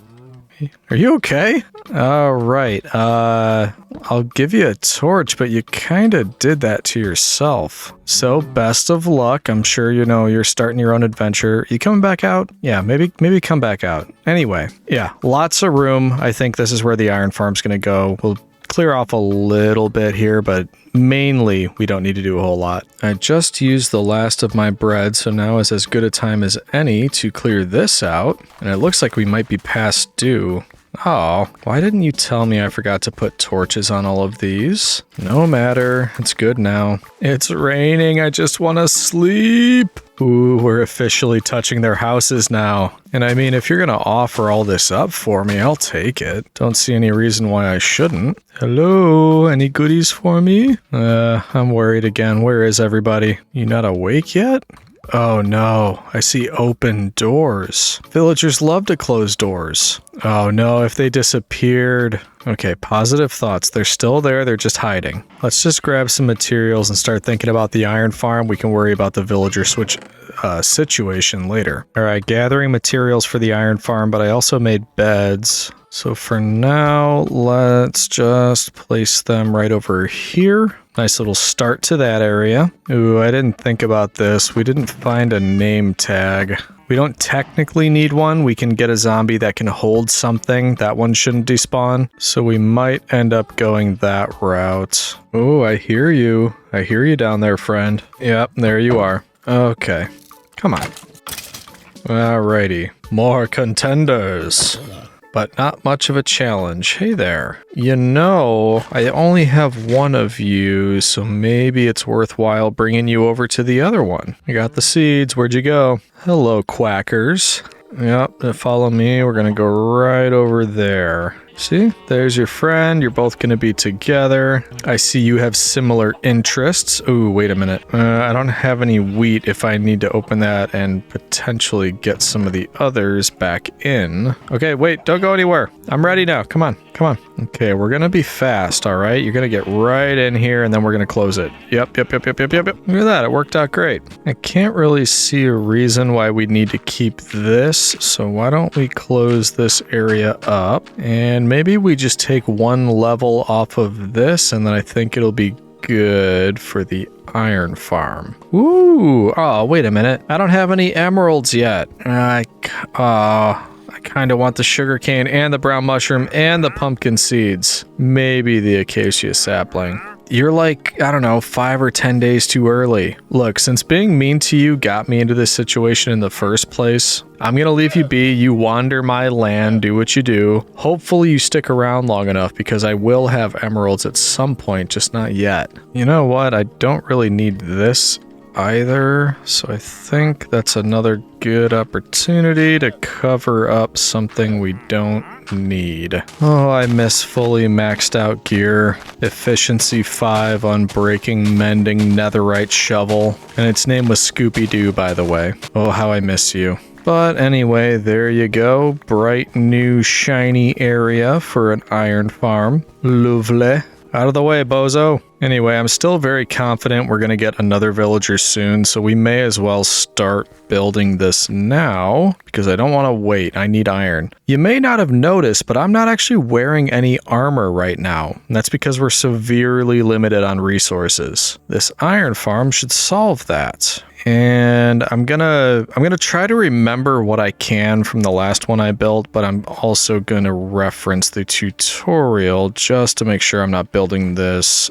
Speaker 1: Are you okay? All right. I'll give you a torch, but you kind of did that to yourself. So best of luck. I'm sure you know you're starting your own adventure. You coming back out? Yeah, maybe come back out. Anyway, yeah, lots of room. I think this is where the iron farm's going to go. We'll clear off a little bit here, but mainly we don't need to do a whole lot. I just used the last of my bread, so now is as good a time as any to clear this out. And it looks like we might be past due. Oh, why didn't you tell me I forgot to put torches on all of these? No matter, it's good now. It's raining, I just want to sleep. Ooh, we're officially touching their houses now. And I mean, if you're gonna offer all this up for me, I'll take it. Don't see any reason why I shouldn't. Hello, any goodies for me? I'm worried again. Where is everybody? You not awake yet? Oh no, I see open doors. Villagers love to close doors. Oh no, if they disappeared. Okay, positive thoughts. They're still there, they're just hiding. Let's just grab some materials and start thinking about the iron farm. We can worry about the villager situation later. Alright, gathering materials for the iron farm, but I also made beds. So for now, let's just place them right over here. Nice little start to that area. Ooh, I didn't think about this. We didn't find a name tag. We don't technically need one. We can get a zombie that can hold something. That one shouldn't despawn. So we might end up going that route. Oh, I hear you. I hear you down there, friend. Yep, there you are. Okay. Come on. Alrighty. More contenders. But not much of a challenge. Hey there. You know, I only have one of you, so maybe it's worthwhile bringing you over to the other one. I got the seeds. Where'd you go? Hello, quackers. Yep, follow me. We're gonna go right over there. See, there's your friend. You're both going to be together. I see you have similar interests. Ooh, wait a minute. I don't have any wheat if I need to open that and potentially get some of the others back in. Okay, wait, don't go anywhere. I'm ready now. Come on, come on. Okay, we're going to be fast, all right? You're going to get right in here and then we're going to close it. Yep. Look at that. It worked out great. I can't really see a reason why we need to keep this. So why don't we close this area up and maybe we just take one level off of this, and then I think it'll be good for the iron farm. Ooh, oh, wait a minute. I don't have any emeralds yet. I kind of want the sugarcane and the brown mushroom and the pumpkin seeds. Maybe the acacia sapling. You're like, I don't know, 5 or 10 days too early. Look, since being mean to you got me into this situation in the first place, I'm gonna leave you be. You wander my land, do what you do. Hopefully you stick around long enough because I will have emeralds at some point, just not yet. You know what? I don't really need this either, so I think that's another good opportunity to cover up something we don't need. Oh, I miss fully maxed out gear. Efficiency 5 on breaking, mending, netherite shovel. And its name was Scooby-Doo, by the way. Oh, how I miss you. But anyway, there you go. Bright, new, shiny area for an iron farm. Lovely. Out of the way, bozo. Anyway, I'm still very confident we're going to get another villager soon, so we may as well start building this now, because I don't want to wait. I need iron. You may not have noticed, but I'm not actually wearing any armor right now. And that's because we're severely limited on resources. This iron farm should solve that. And I'm gonna try to remember what I can from the last one I built, but I'm also gonna reference the tutorial just to make sure I'm not building this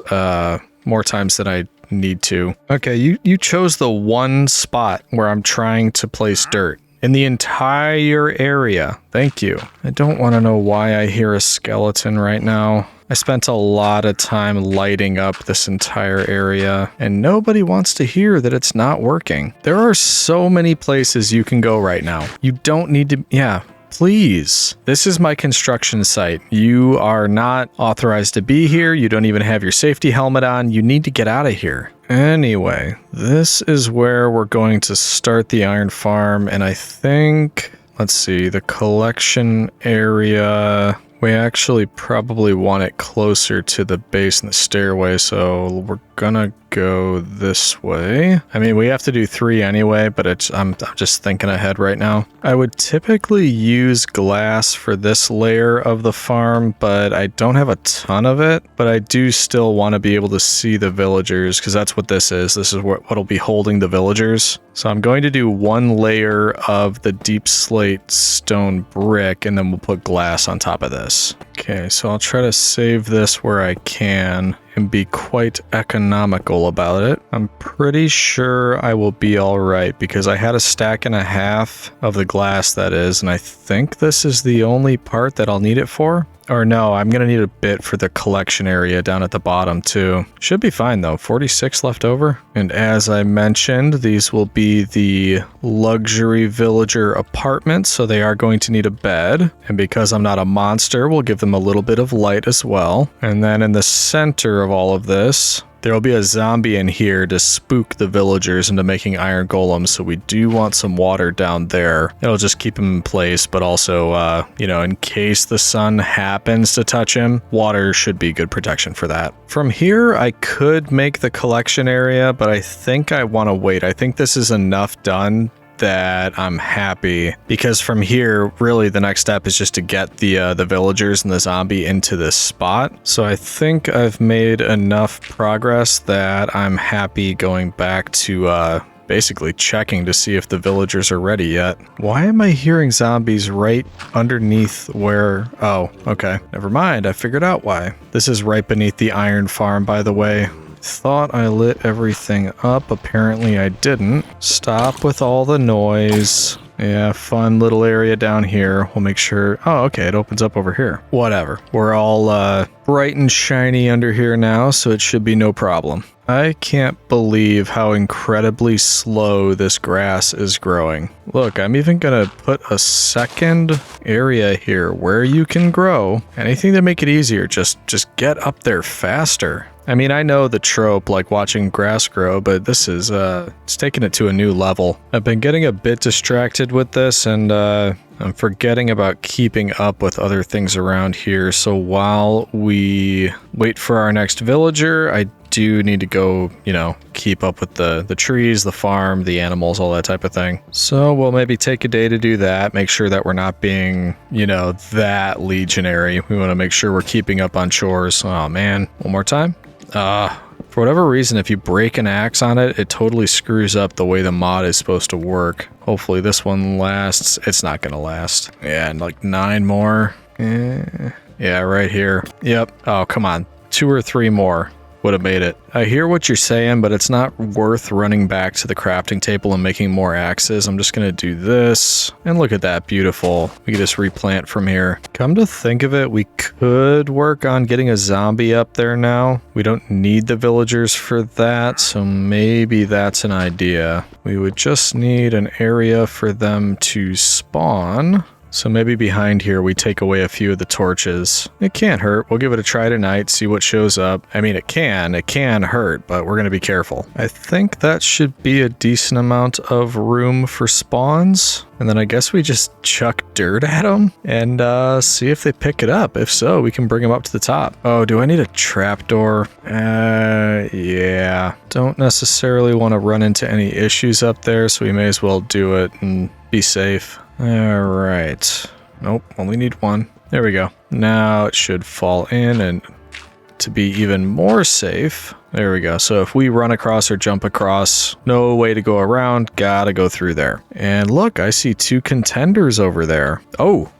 Speaker 1: more times than I need to. Okay, you chose the one spot where I'm trying to place dirt in the entire area. Thank you. I don't want to know why I hear a skeleton right now. I spent a lot of time lighting up this entire area, and nobody wants to hear that it's not working. There are so many places you can go right now. You don't need to, yeah, please. This is my construction site. You are not authorized to be here. You don't even have your safety helmet on. You need to get out of here. Anyway, this is where we're going to start the iron farm, and I think, let's see, the collection area. We actually probably want it closer to the base and the stairway, so we're gonna go this way. I mean, we have to do 3 anyway, but I'm just thinking ahead right now. I would typically use glass for this layer of the farm, but I don't have a ton of it. But I do still want to be able to see the villagers, because that's what this is. This is what'll be holding the villagers. So I'm going to do 1 layer of the deep slate stone brick, and then we'll put glass on top of this. Okay, so I'll try to save this where I can and be quite economical about it. I'm pretty sure I will be all right, because I had a stack and a half of the glass, that is, and I think this is the only part that I'll need it for. Or no, I'm gonna need a bit for the collection area down at the bottom too. Should be fine though, 46 left over. And as I mentioned, these will be the luxury villager apartments, so they are going to need a bed. And because I'm not a monster, we'll give them a little bit of light as well. And then in the center of all of this, there will be a zombie in here to spook the villagers into making iron golems, so we do want some water down there. It'll just keep him in place, but also, you know, in case the sun happens to touch him, water should be good protection for that. From here, I could make the collection area, but I think I want to wait. I think this is enough done that I'm happy, because from here really the next step is just to get the villagers and the zombie into this spot. So I think I've made enough progress that I'm happy going back to basically checking to see if the villagers are ready yet. Why am I hearing zombies right underneath where... Oh, okay, never mind, I figured out why. This is right beneath the iron farm, by the way. Thought I lit everything up. Apparently I didn't. Stop with all the noise. Yeah, fun little area down here. We'll make sure... Oh, okay, it opens up over here. Whatever. We're all bright and shiny under here now, so it should be no problem. I can't believe how incredibly slow this grass is growing. Look, I'm even gonna put a second area here where you can grow. Anything to make it easier, just get up there faster. I mean, I know the trope, like watching grass grow, but this is, it's taking it to a new level. I've been getting a bit distracted with this, and I'm forgetting about keeping up with other things around here. So while we wait for our next villager, I do need to go, you know, keep up with the trees, the farm, the animals, all that type of thing. So we'll maybe take a day to do that, make sure that we're not being, you know, that legionary. We want to make sure we're keeping up on chores. Oh man, one more time. For whatever reason, if you break an axe on it, it totally screws up the way the mod is supposed to work. Hopefully this one lasts. It's not gonna last. Yeah, and like 9 more. Yeah, right here. Yep. Oh, come on. 2 or 3 more would have made it. I hear what you're saying, but it's not worth running back to the crafting table and making more axes. I'm just gonna do this. And look at that, beautiful. We can just replant from here. Come to think of it, we could work on getting a zombie up there now. We don't need the villagers for that, so maybe that's an idea. We would just need an area for them to spawn. So maybe behind here we take away a few of the torches. It can't hurt. We'll give it a try tonight, see what shows up. I mean, it can hurt, but we're gonna be careful. I think that should be a decent amount of room for spawns. And then I guess we just chuck dirt at them and see if they pick it up. If so, we can bring them up to the top. Oh, do I need a trapdoor? Yeah. Don't necessarily want to run into any issues up there, so we may as well do it and be safe. All right. Nope, only need one. There we go. Now it should fall in, and to be even more safe, there we go. So if we run across or jump across, no way to go around, gotta go through there. And look, I see 2 contenders over there. Oh,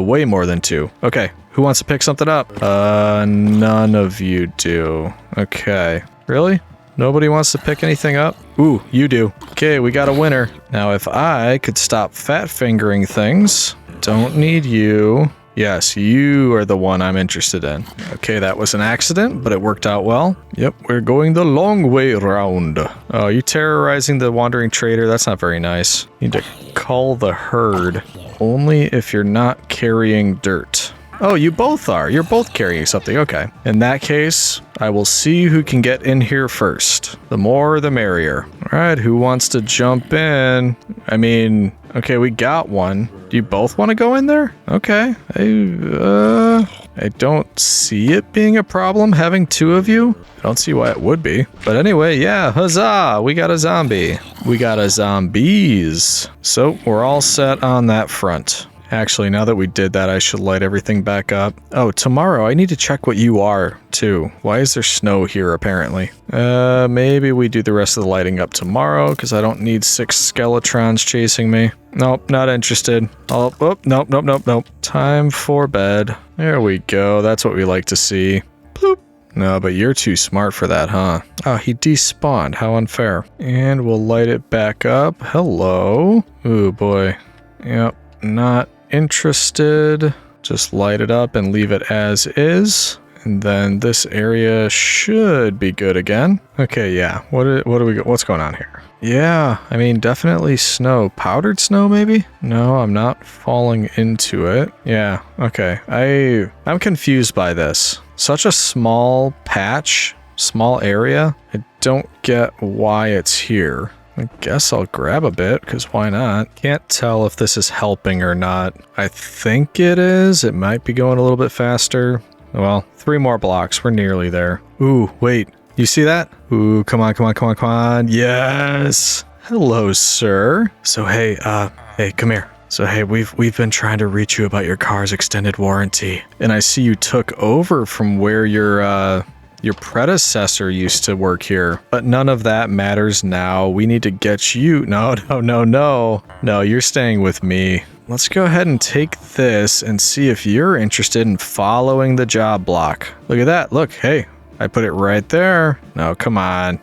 Speaker 1: way more than 2. Okay, who wants to pick something up? None of you do. Okay, really? Nobody wants to pick anything up? Ooh, you do. Okay, we got a winner. Now if I could stop fat fingering things, don't need you. Yes, you are the one I'm interested in. Okay, that was an accident, but it worked out well. Yep, we're going the long way around. Oh, you terrorizing the wandering trader? That's not very nice. You need to call the herd. Only if you're not carrying dirt. Oh, you both are. You're both carrying something. Okay. In that case, I will see who can get in here first. The more, the merrier. All right, who wants to jump in? I mean, okay, we got one. Do you both want to go in there? Okay. I don't see it being a problem having 2 of you. I don't see why it would be. But anyway, yeah, huzzah! We got a zombie. We got a zombies. So we're all set on that front. Actually, now that we did that, I should light everything back up. Oh, tomorrow, I need to check what you are, too. Why is there snow here, apparently? Maybe we do the rest of the lighting up tomorrow, because I don't need 6 skeletrons chasing me. Nope, not interested. Oh, nope. Time for bed. There we go. That's what we like to see. Bloop. No, but you're too smart for that, huh? Oh, he despawned. How unfair. And we'll light it back up. Hello. Ooh, boy. Yep, not interested. Just light it up and leave it as is. And then this area should be good again. Okay, yeah. What do we got? What's going on here? Yeah, I mean, definitely snow. Powdered snow, maybe? No, I'm not falling into it. Yeah, okay. I'm confused by this. Such a small patch, small area. I don't get why it's here. I guess I'll grab a bit, because why not? Can't tell if this is helping or not. I think it is. It might be going a little bit faster. Well, 3 more blocks. We're nearly there. Ooh, wait. You see that? Ooh, come on. Yes! Hello, sir. So, hey, come here. So, hey, we've been trying to reach you about your car's extended warranty. And I see you took over from where your predecessor used to work here, but none of that matters now. We need to get you. No, you're staying with me. Let's go ahead and take this and see if you're interested in following the job block. Look at that. Look, hey, I put it right there. No, come on.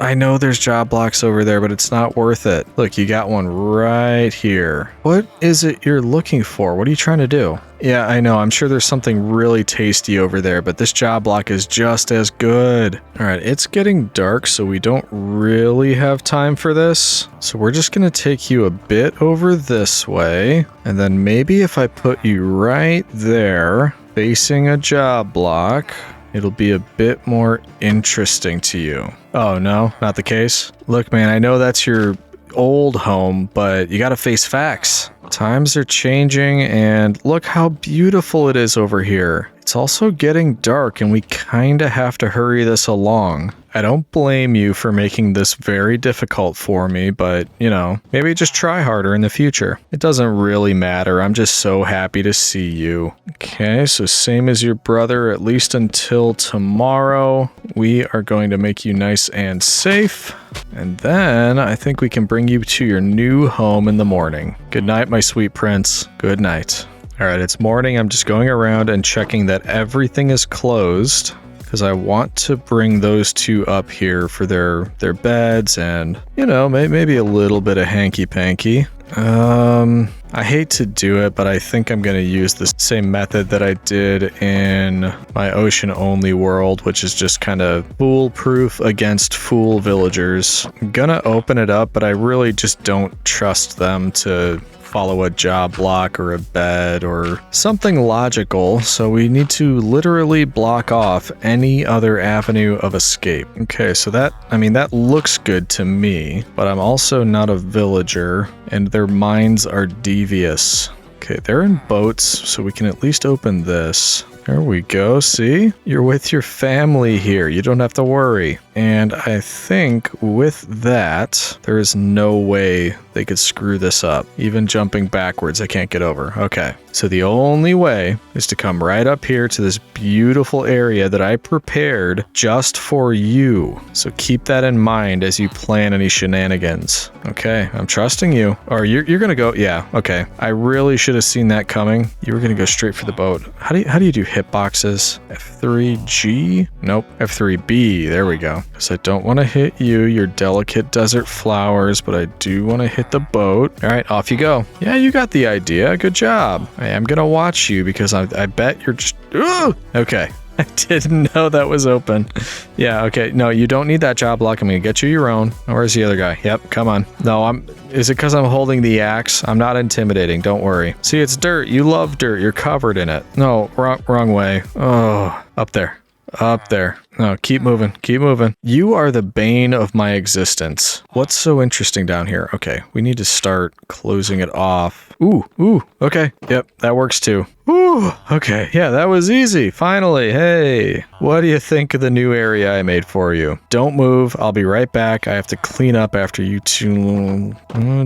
Speaker 1: I know there's job blocks over there, but it's not worth it. Look, you got one right here. What is it you're looking for? What are you trying to do? Yeah, I know. I'm sure there's something really tasty over there, but this job block is just as good. All right, it's getting dark, so we don't really have time for this. So we're just going to take you a bit over this way. And then maybe if I put you right there, facing a job block, it'll be a bit more interesting to you. Oh, no, not the case. Look, man, I know that's your old home, but you gotta face facts. Times are changing, and look how beautiful it is over here. It's also getting dark, and we kinda have to hurry this along. I don't blame you for making this very difficult for me, but, you know, maybe just try harder in the future. It doesn't really matter. I'm just so happy to see you. Okay, so same as your brother, at least until tomorrow. We are going to make you nice and safe. And then I think we can bring you to your new home in the morning. Good night, my sweet prince. Good night. All right, it's morning. I'm just going around and checking that everything is closed, because I want to bring those 2 up here for their beds and, you know, maybe a little bit of hanky-panky. I hate to do it, but I think I'm going to use the same method that I did in my ocean-only world, which is just kind of foolproof against fool villagers. I'm going to open it up, but I really just don't trust them to follow a job block or a bed or something logical, so we need to literally block off any other avenue of escape. Okay, so that looks good to me, but I'm also not a villager, and their minds are devious. Okay, they're in boats, so we can at least open this. There we go, see? You're with your family here, you don't have to worry. And I think with that, there is no way they could screw this up. Even jumping backwards, I can't get over. Okay, so the only way is to come right up here to this beautiful area that I prepared just for you. So keep that in mind as you plan any shenanigans. Okay, I'm trusting you. Or you're gonna go, yeah, okay. I really should have seen that coming. You were gonna go straight for the boat. How do you do hitboxes? F3G? Nope, F3B, there we go. Because I don't want to hit you, your delicate desert flowers, but I do want to hit the boat. All right, off you go. Yeah, you got the idea. Good job. Hey, I'm going to watch you because I bet you're just... Ugh! Okay. I didn't know that was open. Yeah, okay. No, you don't need that job block. I'm going to get you your own. Where's the other guy? Yep, come on. No, is it because I'm holding the axe? I'm not intimidating. Don't worry. See, it's dirt. You love dirt. You're covered in it. No, wrong way. Oh, up there. Up there. No, keep moving. Keep moving. You are the bane of my existence. What's so interesting down here? Okay, we need to start closing it off. Ooh, okay. Yep, that works too. Ooh, okay. Yeah, that was easy. Finally. Hey, what do you think of the new area I made for you? Don't move. I'll be right back. I have to clean up after you two.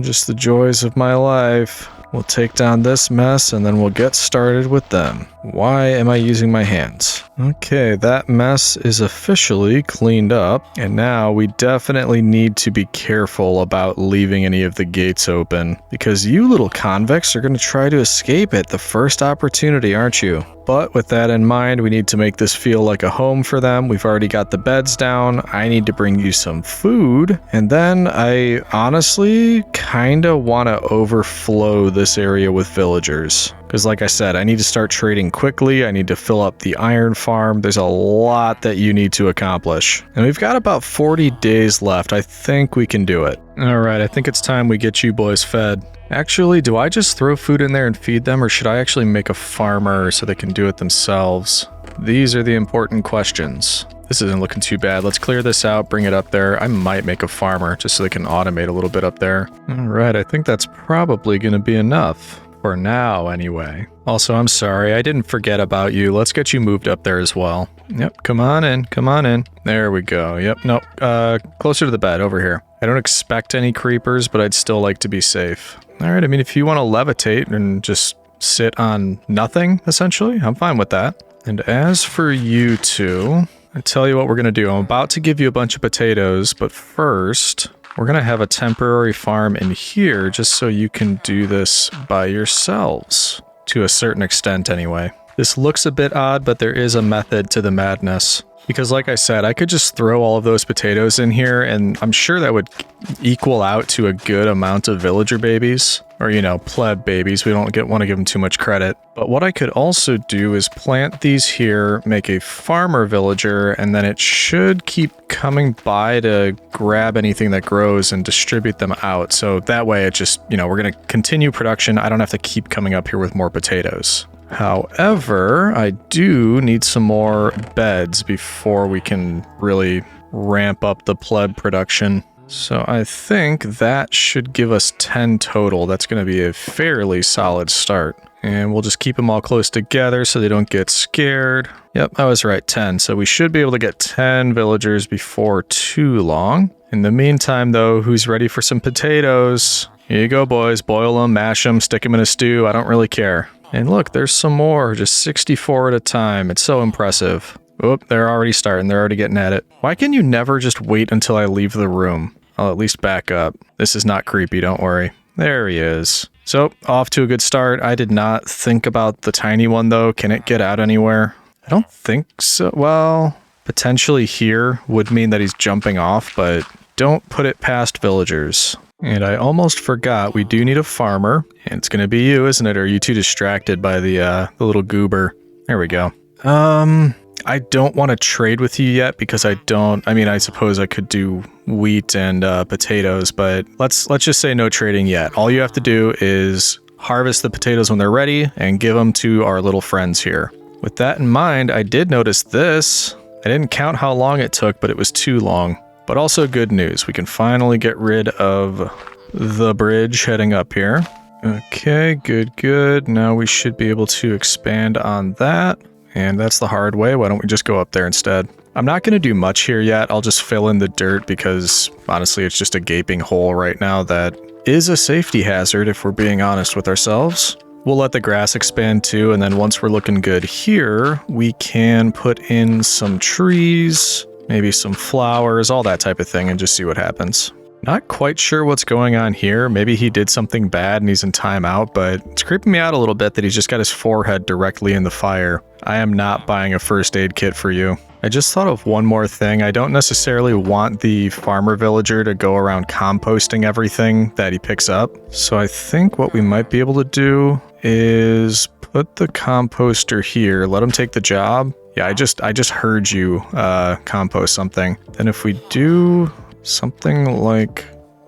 Speaker 1: Just the joys of my life. We'll take down this mess and then we'll get started with them. Why am I using my hands? Okay, that mess is officially cleaned up, and now we definitely need to be careful about leaving any of the gates open, because you little convicts are going to try to escape at the first opportunity, aren't you? But with that in mind, we need to make this feel like a home for them. We've already got the beds down. I need to bring you some food. And then I honestly kind of want to overflow this area with villagers. Because like I said, I need to start trading quickly. I need to fill up the iron farm. There's a lot that you need to accomplish. And we've got about 40 days left. I think we can do it. All right, I think it's time we get you boys fed. Actually, do I just throw food in there and feed them, or should I actually make a farmer so they can do it themselves? These are the important questions. This isn't looking too bad. Let's clear this out, bring it up there. I might make a farmer just so they can automate a little bit up there. All right, I think that's probably going to be enough. For now, anyway. Also, I'm sorry, I didn't forget about you. Let's get you moved up there as well. Yep, come on in, come on in. There we go. Yep, nope, closer to the bed, over here. I don't expect any creepers, but I'd still like to be safe. All right, I mean, if you want to levitate and just sit on nothing, essentially, I'm fine with that. And as for you two, I tell you what we're going to do. I'm about to give you a bunch of potatoes, but first... we're going to have a temporary farm in here just so you can do this by yourselves. To a certain extent, anyway. This looks a bit odd, but there is a method to the madness. Because like I said, I could just throw all of those potatoes in here, and I'm sure that would equal out to a good amount of villager babies. Or, you know, pleb babies. We don't want to give them too much credit. But what I could also do is plant these here, make a farmer villager, and then it should keep coming by to grab anything that grows and distribute them out. So that way it just, you know, we're going to continue production. I don't have to keep coming up here with more potatoes. However, I do need some more beds before we can really ramp up the pleb production. So I think that should give us 10 total. That's going to be a fairly solid start. And we'll just keep them all close together so they don't get scared. Yep, I was right, 10. So we should be able to get 10 villagers before too long. In the meantime, though, who's ready for some potatoes? Here you go, boys. Boil them, mash them, stick them in a stew. I don't really care. And look, there's some more. Just 64 at a time. It's so impressive. Oop, they're already starting. They're already getting at it. Why can you never just wait until I leave the room? I'll at least back up. This is not creepy, don't worry. There he is. So, off to a good start. I did not think about the tiny one, though. Can it get out anywhere? I don't think so. Well, potentially here would mean that he's jumping off, but don't put it past villagers. And I almost forgot, we do need a farmer. And it's going to be you, isn't it? Or are you too distracted by the little goober? There we go. I don't want to trade with you yet because I mean, I suppose I could do wheat and potatoes, but let's just say no trading yet. All you have to do is harvest the potatoes when they're ready and give them to our little friends here. With that in mind, I did notice this. I didn't count how long it took, but it was too long. But also good news. We can finally get rid of the bridge heading up here. Okay, good. Now we should be able to expand on that. And that's the hard way. Why don't we just go up there instead? I'm not going to do much here yet. I'll just fill in the dirt because honestly, it's just a gaping hole right now that is a safety hazard if we're being honest with ourselves. We'll let the grass expand too, and then once we're looking good here, we can put in some trees, maybe some flowers, all that type of thing, and just see what happens. Not quite sure what's going on here. Maybe he did something bad and he's in timeout, but it's creeping me out a little bit that he's just got his forehead directly in the fire. I am not buying a first aid kit for you. I just thought of one more thing. I don't necessarily want the farmer villager to go around composting everything that he picks up. So I think what we might be able to do is put the composter here, let him take the job. Yeah, I just heard you compost something. Then if we do something like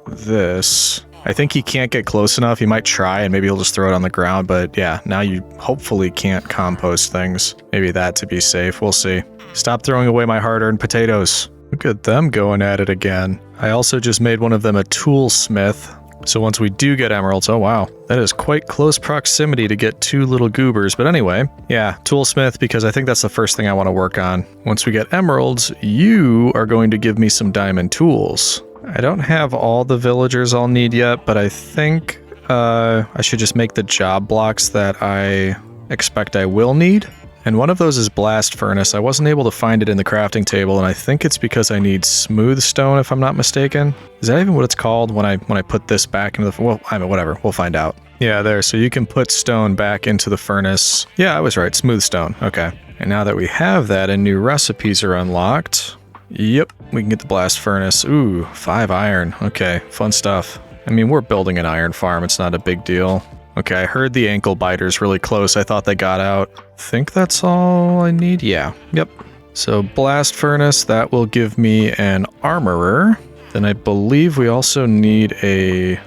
Speaker 1: this, I think he can't get close enough. He might try and maybe he'll just throw it on the ground. But yeah, now you hopefully can't compost things. Maybe that to be safe. We'll see. Stop throwing away my hard-earned potatoes. Look at them going at it again. I also just made one of them a toolsmith. So once we do get emeralds, oh wow, that is quite close proximity to get 2 little goobers. But anyway, yeah, toolsmith, because I think that's the first thing I want to work on. Once we get emeralds, you are going to give me some diamond tools. I don't have all the villagers I'll need yet, but I think I should just make the job blocks that I expect I will need. And one of those is blast furnace. I wasn't able to find it in the crafting table, and I think it's because I need smooth stone, if I'm not mistaken. Is that even what it's called when I put this back into the... Well, I mean, whatever. We'll find out. Yeah, there. So you can put stone back into the furnace. Yeah, I was right. Smooth stone. Okay. And now that we have that and new recipes are unlocked... Yep, we can get the blast furnace. Ooh, 5 iron. Okay, fun stuff. I mean, we're building an iron farm. It's not a big deal. Okay, I heard the ankle biters really close. I thought they got out. Think that's all I need? Yeah. Yep. So blast furnace, that will give me an armorer. Then I believe we also need a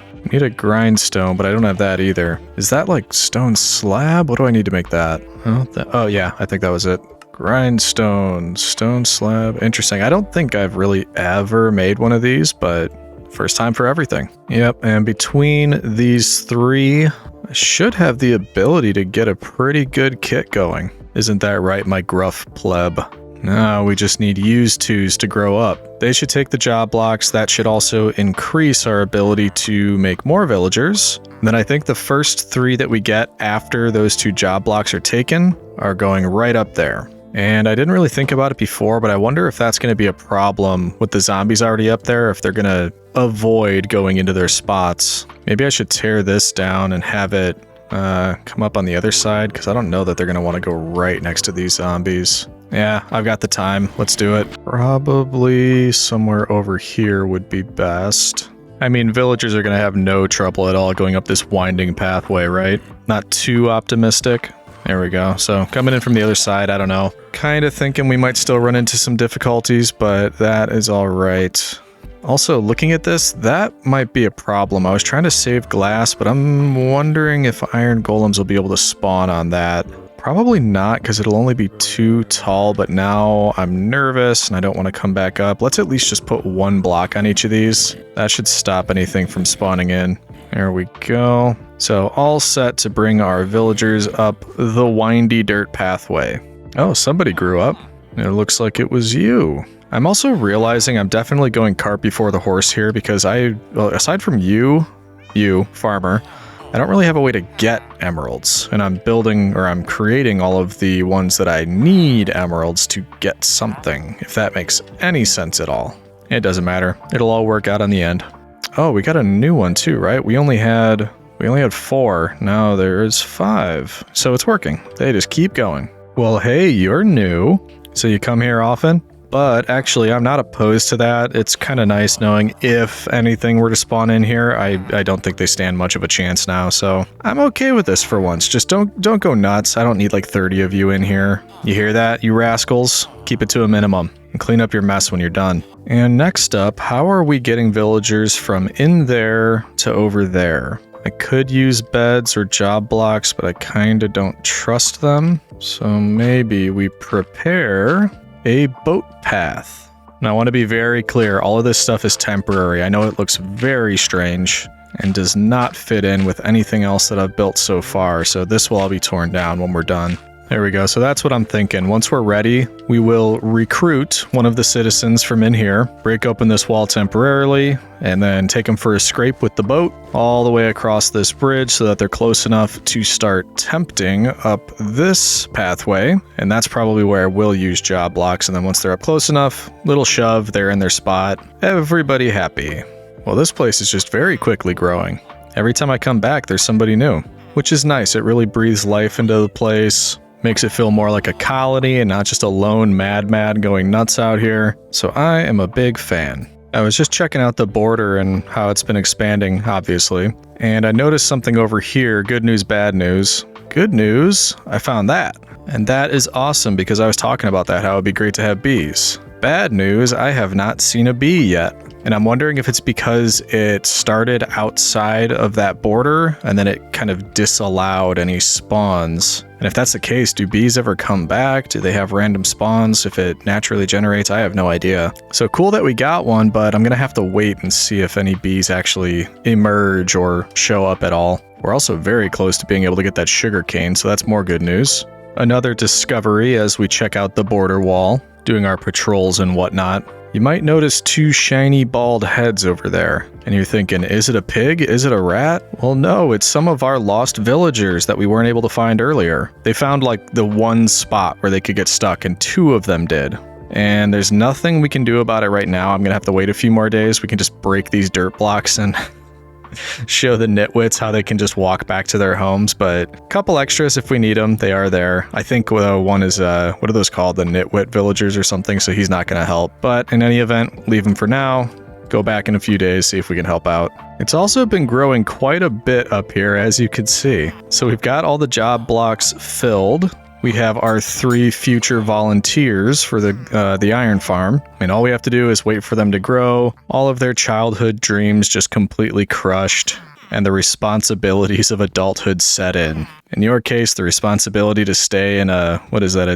Speaker 1: grindstone, but I don't have that either. Is that like stone slab? What do I need to make that? Oh yeah, I think that was it. Grindstone, stone slab. Interesting. I don't think I've really ever made one of these, but first time for everything. Yep, and between these 3, I should have the ability to get a pretty good kit going. Isn't that right, my gruff pleb? No, we just need used 2s to grow up. They should take the job blocks. That should also increase our ability to make more villagers. And then I think the first 3 that we get after those 2 job blocks are taken are going right up there. And I didn't really think about it before, but I wonder if that's going to be a problem with the zombies already up there, if they're going to avoid going into their spots. Maybe I should tear this down and have it come up on the other side, because I don't know that they're going to want to go right next to these zombies. Yeah, I've got the time. Let's do it. Probably somewhere over here would be best. I mean, villagers are going to have no trouble at all going up this winding pathway, right? Not too optimistic. There we go. So coming in from the other side, I don't know. Kind of thinking we might still run into some difficulties, but that is all right. Also, looking at this, that might be a problem. I was trying to save glass, but I'm wondering if iron golems will be able to spawn on that. Probably not, because it'll only be too tall, but now I'm nervous and I don't want to come back up. Let's at least just put 1 block on each of these. That should stop anything from spawning in. There we go. So all set to bring our villagers up the windy dirt pathway. Oh, somebody grew up. It looks like it was you. I'm also realizing I'm definitely going cart before the horse here because aside from you, farmer, I don't really have a way to get emeralds. And I'm creating all of the ones that I need emeralds to get something, if that makes any sense at all. It doesn't matter. It'll all work out in the end. Oh, we got a new one too, right? We only had 4. Now there's 5. So it's working. They just keep going. Well, hey, you're new. So you come here often? But actually, I'm not opposed to that. It's kind of nice knowing if anything were to spawn in here. I don't think they stand much of a chance now, so I'm okay with this for once. Just don't go nuts. I don't need like 30 of you in here. You hear that, you rascals? Keep it to a minimum and clean up your mess when you're done. And next up, how are we getting villagers from in there to over there? I could use beds or job blocks, but I kinda don't trust them. So maybe we prepare a boat path. Now I want to be very clear, all of this stuff is temporary. I know it looks very strange and does not fit in with anything else that I've built so far, so this will all be torn down when we're done. There we go, so that's what I'm thinking. Once we're ready, we will recruit one of the citizens from in here, break open this wall temporarily, and then take them for a scrape with the boat all the way across this bridge so that they're close enough to start tempting up this pathway. And that's probably where we'll use job blocks, and then once they're up close enough, little shove, they're in their spot. Everybody happy. Well, this place is just very quickly growing. Every time I come back, there's somebody new, which is nice. It really breathes life into the place. Makes it feel more like a colony and not just a lone madman going nuts out here. So I am a big fan. I was just checking out the border and how it's been expanding, obviously. And I noticed something over here. Good news, bad news. Good news, I found that. And that is awesome because I was talking about that, how it'd be great to have bees. Bad news, I have not seen a bee yet. And I'm wondering if it's because it started outside of that border and then it kind of disallowed any spawns. And if that's the case, do bees ever come back? Do they have random spawns if it naturally generates? I have no idea. So cool that we got one, but I'm gonna have to wait and see if any bees actually emerge or show up at all. We're also very close to being able to get that sugar cane, so that's more good news. Another discovery as we check out the border wall, doing our patrols and whatnot. You might notice two shiny bald heads over there, and you're thinking, is it a pig? Is it a rat? Well, no, it's some of our lost villagers that we weren't able to find earlier. They found like the one spot where they could get stuck, and two of them did. And there's nothing we can do about it right now. I'm gonna have to wait a few more days. We can just break these dirt blocks and show the nitwits how they can just walk back to their homes, but a couple extras if we need them. They are there. I think one is, what are those called? The nitwit villagers or something, so he's not going to help. But in any event, leave him for now. Go back in a few days, see if we can help out. It's also been growing quite a bit up here, as you can see. So we've got all the job blocks filled. We have our 3 future volunteers for the iron farm. I mean, all we have to do is wait for them to grow. All of their childhood dreams just completely crushed, and the responsibilities of adulthood set in. In your case, the responsibility to stay in a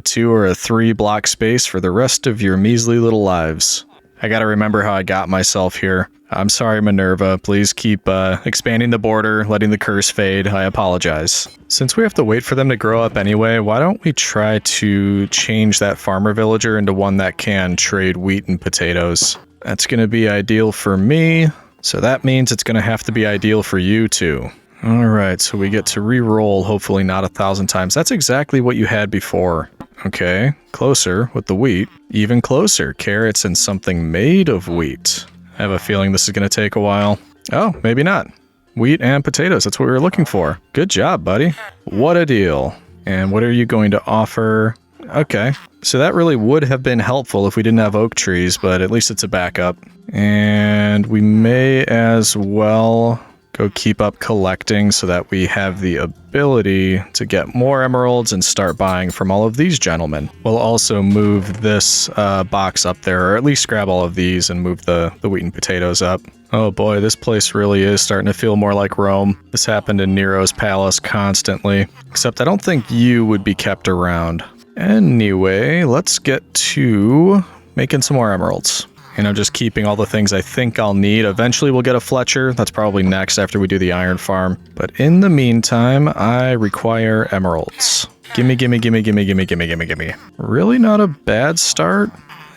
Speaker 1: 2 or a 3 block space for the rest of your measly little lives. I gotta remember how I got myself here. I'm sorry, Minerva. Please keep expanding the border, letting the curse fade. I apologize. Since we have to wait for them to grow up anyway, why don't we try to change that farmer villager into one that can trade wheat and potatoes? That's going to be ideal for me, so that means it's going to have to be ideal for you too. Alright, so we get to re-roll, hopefully not 1,000 times. That's exactly what you had before. Okay, closer with the wheat. Even closer, carrots and something made of wheat. I have a feeling this is going to take a while. Oh, maybe not. Wheat and potatoes, that's what we were looking for. Good job, buddy. What a deal. And what are you going to offer? Okay, so that really would have been helpful if we didn't have oak trees, but at least it's a backup. And we may as well go keep up collecting so that we have the ability to get more emeralds and start buying from all of these gentlemen. We'll also move this box up there, or at least grab all of these and move the wheat and potatoes up. Oh boy, this place really is starting to feel more like Rome. This happened in Nero's palace constantly, except I don't think you would be kept around. Anyway, let's get to making some more emeralds. And I'm just keeping all the things I think I'll need. Eventually we'll get a Fletcher. That's probably next after we do the iron farm. But in the meantime, I require emeralds. Gimme, gimme, gimme, gimme, gimme, gimme, gimme, gimme. Really not a bad start.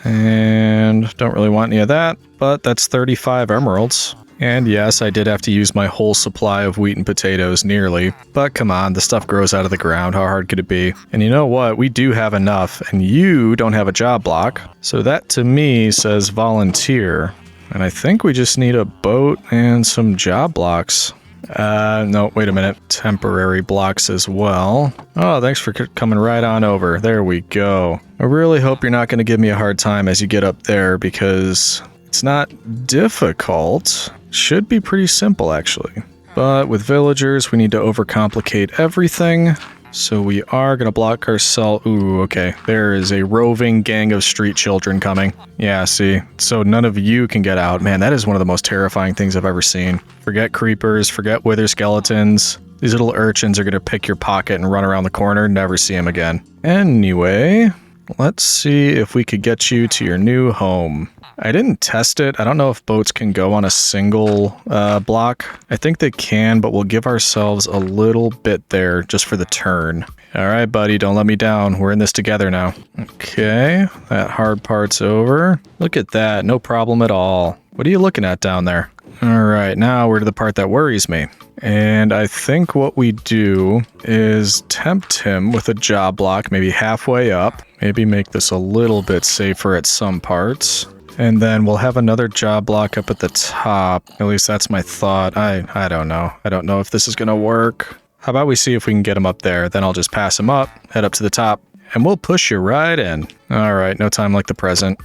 Speaker 1: And don't really want any of that. But that's 35 emeralds. And yes, I did have to use my whole supply of wheat and potatoes, nearly. But come on, the stuff grows out of the ground. How hard could it be? And you know what? We do have enough, and you don't have a job block. So that, to me, says volunteer. And I think we just need a boat and some job blocks. No, wait a minute. Temporary blocks as well. Oh, thanks for coming right on over. There we go. I really hope you're not going to give me a hard time as you get up there, because it's not difficult. Should be pretty simple, actually. But with villagers, we need to overcomplicate everything. So we are going to block ourselves. Ooh, okay. There is a roving gang of street children coming. Yeah, see. So none of you can get out. Man, that is one of the most terrifying things I've ever seen. Forget creepers, forget wither skeletons. These little urchins are going to pick your pocket and run around the corner, never see them again. Anyway, let's see if we could get you to your new home. I didn't test it. I don't know if boats can go on a single block. I think they can, but we'll give ourselves a little bit there just for the turn. All right, buddy, don't let me down. We're in this together now. Okay, that hard part's over. Look at that, no problem at all. What are you looking at down there? All right, now we're to the part that worries me. And I think what we do is tempt him with a job block, maybe halfway up. Maybe make this a little bit safer at some parts. And then we'll have another job block up at the top. At least that's my thought. I don't know. I don't know if this is going to work. How about we see if we can get him up there? Then I'll just pass him up, head up to the top, and we'll push you right in. All right, no time like the present.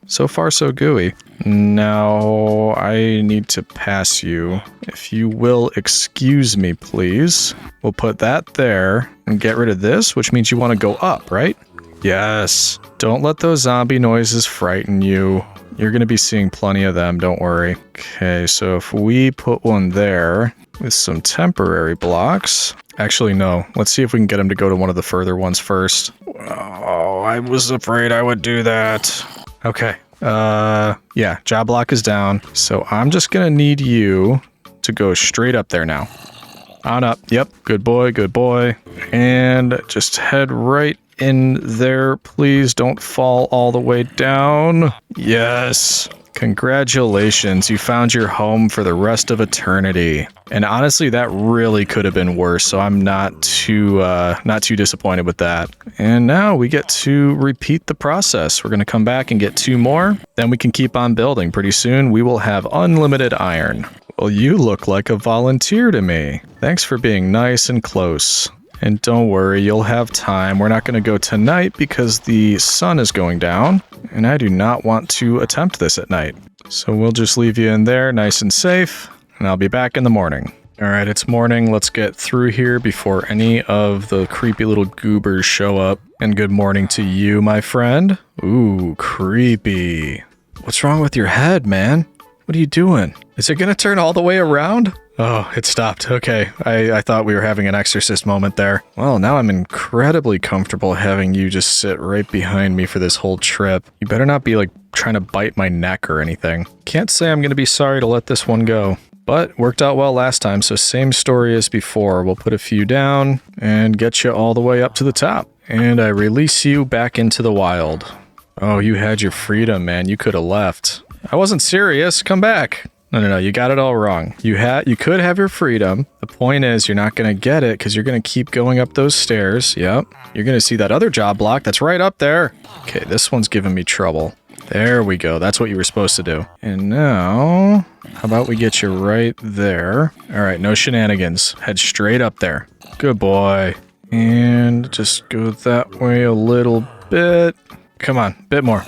Speaker 1: So far so gooey. Now I need to pass you. If you will excuse me, please. We'll put that there and get rid of this, which means you want to go up, right? Yes. Don't let those zombie noises frighten you. You're going to be seeing plenty of them, don't worry. Okay, so if we put one there with some temporary blocks. Actually, no. Let's see if we can get him to go to one of the further ones first. Oh, I was afraid I would do that. Okay. Yeah, job block is down. So I'm just going to need you to go straight up there now. On up. Yep. Good boy. Good boy. And just head right in there, please. Don't fall all the way down. Yes. Congratulations. You found your home for the rest of eternity. And honestly, that really could have been worse, so I'm not too disappointed with that. And now we get to repeat the process. We're going to come back and get 2 more. Then we can keep on building. Pretty soon, we will have unlimited iron. Well, you look like a volunteer to me. Thanks for being nice and close. And don't worry, you'll have time. We're not going to go tonight because the sun is going down, and I do not want to attempt this at night. So we'll just leave you in there nice and safe, and I'll be back in the morning. All right, it's morning. Let's get through here before any of the creepy little goobers show up. And good morning to you, my friend. Ooh, creepy. What's wrong with your head, man? What are you doing? Is it going to turn all the way around? Oh, it stopped. Okay, I thought we were having an exorcist moment there. Well, now I'm incredibly comfortable having you just sit right behind me for this whole trip. You better not be, like, trying to bite my neck or anything. Can't say I'm going to be sorry to let this one go. But worked out well last time, so same story as before. We'll put a few down and get you all the way up to the top. And I release you back into the wild. Oh, you had your freedom, man. You could have left. I wasn't serious. Come back. No, you got it all wrong. You could have your freedom. The point is you're not going to get it because you're going to keep going up those stairs. Yep. You're going to see that other job block that's right up there. Okay, this one's giving me trouble. There we go. That's what you were supposed to do. And now, how about we get you right there? All right, no shenanigans. Head straight up there. Good boy. And just go that way a little bit. Come on, bit more.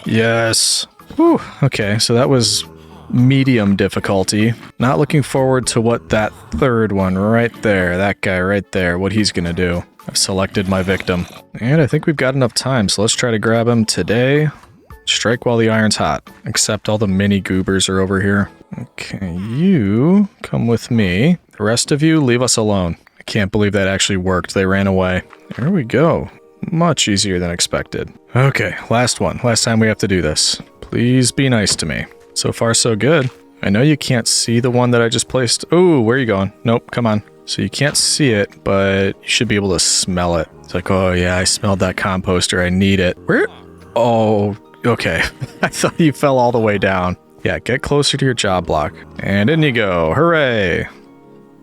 Speaker 1: Yes. Whew. Okay, so that was medium difficulty. Not looking forward to what that third one right there, that guy right there, what he's gonna do. I've selected my victim. And I think we've got enough time, so let's try to grab him today. Strike while the iron's hot. Except all the mini goobers are over here. Okay, you come with me. The rest of you, leave us alone. I can't believe that actually worked. They ran away. There we go. Much easier than expected. Okay, last one. Last time we have to do this. Please be nice to me. So far, so good. I know you can't see the one that I just placed. Ooh, where are you going? Nope, come on. So you can't see it, but you should be able to smell it. It's like, oh yeah, I smelled that composter. I need it. Where? Oh, okay. I thought you fell all the way down. Yeah, get closer to your job block. And in you go. Hooray.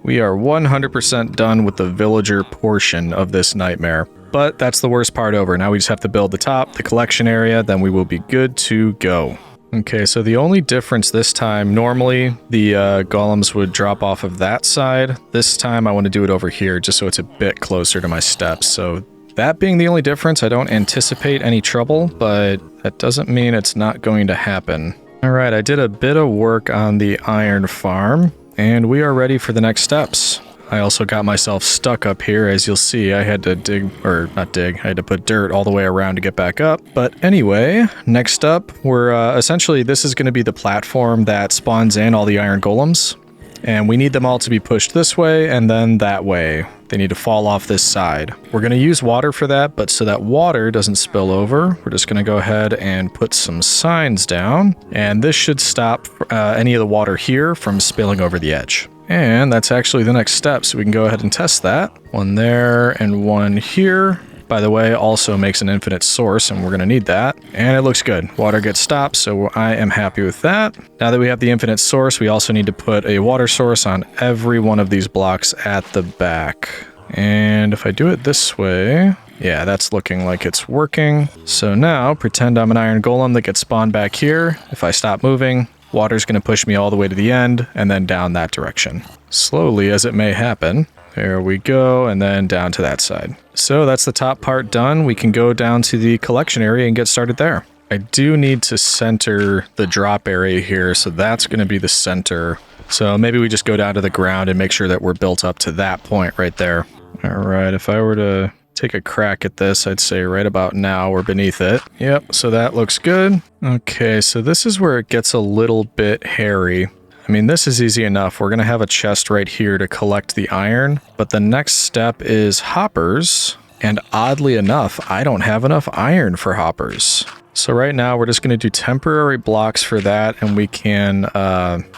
Speaker 1: We are 100% done with the villager portion of this nightmare. But that's the worst part over. Now we just have to build the top, the collection area, then we will be good to go. Okay, so the only difference this time, normally the golems would drop off of that side. This time I want to do it over here just so it's a bit closer to my steps. So that being the only difference, I don't anticipate any trouble, but that doesn't mean it's not going to happen. All right, I did a bit of work on the iron farm, and we are ready for the next steps. I also got myself stuck up here. As you'll see, I had to I had to put dirt all the way around to get back up. But anyway, next up, we're essentially, this is going to be the platform that spawns in all the iron golems. And we need them all to be pushed this way and then that way. They need to fall off this side. We're going to use water for that, but so that water doesn't spill over, we're just going to go ahead and put some signs down. And this should stop any of the water here from spilling over the edge. And that's actually the next step, so we can go ahead and test that. One there and one here. By the way, also makes an infinite source, and we're going to need that. And it looks good. Water gets stopped, so I am happy with that. Now that we have the infinite source, we also need to put a water source on every one of these blocks at the back. And if I do it this way, yeah, that's looking like it's working. So now, pretend I'm an iron golem that gets spawned back here. If I stop moving, water's going to push me all the way to the end and then down that direction. Slowly as it may happen. There we go, and then down to that side. So that's the top part done. We can go down to the collection area and get started there. I do need to center the drop area here, so that's going to be the center. So maybe we just go down to the ground and make sure that we're built up to that point right there. All right, if I were to take a crack at this, I'd say right about now we're beneath it. Yep, so that looks good. Okay, so this is where it gets a little bit hairy. I mean, this is easy enough. We're going to have a chest right here to collect the iron, but the next step is hoppers. And oddly enough, I don't have enough iron for hoppers. So right now we're just going to do temporary blocks for that, and we can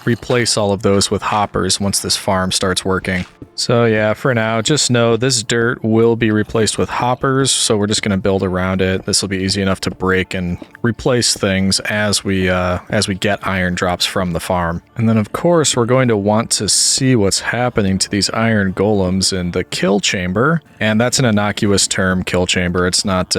Speaker 1: replace all of those with hoppers once this farm starts working. So yeah, for now, just know this dirt will be replaced with hoppers, so we're just going to build around it. This will be easy enough to break and replace things as we get iron drops from the farm. And then of course we're going to want to see what's happening to these iron golems in the kill chamber, and that's an innocuous term, kill chamber. It's not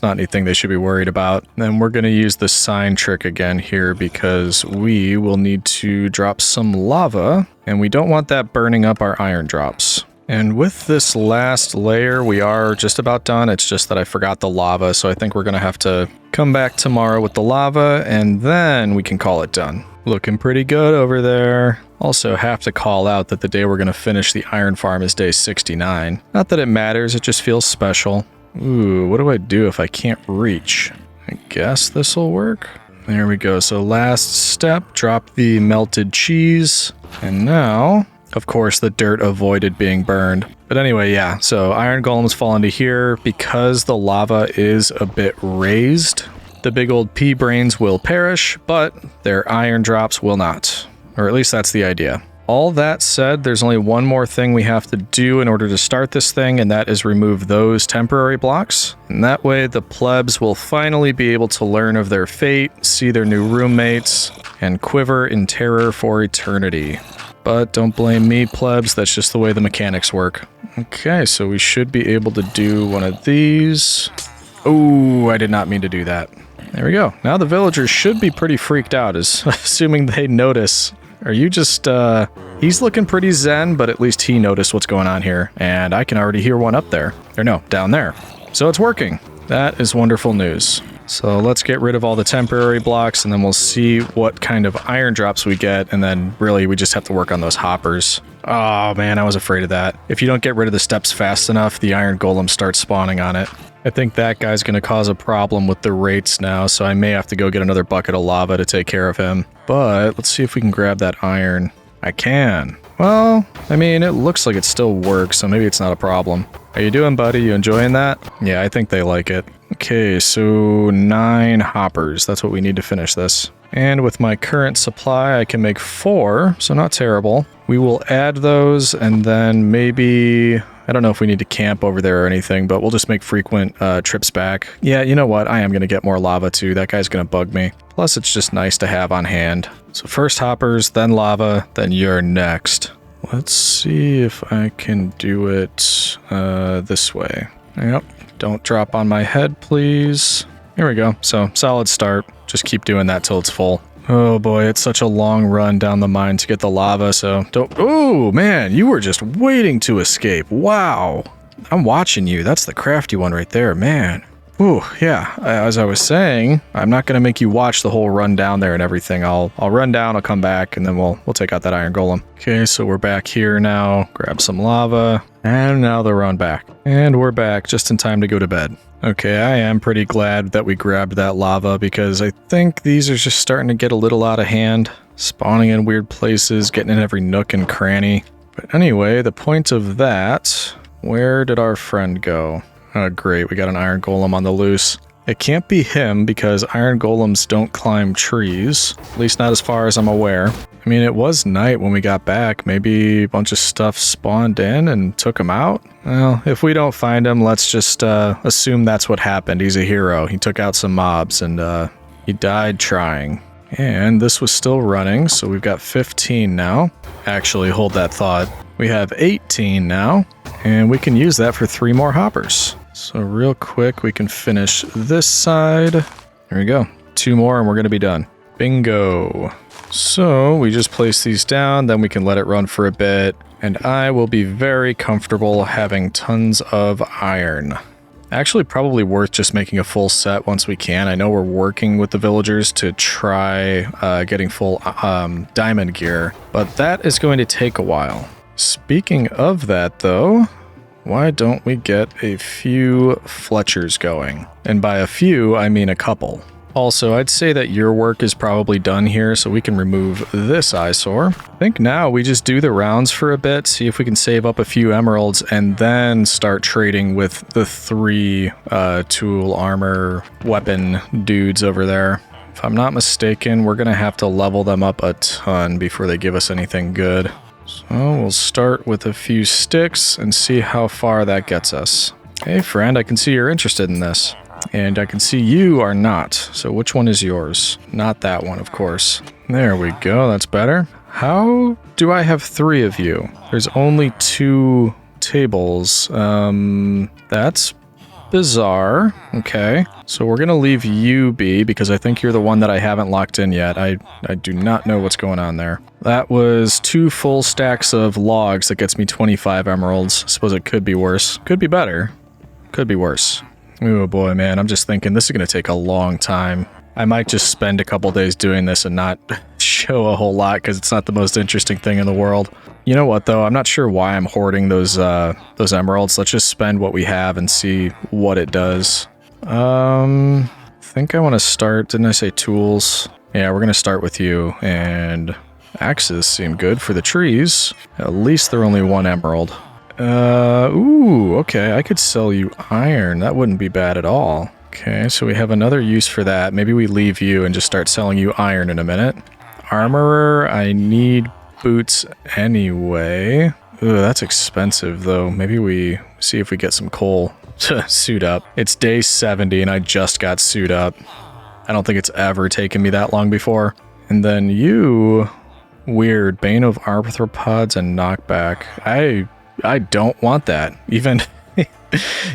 Speaker 1: anything they should be worried about. And we're going to use the sign trick again here because we will need to drop some lava, and we don't want that burning up our iron drops. And with this last layer, we are just about done. It's just that I forgot the lava, so I think we're going to have to come back tomorrow with the lava, and then we can call it done. Looking pretty good over there. Also have to call out that the day we're going to finish the iron farm is day 69. Not that it matters, it just feels special. Ooh, what do I do if I can't reach? I guess this will work. There we go. So last step, drop the melted cheese. And now, of course, the dirt avoided being burned. But anyway, yeah, so iron golems fall into here. Because the lava is a bit raised, the big old pea brains will perish, but their iron drops will not. Or at least that's the idea. All that said, there's only one more thing we have to do in order to start this thing, and that is remove those temporary blocks. And that way the plebs will finally be able to learn of their fate, see their new roommates, and quiver in terror for eternity. But don't blame me, plebs, that's just the way the mechanics work. Okay, so we should be able to do one of these. Oh, I did not mean to do that. There we go. Now the villagers should be pretty freaked out, assuming they notice. Are you just, he's looking pretty zen, but at least he noticed what's going on here. And I can already hear one up there. Or no, down there. So it's working. That is wonderful news. So let's get rid of all the temporary blocks, and then we'll see what kind of iron drops we get. And then really we just have to work on those hoppers. Oh man, I was afraid of that. If you don't get rid of the steps fast enough, the iron golem starts spawning on it. I think that guy's going to cause a problem with the rates now, so I may have to go get another bucket of lava to take care of him. But let's see if we can grab that iron. I can. Well, I mean, it looks like it still works, so maybe it's not a problem. How you doing, buddy? You enjoying that? Yeah, I think they like it. Okay, so 9 hoppers. That's what we need to finish this. And with my current supply, I can make 4, so not terrible. We will add those, and then maybe... I don't know if we need to camp over there or anything, but we'll just make frequent trips back. Yeah, you know what? I am going to get more lava too. That guy's going to bug me. Plus, it's just nice to have on hand. So first hoppers, then lava, then you're next. Let's see if I can do it this way. Yep. Don't drop on my head, please. Here we go. So, solid start. Just keep doing that till it's full. Oh boy, it's such a long run down the mine to get the lava, so don't... Oh, man, you were just waiting to escape. Wow. I'm watching you. That's the crafty one right there, man. Ooh, yeah. As I was saying, I'm not going to make you watch the whole run down there and everything. I'll run down, I'll come back, and then we'll take out that iron golem. Okay, so we're back here now. Grab some lava, and now the run back. And we're back just in time to go to bed. Okay, I am pretty glad that we grabbed that lava because I think these are just starting to get a little out of hand. Spawning in weird places, getting in every nook and cranny. But anyway, the point of that, where did our friend go? Oh great, we got an iron golem on the loose. It can't be him because iron golems don't climb trees, at least not as far as I'm aware. I mean, it was night when we got back. Maybe a bunch of stuff spawned in and took him out? Well, if we don't find him, let's just assume that's what happened. He's a hero. He took out some mobs and he died trying. And this was still running, so we've got 15 now. Actually, hold that thought. We have 18 now, and we can use that for 3 more hoppers. So real quick, we can finish this side. There we go. 2 more and we're going to be done. Bingo. So we just place these down, then we can let it run for a bit, and I will be very comfortable having tons of iron. Actually, probably worth just making a full set once we can. I know we're working with the villagers to try getting full diamond gear, but that is going to take a while. Speaking of that, though, why don't we get a few Fletchers going? And by a few, I mean a couple. Also, I'd say that your work is probably done here, so we can remove this eyesore. I think now we just do the rounds for a bit, see if we can save up a few emeralds, and then start trading with the 3 tool, armor, weapon dudes over there. If I'm not mistaken, we're going to have to level them up a ton before they give us anything good. So we'll start with a few sticks and see how far that gets us. Hey friend, I can see you're interested in this. And I can see you are not. So which one is yours? Not that one, of course. There we go, that's better. How do I have 3 of you? There's only 2 tables. That's bizarre. Okay, so we're gonna leave you be because I think you're the one that I haven't locked in yet. I do not know what's going on there. That was 2 full stacks of logs that gets me 25 emeralds. I suppose it could be worse. Could be better. Could be worse. Oh boy, man, I'm just thinking this is gonna take a long time. I might just spend a couple days doing this and not show a whole lot because it's not the most interesting thing in the world. You know what, though? I'm not sure why I'm hoarding those emeralds. Let's just spend what we have and see what it does. I think I want to start... Didn't I say tools? Yeah, we're going to start with you. And axes seem good for the trees. At least they're only 1 emerald. Ooh, okay. I could sell you iron. That wouldn't be bad at all. Okay, so we have another use for that. Maybe we leave you and just start selling you iron in a minute. Armorer, I need boots anyway. Ooh, that's expensive though. Maybe we see if we get some coal to suit up. It's day 70 and I just got suit up. I don't think it's ever taken me that long before. And then you... Weird. Bane of Arthropods and knockback. I don't want that.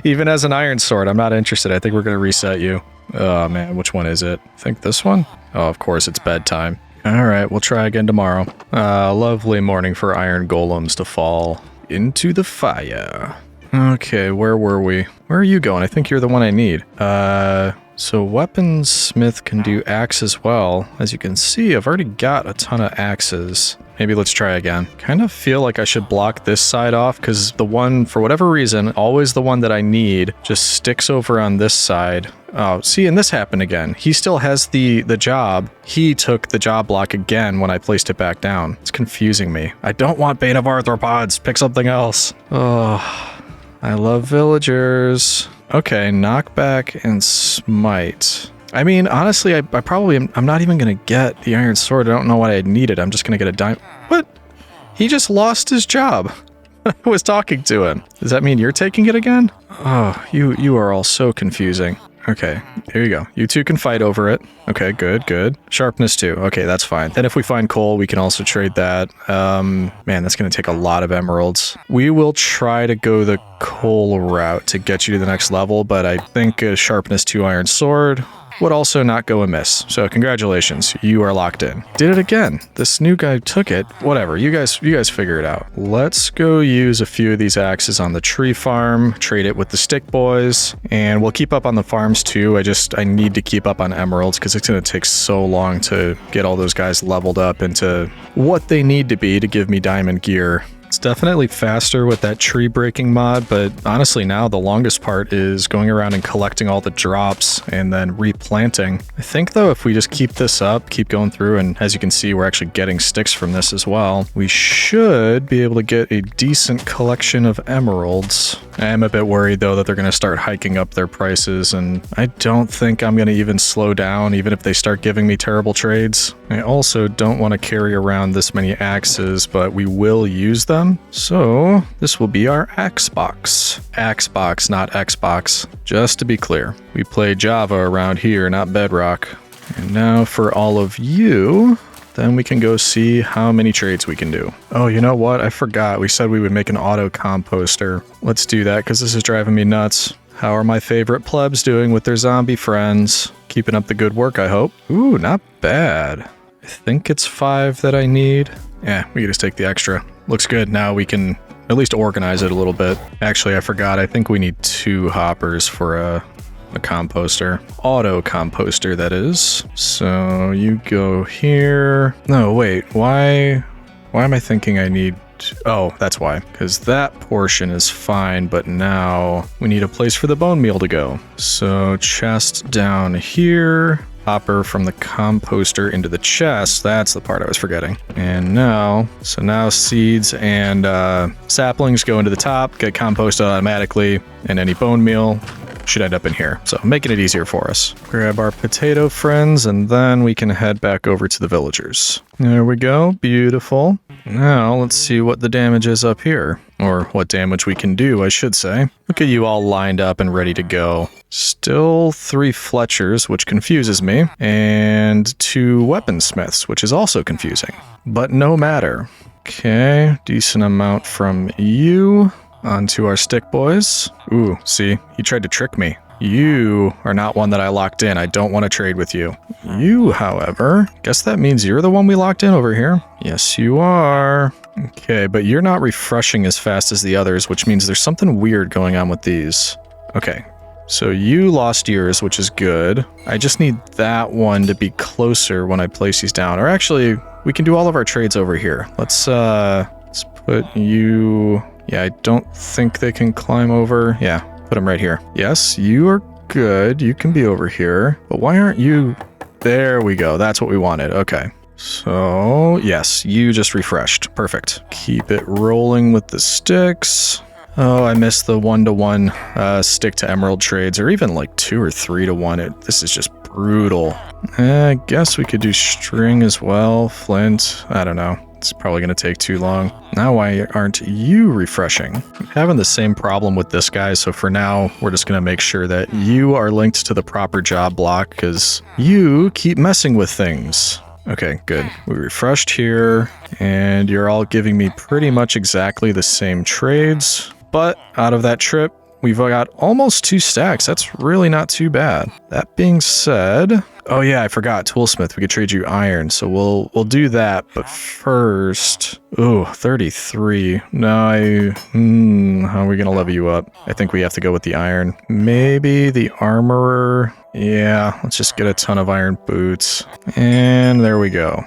Speaker 1: Even as an iron sword, I'm not interested. I think we're going to reset you. Oh man, which one is it? I think this one? Oh, of course, it's bedtime. Alright, we'll try again tomorrow. Lovely morning for iron golems to fall into the fire. Okay, where were we? Where are you going? I think you're the one I need. So weaponsmith can do axe as well. As you can see, I've already got a ton of axes. Maybe let's try again. Kind of feel like I should block this side off because the one, for whatever reason, always the one that I need, just sticks over on this side. Oh, see, and this happened again. He still has the job. He took the job block again when I placed it back down. It's confusing me. I don't want Bane of Arthropods. Pick something else. Oh, I love villagers. Okay, knockback and smite. I mean, honestly, I'm not even gonna get the iron sword. I don't know why I need it. I'm just gonna get a diamond. What? He just lost his job. I was talking to him. Does that mean you're taking it again? Oh, you are all so confusing. Okay, here you go. You two can fight over it. Okay, good, good. Sharpness 2. Okay, that's fine. Then if we find coal, we can also trade that. Man, that's going to take a lot of emeralds. We will try to go the coal route to get you to the next level, but I think a Sharpness 2 iron sword would also not go amiss. So congratulations, you are locked in. Did it again. This new guy took it. Whatever, you guys figure it out. Let's go use a few of these axes on the tree farm, trade it with the stick boys, and we'll keep up on the farms too. I need to keep up on emeralds because it's going to take so long to get all those guys leveled up into what they need to be to give me diamond gear. It's definitely faster with that tree breaking mod, but honestly now the longest part is going around and collecting all the drops and then replanting. I think though if we just keep this up, keep going through, and as you can see we're actually getting sticks from this as well, we should be able to get a decent collection of emeralds. I'm a bit worried though that they're going to start hiking up their prices, and I don't think I'm going to even slow down even if they start giving me terrible trades. I also don't want to carry around this many axes, but we will use them. So this will be our axe box. Axe box, not Xbox. Just to be clear, we play Java around here, not Bedrock. And now for all of you, then we can go see how many trades we can do. Oh, you know what? I forgot. We said we would make an auto composter. Let's do that because this is driving me nuts. How are my favorite plebs doing with their zombie friends? Keeping up the good work, I hope. Ooh, not bad. I think it's 5 that I need. Yeah, we can just take the extra. Looks good. Now we can at least organize it a little bit. Actually, I forgot. I think we need 2 hoppers for a composter. Auto composter, that is. So you go here. No, wait. Why am I thinking I need... Oh, that's why. Because that portion is fine, but now we need a place for the bone meal to go. So chest down here. Hopper from the composter into the chest. That's the part I was forgetting. And now seeds and saplings go into the top, get composted automatically, and any bone meal should end up in here. So making it easier for us. Grab our potato friends, and then we can head back over to the villagers. There we go. Beautiful. Now let's see what the damage is up here. Or what damage we can do, I should say. Look at you all lined up and ready to go. Still 3 Fletchers, which confuses me, and 2 weaponsmiths, which is also confusing. But no matter. Okay, decent amount from you. Onto our stick boys. Ooh, see, he tried to trick me. You are not one that I locked in. I don't want to trade with you. You, however, guess that means you're the one we locked in over here. Yes, you are. Okay, but you're not refreshing as fast as the others, which means there's something weird going on with these. Okay, so you lost yours, which is good. I just need that one to be closer when I place these down. Or actually, we can do all of our trades over here. Let's put you... Yeah, I don't think they can climb over. Yeah, put them right here. Yes, you are good. You can be over here. But why aren't you... There we go. That's what we wanted. Okay. So, yes, you just refreshed. Perfect. Keep it rolling with the sticks. Oh, I missed the 1-to-1 stick to emerald trades, or even like 2 or 3-to-1. This is just brutal. I guess we could do string as well. Flint. I don't know. It's probably going to take too long. Now why aren't you refreshing? I'm having the same problem with this guy, so for now, we're just going to make sure that you are linked to the proper job block, because you keep messing with things. Okay, good. We refreshed here, and you're all giving me pretty much exactly the same trades. But out of that trip, we've got almost 2 stacks. That's really not too bad. That being said... Oh yeah, I forgot. Toolsmith. We could trade you iron, so we'll do that. But first... Ooh, 33. No, how are we gonna level you up? I think we have to go with the iron. Maybe the armorer... Yeah, let's just get a ton of iron boots. And there we go.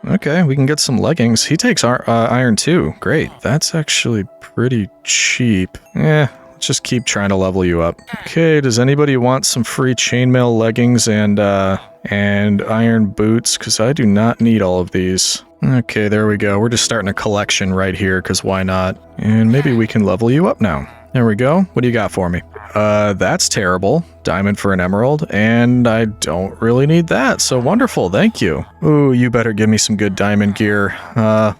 Speaker 1: Okay, we can get some leggings. He takes iron too. Great. That's actually pretty cheap. Let's just keep trying to level you up. Okay, does anybody want some free chainmail leggings and iron boots? Because I do not need all of these. Okay, there we go. We're just starting a collection right here, because why not? And maybe we can level you up now. There we go. What do you got for me? That's terrible. Diamond for an emerald, and I don't really need that, so wonderful, thank you. Ooh, you better give me some good diamond gear.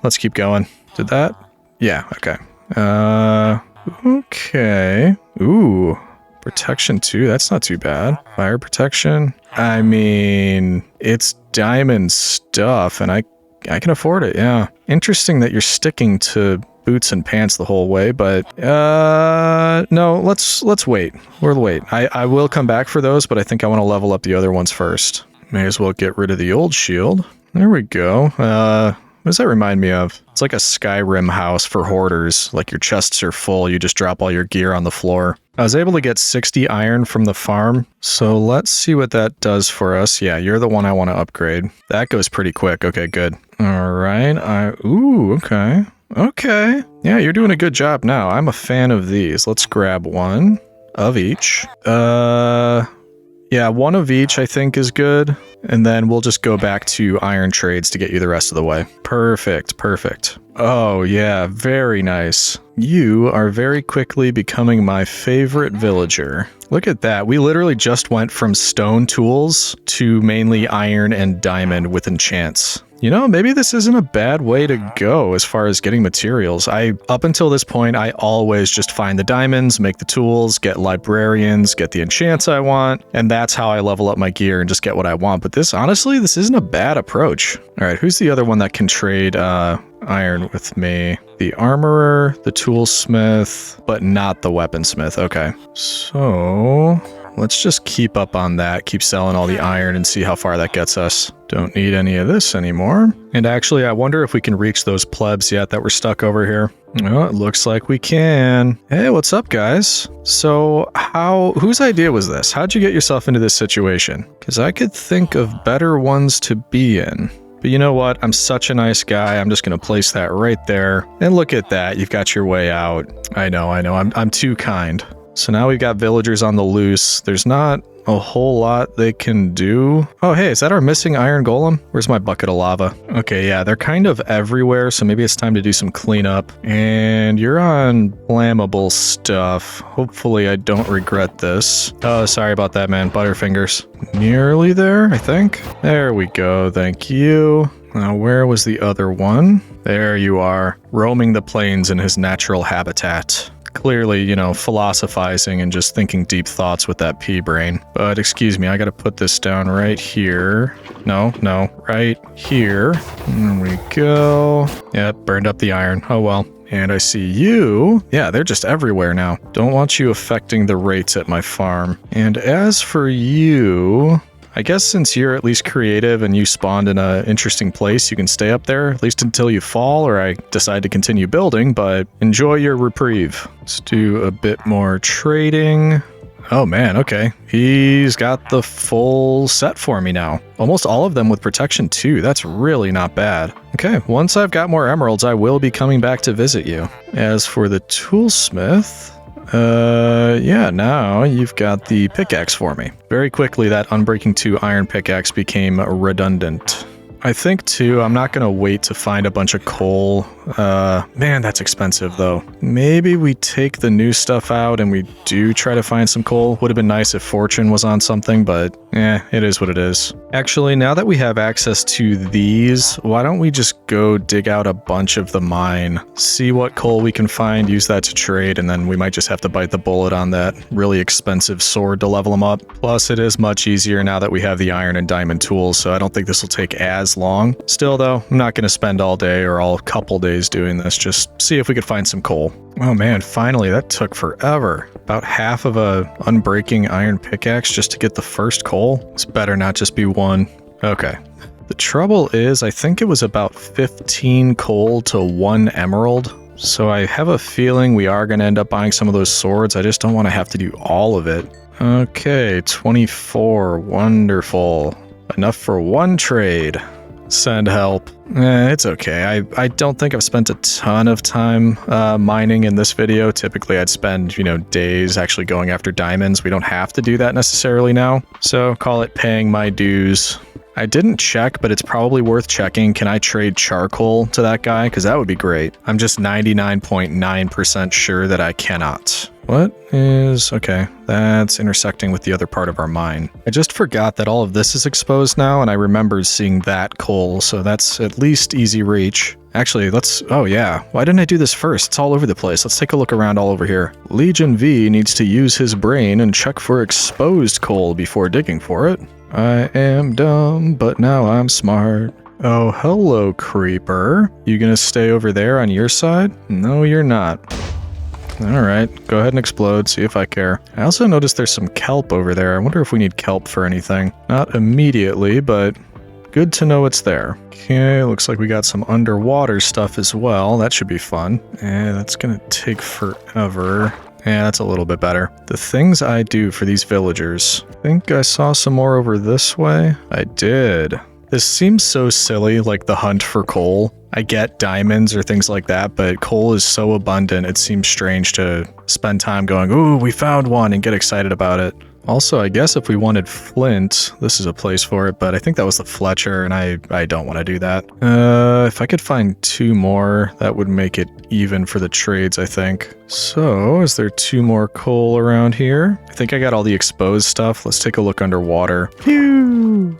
Speaker 1: Let's keep going. Did that? Yeah, okay. Okay. Ooh, Protection 2, that's not too bad. Fire protection. I mean, it's diamond stuff, and I can afford it, yeah. Interesting that you're sticking to boots and pants the whole way, but no, let's wait. We'll wait. I will come back for those, but I think I want to level up the other ones first. May as well get rid of the old shield. There we go. What does that remind me of? It's like a Skyrim house for hoarders. Like your chests are full, you just drop all your gear on the floor. I was able to get 60 iron from the farm, so let's see what that does for us. Yeah, you're the one I want to upgrade. That goes pretty quick. Okay, good. All right. Ooh, okay. Okay. Yeah, you're doing a good job now. I'm a fan of these. Let's grab one of each. Yeah, one of each I think is good. And then we'll just go back to iron trades to get you the rest of the way. Perfect, perfect. Oh yeah, very nice. You are very quickly becoming my favorite villager. Look at that. We literally just went from stone tools to mainly iron and diamond with enchants. You know, maybe this isn't a bad way to go as far as getting materials. Up until this point, I always just find the diamonds, make the tools, get librarians, get the enchants I want, and that's how I level up my gear and just get what I want. But honestly, this isn't a bad approach. All right, who's the other one that can trade iron with me? The armorer, the toolsmith, but not the weaponsmith. Okay, so let's just keep up on that, keep selling all the iron and see how far that gets us. Don't need any of this anymore. And actually, I wonder if we can reach those plebs yet that were stuck over here. Oh, it looks like we can. Hey, what's up, guys? So whose idea was this? How'd you get yourself into this situation? Because I could think of better ones to be in. But you know what? I'm such a nice guy. I'm just going to place that right there. And look at that. You've got your way out. I know. I'm too kind. So now we've got villagers on the loose. There's not a whole lot they can do. Oh, hey, is that our missing iron golem? Where's my bucket of lava? Okay, yeah, they're kind of everywhere, so maybe it's time to do some cleanup. And you're on flammable stuff. Hopefully I don't regret this. Oh, sorry about that, man. Butterfingers. Nearly there, I think. There we go, thank you. Now, where was the other one? There you are, roaming the plains in his natural habitat. Clearly, you know, philosophizing and just thinking deep thoughts with that pea brain. But excuse me, I gotta put this down right here. No, right here. There we go. Yep, burned up the iron. Oh well. And I see you. Yeah, they're just everywhere now. Don't want you affecting the rates at my farm. And as for you, I guess since you're at least creative and you spawned in an interesting place, you can stay up there, at least until you fall or I decide to continue building, but enjoy your reprieve. Let's do a bit more trading. Oh man, okay. He's got the full set for me now. Almost all of them with protection too. That's really not bad. Okay, once I've got more emeralds, I will be coming back to visit you. As for the toolsmith, yeah, now you've got the pickaxe for me. Very quickly, that Unbreaking 2 iron pickaxe became redundant. I think, too, I'm not going to wait to find a bunch of coal. Man, that's expensive, though. Maybe we take the new stuff out and we do try to find some coal. Would have been nice if Fortune was on something, but it is what it is. Actually, now that we have access to these, why don't we just go dig out a bunch of the mine, see what coal we can find, use that to trade, and then we might just have to bite the bullet on that really expensive sword to level them up. Plus, it is much easier now that we have the iron and diamond tools, so I don't think this will take as long. Still, though, I'm not going to spend all day or all couple days doing this, just see if we could find some coal. Oh man, finally, that took forever. About half of a unbreaking iron pickaxe just to get the first coal. This better not just be one. Okay. The trouble is, I think it was about 15 coal to 1 emerald. So I have a feeling we are going to end up buying some of those swords. I just don't want to have to do all of it. Okay, 24. Wonderful. Enough for 1 trade. Send help. It's okay. I don't think I've spent a ton of time mining in this video. Typically, I'd spend, days actually going after diamonds. We don't have to do that necessarily now. So call it paying my dues. I didn't check, but it's probably worth checking. Can I trade charcoal to that guy? Because that would be great. I'm just 99.9% sure that I cannot. What is... Okay, that's intersecting with the other part of our mine. I just forgot that all of this is exposed now, and I remembered seeing that coal, so that's at least easy reach. Actually, oh yeah, why didn't I do this first? It's all over the place. Let's take a look around all over here. Legion V needs to use his brain and check for exposed coal before digging for it. I am dumb, but now I'm smart. Oh, hello, creeper. You gonna stay over there on your side? No, you're not. Alright, go ahead and explode, see if I care. I also noticed there's some kelp over there. I wonder if we need kelp for anything. Not immediately, but good to know it's there. Okay, looks like we got some underwater stuff as well. That should be fun. That's gonna take forever. Yeah, that's a little bit better. The things I do for these villagers. I think I saw some more over this way. I did. This seems so silly, like the hunt for coal. I get diamonds or things like that, but coal is so abundant, it seems strange to spend time going, ooh, we found one, and get excited about it. Also, I guess if we wanted flint, this is a place for it, but I think that was the Fletcher, and I don't want to do that. If I could find 2 more, that would make it even for the trades, I think. So, is there 2 more coal around here? I think I got all the exposed stuff. Let's take a look underwater. Phew!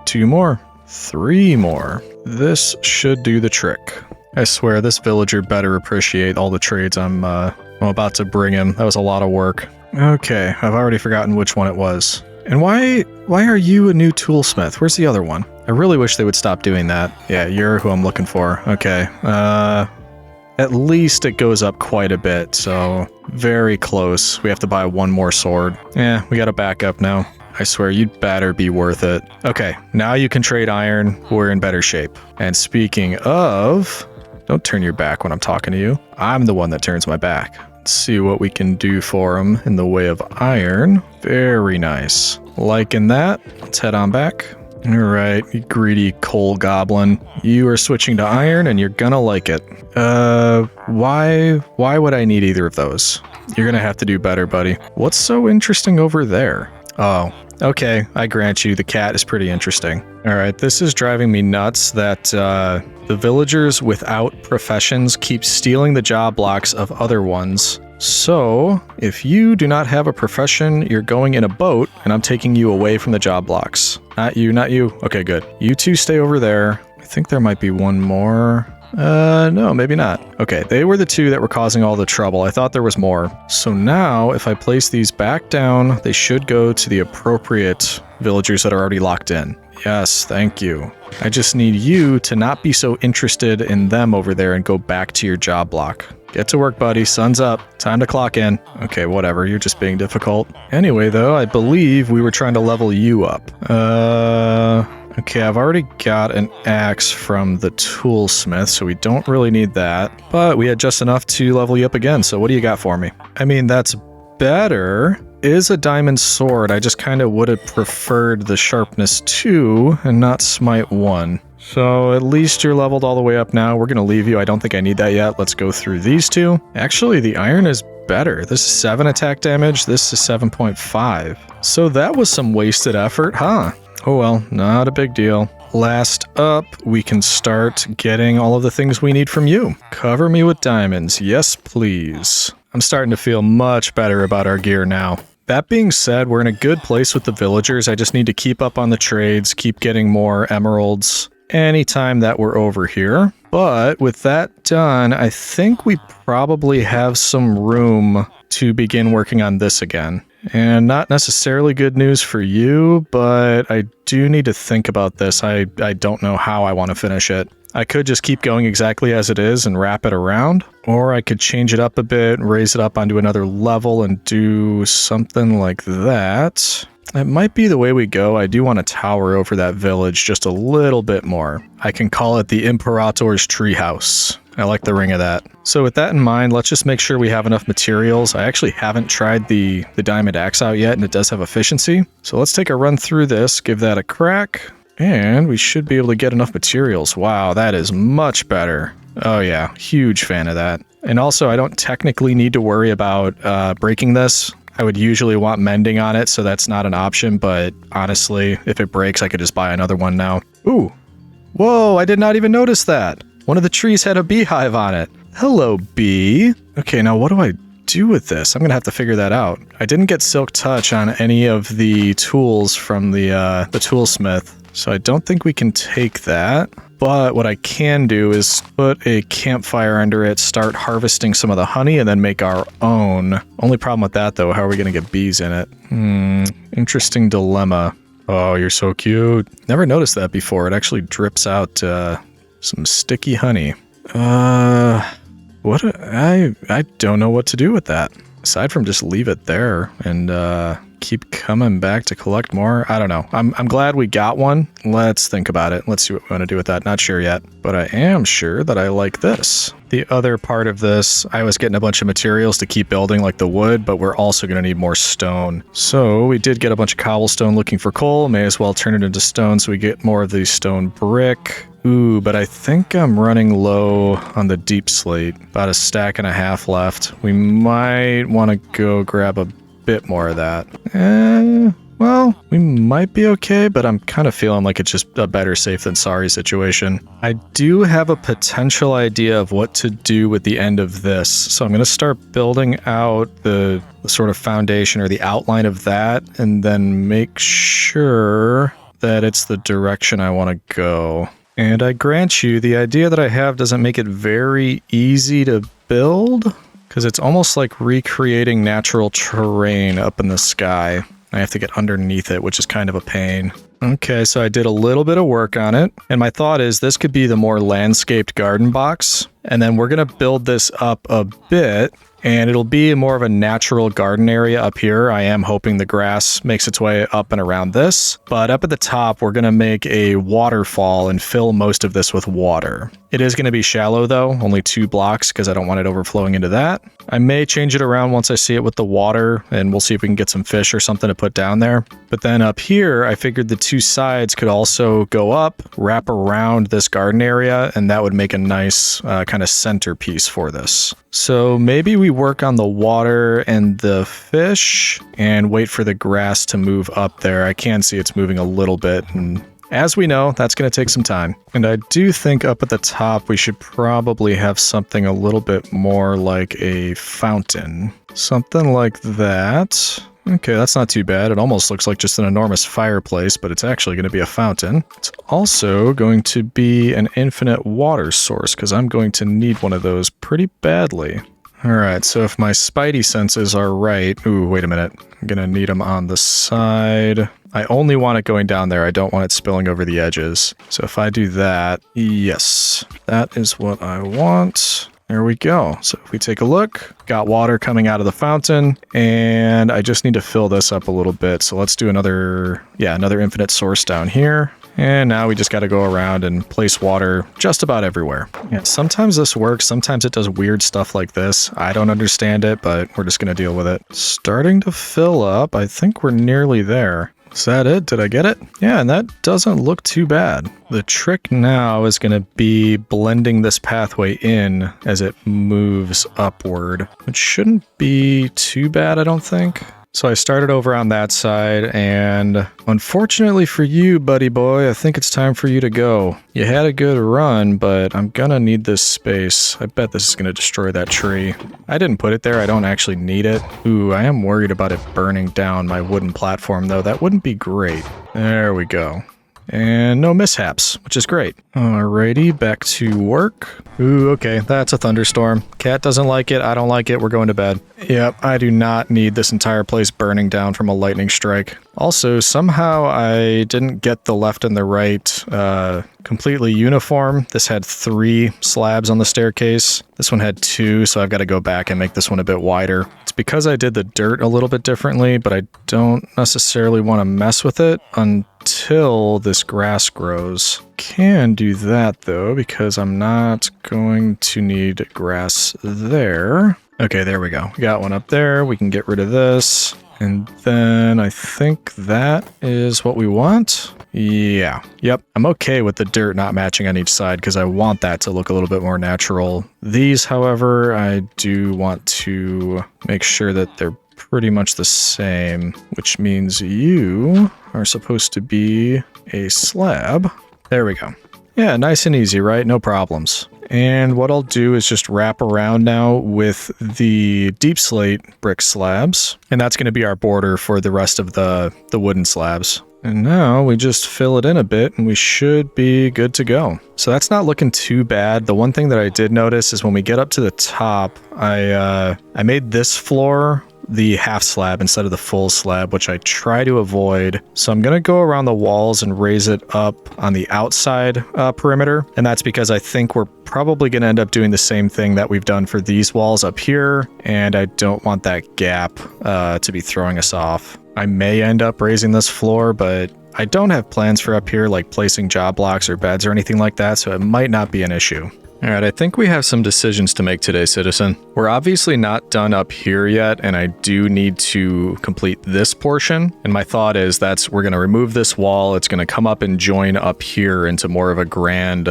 Speaker 1: 2 more. 3 more. This should do the trick. I swear, this villager better appreciate all the trades I'm about to bring him. That was a lot of work. Okay, I've already forgotten which one it was. And why are you a new toolsmith? Where's the other one? I really wish they would stop doing that. Yeah, you're who I'm looking for. Okay, at least it goes up quite a bit, so very close. We have to buy 1 more sword. Yeah, we got a backup now. I swear, you'd better be worth it. Okay, now you can trade iron. We're in better shape. And speaking of... Don't turn your back when I'm talking to you. I'm the one that turns my back. Let's see what we can do for him in the way of iron. Very nice. Liking that. Let's head on back. Alright, you greedy coal goblin. You are switching to iron and you're gonna like it. Why would I need either of those? You're gonna have to do better, buddy. What's so interesting over there? Oh, okay, I grant you, the cat is pretty interesting. Alright, this is driving me nuts that the villagers without professions keep stealing the job blocks of other ones. So, if you do not have a profession, you're going in a boat, and I'm taking you away from the job blocks. Not you, not you. Okay, good. You 2 stay over there. I think there might be 1 more. No, maybe not. Okay, they were the 2 that were causing all the trouble. I thought there was more. So now, if I place these back down, they should go to the appropriate villagers that are already locked in. Yes, thank you. I just need you to not be so interested in them over there and go back to your job block. Get to work, buddy. Sun's up. Time to clock in. Okay, whatever. You're just being difficult. Anyway, though, I believe we were trying to level you up. Okay, I've already got an axe from the toolsmith, so we don't really need that. But we had just enough to level you up again, so what do you got for me? I mean, that's better. It is a diamond sword. I just kind of would have preferred the sharpness 2 and not smite 1. So at least you're leveled all the way up now. We're going to leave you. I don't think I need that yet. Let's go through these 2. Actually, the iron is better. This is 7 attack damage. This is 7.5. So that was some wasted effort, huh? Oh well, not a big deal. Last up, we can start getting all of the things we need from you. Cover me with diamonds. Yes, please. I'm starting to feel much better about our gear now. That being said, we're in a good place with the villagers. I just need to keep up on the trades, keep getting more emeralds anytime that we're over here. But with that done, I think we probably have some room to begin working on this again. And not necessarily good news for you, but I do need to think about this. I don't know how I want to finish it. I could just keep going exactly as it is and wrap it around, or I could change it up a bit, raise it up onto another level and do something like that. It might be the way we go. I do want to tower over that village just a little bit more. I can call it the Imperator's Treehouse. I like the ring of that. So with that in mind, let's just make sure we have enough materials. I actually haven't tried the diamond axe out yet, and it does have efficiency. So let's take a run through this, give that a crack, and we should be able to get enough materials. Wow, that is much better. Oh yeah, huge fan of that. And also, I don't technically need to worry about breaking this. I would usually want mending on it, so that's not an option, but honestly, if it breaks, I could just buy another one now. Ooh. Whoa, I did not even notice that. One of the trees had a beehive on it. Hello, bee. Okay, now what do I do with this? I'm gonna have to figure that out. I didn't get Silk Touch on any of the tools from the toolsmith, so I don't think we can take that. But what I can do is put a campfire under it, start harvesting some of the honey, and then make our own. Only problem with that, though, how are we going to get bees in it? Interesting dilemma. Oh, you're so cute. Never noticed that before. It actually drips out some sticky honey. I don't know what to do with that. Aside from just leave it there and keep coming back to collect more. I don't know. I'm glad we got one. Let's think about it. Let's see what we want to do with that. Not sure yet, but I am sure that I like this. The other part of this, I was getting a bunch of materials to keep building like the wood, but we're also going to need more stone. So we did get a bunch of cobblestone looking for coal. May as well turn it into stone so we get more of the stone brick. Ooh, but I think I'm running low on the deep slate. About a stack and a half left. We might want to go grab a bit more of that. Well, we might be okay, but I'm kind of feeling like it's just a better safe than sorry situation. I do have a potential idea of what to do with the end of this. So I'm going to start building out the sort of foundation or the outline of that, and then make sure that it's the direction I want to go. And I grant you, the idea that I have doesn't make it very easy to build, because it's almost like recreating natural terrain up in the sky. I have to get underneath it, which is kind of a pain. Okay, so I did a little bit of work on it, and my thought is this could be the more landscaped garden box, and then we're going to build this up a bit, and it'll be more of a natural garden area up here. I am hoping the grass makes its way up and around this, but up at the top, we're going to make a waterfall and fill most of this with water. It is going to be shallow though, only 2 blocks because I don't want it overflowing into that. I may change it around once I see it with the water, and we'll see if we can get some fish or something to put down there. But then up here, I figured the 2 sides could also go up, wrap around this garden area, and that would make a nice kind of centerpiece for this. So maybe we work on the water and the fish and wait for the grass to move up there. I can see it's moving a little bit, and as we know, that's going to take some time. And I do think up at the top, we should probably have something a little bit more like a fountain. Something like that. Okay, that's not too bad. It almost looks like just an enormous fireplace, but it's actually going to be a fountain. It's also going to be an infinite water source, because I'm going to need one of those pretty badly. Alright, so if my spidey senses are right... Ooh, wait a minute. I'm going to need them on the side. I only want it going down there. I don't want it spilling over the edges. So if I do that... Yes, that is what I want. There we go. So if we take a look, got water coming out of the fountain, and I just need to fill this up a little bit. So let's do another infinite source down here. And now we just got to go around and place water just about everywhere. Yeah, sometimes this works, sometimes it does weird stuff like this. I don't understand it, but we're just going to deal with it. Starting to fill up. I think we're nearly there. Is that it? Did I get it? Yeah, and that doesn't look too bad. The trick now is going to be blending this pathway in as it moves upward, which shouldn't be too bad, I don't think. So I started over on that side, and unfortunately for you, buddy boy, I think it's time for you to go. You had a good run, but I'm gonna need this space. I bet this is gonna destroy that tree. I didn't put it there, I don't actually need it. Ooh, I am worried about it burning down my wooden platform though. That wouldn't be great. There we go. And no mishaps, which is great. Alrighty, back to work. Ooh, okay, that's a thunderstorm. Cat doesn't like it, I don't like it, we're going to bed. Yep, I do not need this entire place burning down from a lightning strike. Also, somehow I didn't get the left and the right completely uniform. This had 3 slabs on the staircase. This one had 2, so I've got to go back and make this one a bit wider. It's because I did the dirt a little bit differently, but I don't necessarily want to mess with it until this grass grows. Can do that though, because I'm not going to need grass there. Okay, there we go. We got one up there. We can get rid of this. And then I think that is what we want. Yeah. Yep. I'm okay with the dirt not matching on each side because I want that to look a little bit more natural. These, however, I do want to make sure that they're pretty much the same, which means you are supposed to be a slab. There we go. Yeah, nice and easy, right? No problems. And what I'll do is just wrap around now with the deep slate brick slabs. And that's going to be our border for the rest of the wooden slabs. And now we just fill it in a bit and we should be good to go. So that's not looking too bad. The one thing that I did notice is when we get up to the top, I made this floor the half slab instead of the full slab, which I try to avoid. So I'm going to go around the walls and raise it up on the outside perimeter. And that's because I think we're probably going to end up doing the same thing that we've done for these walls up here. And I don't want that gap to be throwing us off. I may end up raising this floor, but I don't have plans for up here like placing job blocks or beds or anything like that, so it might not be an issue. Alright, I think we have some decisions to make today, citizen. We're obviously not done up here yet, and I do need to complete this portion. And my thought is we're going to remove this wall, it's going to come up and join up here into more of a grand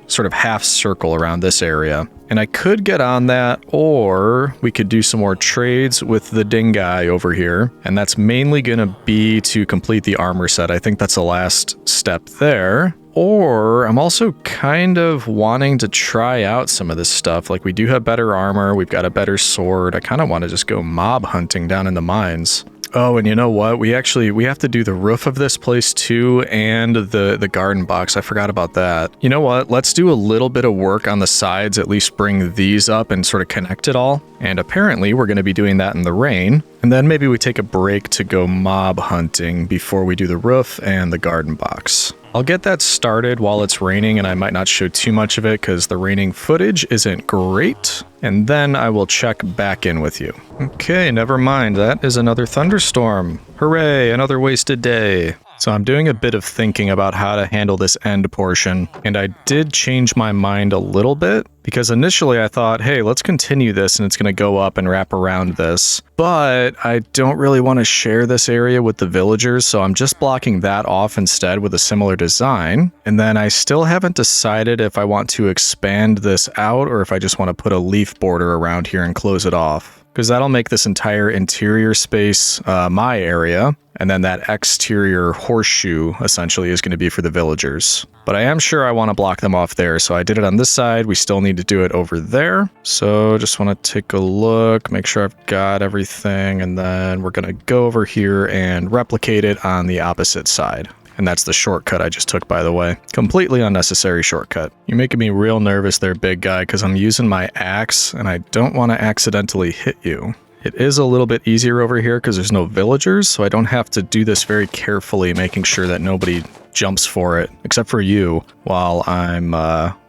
Speaker 1: sort of half circle around this area. And I could get on that, or we could do some more trades with the dingai over here. And that's mainly going to be to complete the armor set. I think that's the last step there. Or I'm also kind of wanting to try out some of this stuff. Like we do have better armor, we've got a better sword. I kind of want to just go mob hunting down in the mines. Oh, and you know what? We have to do the roof of this place too, and the garden box. I forgot about that. You know what? Let's do a little bit of work on the sides, at least bring these up and sort of connect it all. And apparently we're going to be doing that in the rain. And then maybe we take a break to go mob hunting before we do the roof and the garden box. I'll get that started while it's raining, and I might not show too much of it because the raining footage isn't great. And then I will check back in with you. Okay, never mind. That is another thunderstorm. Hooray, another wasted day. So I'm doing a bit of thinking about how to handle this end portion, and I did change my mind a little bit, because initially I thought, hey, let's continue this and it's going to go up and wrap around this. But I don't really want to share this area with the villagers, so I'm just blocking that off instead with a similar design. And then I still haven't decided if I want to expand this out or if I just want to put a leaf border around here and close it off. Because that'll make this entire interior space my area, and then that exterior horseshoe essentially is going to be for the villagers. But I am sure I want to block them off there, so I did it on this side. We still need to do it over there. So just want to take a look, make sure I've got everything, and then we're going to go over here and replicate it on the opposite side. And that's the shortcut I just took, by the way. Completely unnecessary shortcut. You're making me real nervous there, big guy, because I'm using my axe, and I don't want to accidentally hit you. It is a little bit easier over here because there's no villagers, so I don't have to do this very carefully, making sure that nobody jumps for it, except for you, while I'm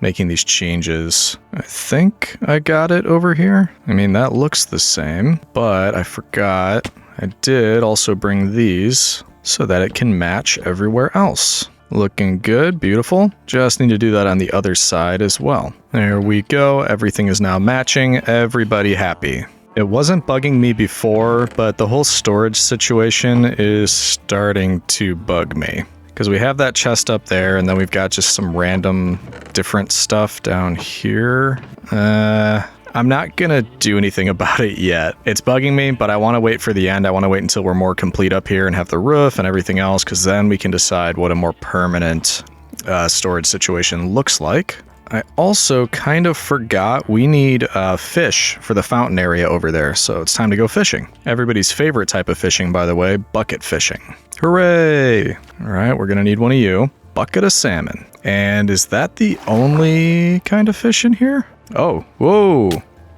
Speaker 1: making these changes. I think I got it over here. I mean, that looks the same, but I forgot. I did also bring these so that it can match everywhere else. Looking good, beautiful. Just need to do that on the other side as well. There we go, everything is now matching, everybody happy. It wasn't bugging me before, but the whole storage situation is starting to bug me. Because we have that chest up there, and then we've got just some random different stuff down here. I'm not gonna do anything about it yet. It's bugging me, but I want to wait for the end. I want to wait until we're more complete up here and have the roof and everything else, because then we can decide what a more permanent storage situation looks like. I also kind of forgot we need fish for the fountain area over there, so it's time to go fishing. Everybody's favorite type of fishing, by the way, bucket fishing. Hooray! All right, we're gonna need one of you. Bucket of salmon. And is that the only kind of fish in here? Oh, whoa.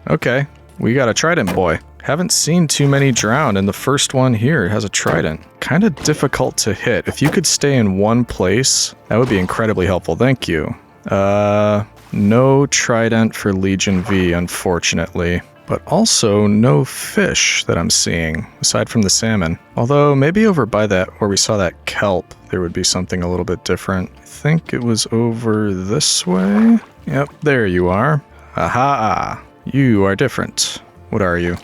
Speaker 1: Okay, we got a trident boy. Haven't seen too many drown, and the first one here has a trident. Kind of difficult to hit. If you could stay in one place, that would be incredibly helpful. Thank you. No trident for Legion V, unfortunately. But also no fish that I'm seeing, aside from the salmon. Although, maybe over by that, where we saw that kelp, there would be something a little bit different. I think it was over this way. Yep, there you are. Aha! You are different. What are you?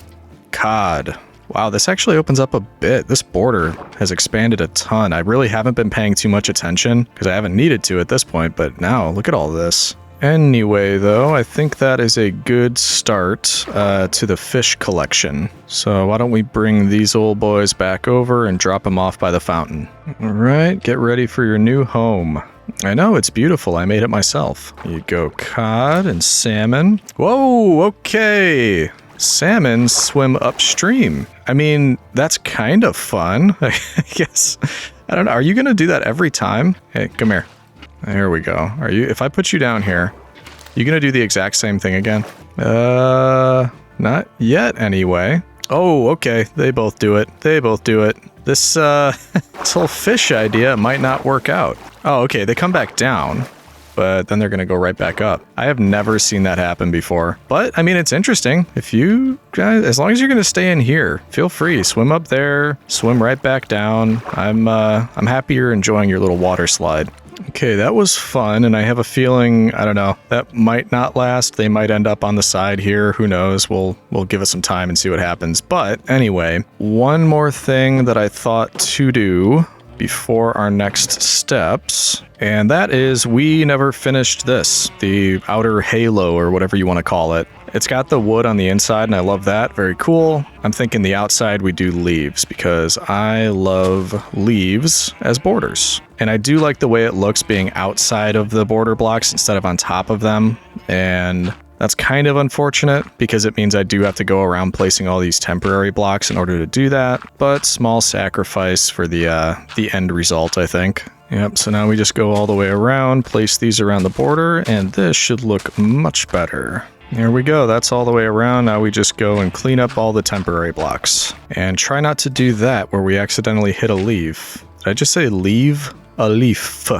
Speaker 1: Cod. Wow, this actually opens up a bit. This border has expanded a ton. I really haven't been paying too much attention, because I haven't needed to at this point, but now, look at all this. Anyway, though, I think that is a good start to the fish collection. So why don't we bring these old boys back over and drop them off by the fountain. Alright, get ready for your new home. I know, it's beautiful. I made it myself. You go cod and salmon. Whoa, okay. Salmon swim upstream. I mean, that's kind of fun, I guess. I don't know. Are you going to do that every time? Hey, come here. There we go. Are you? If I put you down here, you going to do the exact same thing again? Not yet anyway. Oh, okay. They both do it. They both do it. This, this whole fish idea might not work out. Oh, okay. They come back down, but then they're going to go right back up. I have never seen that happen before. But, I mean, it's interesting. If you guys, as long as you're going to stay in here, feel free. Swim up there, swim right back down. I'm happy you're enjoying your little water slide. Okay, that was fun, and I have a feeling, I don't know, that might not last. They might end up on the side here. Who knows? We'll give it some time and see what happens. But anyway, one more thing that I thought to do before our next steps, and that is we never finished this, the outer halo or whatever you want to call it. It's got the wood on the inside, and I love that. Very cool. I'm thinking the outside we do leaves because I love leaves as borders. And I do like the way it looks being outside of the border blocks instead of on top of them. And that's kind of unfortunate because it means I do have to go around placing all these temporary blocks in order to do that. But small sacrifice for the end result, I think. Yep, so now we just go all the way around, place these around the border, and this should look much better. There we go, that's all the way around. Now we just go and clean up all the temporary blocks. And try not to do that where we accidentally hit a leaf. Did I just say leave? A leaf.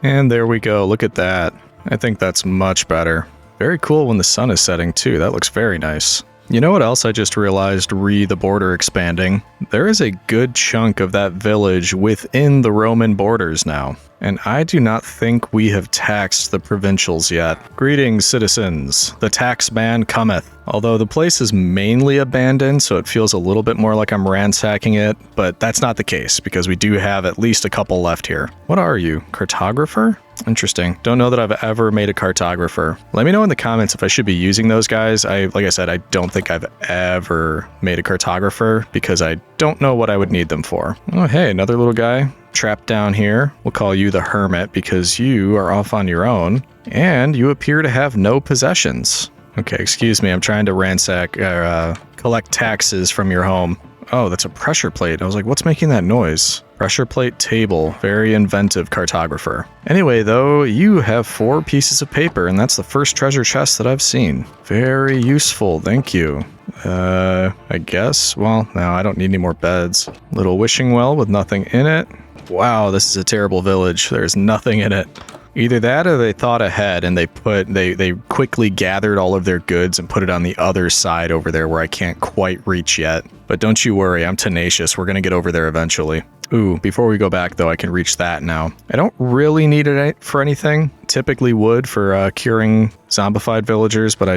Speaker 1: And there we go, look at that. I think that's much better. Very cool when the sun is setting too, that looks very nice. You know what else I just realized the border expanding? There is a good chunk of that village within the Roman borders now. And I do not think we have taxed the provincials yet. Greetings, citizens. The tax man cometh. Although the place is mainly abandoned, so it feels a little bit more like I'm ransacking it, but that's not the case, because we do have at least a couple left here. What are you? Cartographer? Interesting. Don't know that I've ever made a cartographer. Let me know in the comments if I should be using those guys. Like I said, I don't think I've ever made a cartographer, because I don't know what I would need them for. Oh, hey, another little guy. Trapped down here. We'll call you the hermit because you are off on your own and you appear to have no possessions. Okay, excuse me. I'm trying to ransack, collect taxes from your home. Oh, that's a pressure plate. I was like, what's making that noise? Pressure plate table. Very inventive cartographer. Anyway, though, you have 4 pieces of paper, and that's the first treasure chest that I've seen. Very useful. Thank you. I guess. Well, no, I don't need any more beds. Little wishing well with nothing in it. Wow, this is a terrible village. There's nothing in it. Either that or they thought ahead and they quickly gathered all of their goods and put it on the other side over there where I can't quite reach yet. But don't you worry, I'm tenacious. We're gonna get over there eventually. Ooh, before we go back though, I can reach that now. I don't really need it for anything. Typically would for curing zombified villagers, but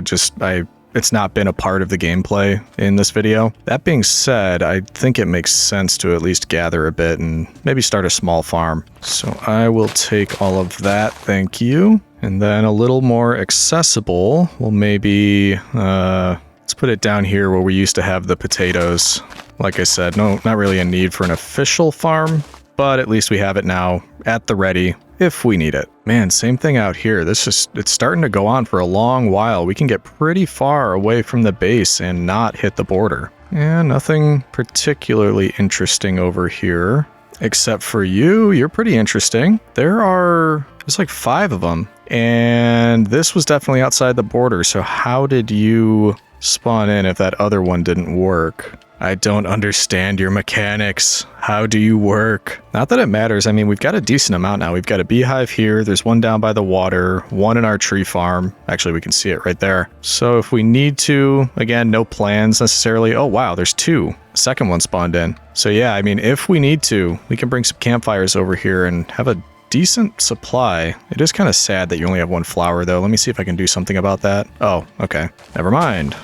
Speaker 1: it's not been a part of the gameplay in this video. That being said, I think it makes sense to at least gather a bit and maybe start a small farm. So I will take all of that, thank you. And then a little more accessible, we'll maybe, let's put it down here where we used to have the potatoes. Like I said, no, not really a need for an official farm, but at least we have it now at the ready if we need it. Man, same thing out here. It's starting to go on for a long while. We can get pretty far away from the base and not hit the border. Yeah, nothing particularly interesting over here. Except for you, you're pretty interesting. There's like 5 of them. And this was definitely outside the border, so how did you spawn in if that other one didn't work? I don't understand your mechanics. How do you work? Not that it matters. I mean, we've got a decent amount now. We've got a beehive here. There's one down by the water, one in our tree farm. Actually, we can see it right there. So if we need to, again, no plans necessarily. Oh, wow, there's 2. The second one spawned in. So yeah, I mean, if we need to, we can bring some campfires over here and have a decent supply. It is kind of sad that you only have 1 flower, though. Let me see if I can do something about that. Oh, okay. Never mind.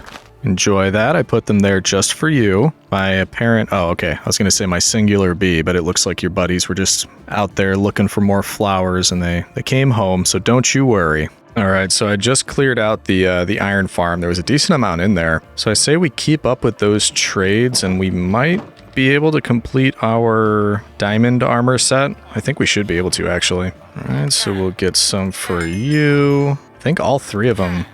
Speaker 1: Enjoy that. I put them there just for you. My apparent... Oh, okay. I was going to say my singular bee, but it looks like your buddies were just out there looking for more flowers, and they came home, so don't you worry. All right, so I just cleared out the iron farm. There was a decent amount in there. So I say we keep up with those trades, and we might be able to complete our diamond armor set. I think we should be able to, actually. All right, so we'll get some for you. I think all 3 of them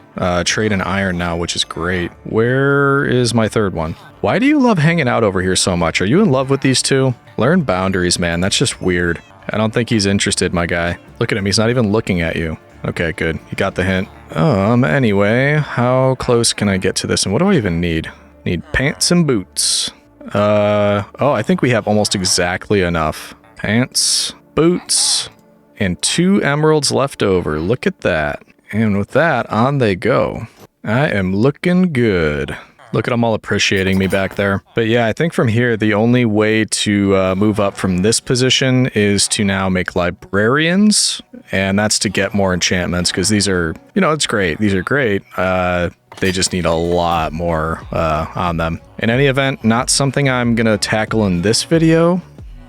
Speaker 1: trade in iron now, which is great. Where is my third one? Why do you love hanging out over here so much? Are you in love with these two? Learn boundaries, man. That's just weird. I don't think he's interested, my guy. Look at him. He's not even looking at you. Okay, good. You got the hint. Anyway, how close can I get to this? And what do I even need? Need pants and boots. I think we have almost exactly enough. Pants, boots, and 2 emeralds left over. Look at that. And with that, on they go. I am looking good. Look at them all appreciating me back there. But yeah, I think from here, the only way to move up from this position is to now make librarians. And that's to get more enchantments, because these are, it's great. These are great. They just need a lot more on them. In any event, not something I'm going to tackle in this video.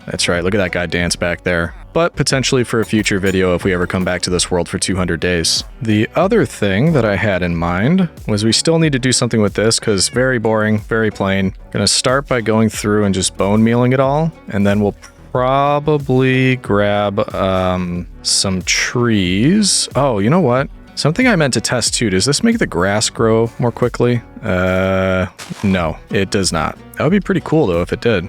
Speaker 1: That's right, look at that guy dance back there. But potentially for a future video if we ever come back to this world for 200 days. The other thing that I had in mind was we still need to do something with this, because very boring, very plain. Gonna start by going through and just bone mealing it all, and then we'll probably grab some trees. Oh, you know what? Something I meant to test too. Does this make the grass grow more quickly? No, it does not. That would be pretty cool though if it did.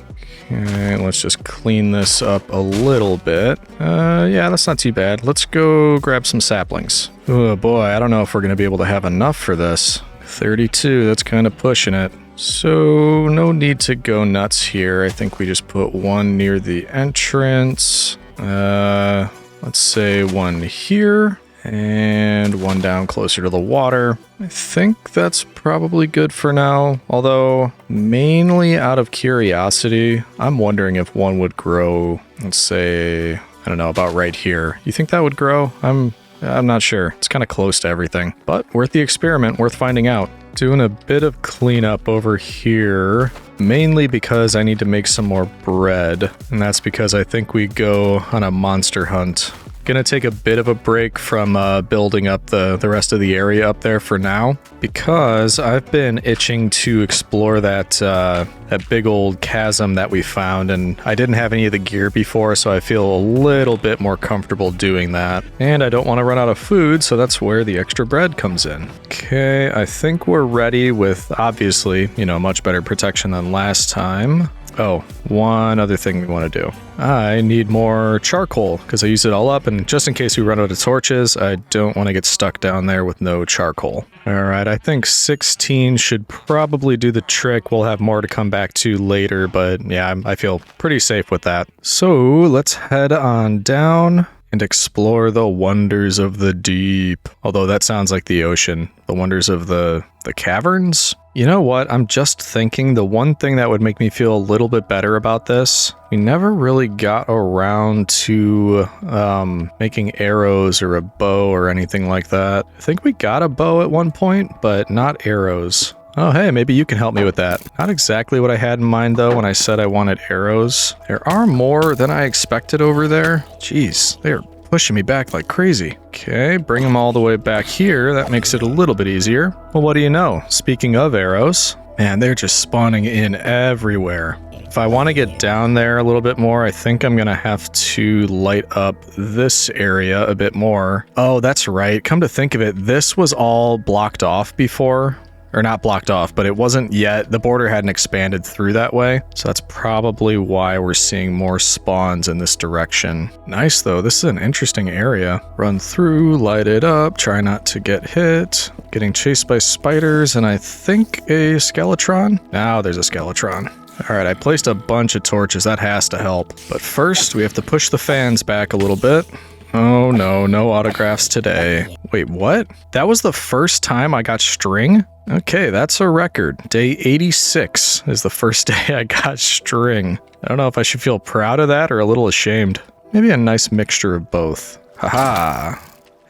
Speaker 1: Okay, let's just clean this up a little bit. Yeah, that's not too bad. Let's go grab some saplings. Oh boy, I don't know if we're gonna be able to have enough for this. 32, that's kind of pushing it. So no need to go nuts here. I think we just put one near the entrance. Let's say one here. And one down closer to the water. I think that's probably good for now. Although, mainly out of curiosity, I'm wondering if one would grow, let's say, I don't know, about right here. You think that would grow? I'm not sure. It's kind of close to everything. But worth the experiment, worth finding out. Doing a bit of cleanup over here. Mainly because I need to make some more bread. And that's because I think we go on a monster hunt. Gonna take a bit of a break from building up the rest of the area up there for now, because I've been itching to explore that big old chasm that we found, and I didn't have any of the gear before, so I feel a little bit more comfortable doing that. And I don't want to run out of food, so that's where the extra bread comes in. Okay, I think we're ready with, obviously, much better protection than last time. Oh, one other thing we want to do. I need more charcoal because I used it all up, and just in case we run out of torches, I don't want to get stuck down there with no charcoal. Alright, I think 16 should probably do the trick. We'll have more to come back to later, but yeah, I feel pretty safe with that. So let's head on down and explore the wonders of the deep. Although that sounds like the ocean. The wonders of the caverns? You know what? I'm just thinking the one thing that would make me feel a little bit better about this, we never really got around to making arrows or a bow or anything like that. I think we got a bow at one point, but not arrows. Oh, hey, maybe you can help me with that. Not exactly what I had in mind, though, when I said I wanted arrows. There are more than I expected over there. Jeez, they're pushing me back like crazy. Okay, bring them all the way back here. That makes it a little bit easier. Well, what do you know? Speaking of arrows, man, they're just spawning in everywhere. If I want to get down there a little bit more, I think I'm going to have to light up this area a bit more. Oh, that's right. Come to think of it, this was all blocked off before. Or not blocked off, but it wasn't yet. The border hadn't expanded through that way. So that's probably why we're seeing more spawns in this direction. Nice though, this is an interesting area. Run through, light it up, try not to get hit. Getting chased by spiders, and I think a Skeletron? Now there's a Skeletron. Alright, I placed a bunch of torches, that has to help. But first, we have to push the fans back a little bit. Oh no, no autographs today. Wait, what? That was the first time I got string? Okay, that's a record. Day 86 is the first day I got string. I don't know if I should feel proud of that or a little ashamed. Maybe a nice mixture of both. Haha.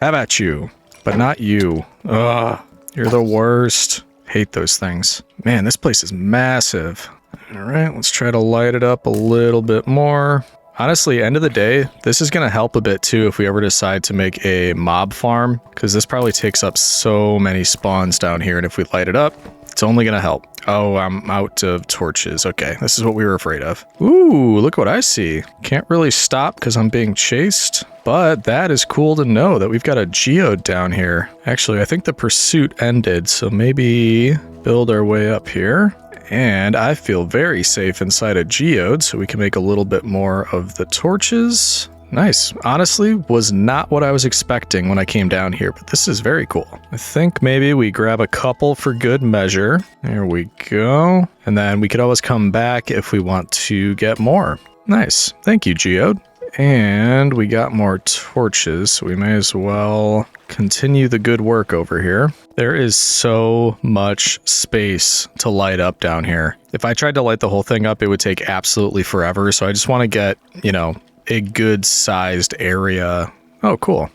Speaker 1: How about you? But not you. Ugh, you're the worst. Hate those things. Man, this place is massive. Alright, let's try to light it up a little bit more. Honestly, end of the day, this is going to help a bit too if we ever decide to make a mob farm, because this probably takes up so many spawns down here, and if we light it up, It's only gonna help. Oh, I'm out of torches. Okay, this is what we were afraid of. Ooh, look what I see. Can't really stop because I'm being chased, but that is cool to know that we've got a geode down here. Actually, I think the pursuit ended, so maybe build our way up here. And I feel very safe inside a geode, so we can make a little bit more of the torches. Nice. Honestly, was not what I was expecting when I came down here, but this is very cool. I think maybe we grab a couple for good measure. There we go. And then we could always come back if we want to get more. Nice. Thank you, geode. And we got more torches, so we may as well continue the good work over here. There is so much space to light up down here. If I tried to light the whole thing up, it would take absolutely forever, so I just want to get, you know, a good sized area. Oh, cool.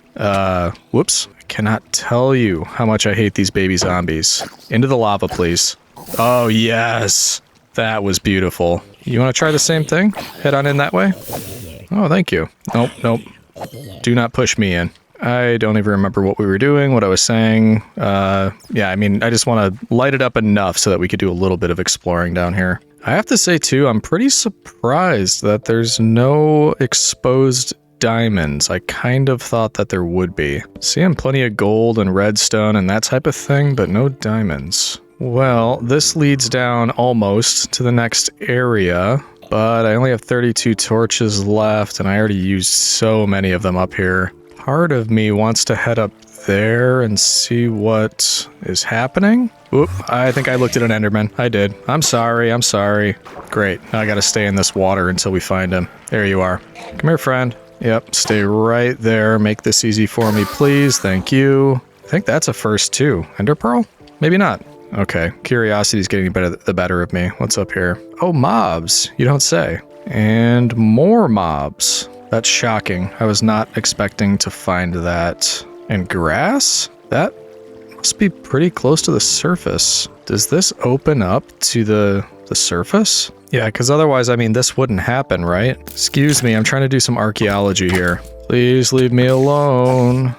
Speaker 1: Whoops. I cannot tell you how much I hate these baby zombies. Into the lava, please. Oh, yes. That was beautiful. You want to try the same thing? Head on in that way? Oh, thank you. Nope, nope. Do not push me in. I don't even remember what we were doing, what I was saying. Yeah, I mean, I just want to light it up enough so that we could do a little bit of exploring down here. I have to say, too, I'm pretty surprised that there's no exposed diamonds. I kind of thought that there would be. Seeing plenty of gold and redstone and that type of thing, but no diamonds. Well, this leads down almost to the next area, but I only have 32 torches left, and I already used so many of them up here. Part of me wants to head up there and see what is happening. Oop, I think I looked at an Enderman. I did. I'm sorry, I'm sorry. Great, now I gotta stay in this water until we find him. There you are. Come here, friend. Yep, stay right there. Make this easy for me, please. Thank you. I think that's a first, too. Ender Pearl? Maybe not. Okay, curiosity's getting the better of me. What's up here? Oh, mobs. You don't say. And more mobs. That's shocking. I was not expecting to find that. And grass? That must be pretty close to the surface. Does this open up to the surface? Yeah, because otherwise, I mean, this wouldn't happen, right? Excuse me, I'm trying to do some archaeology here. Please leave me alone.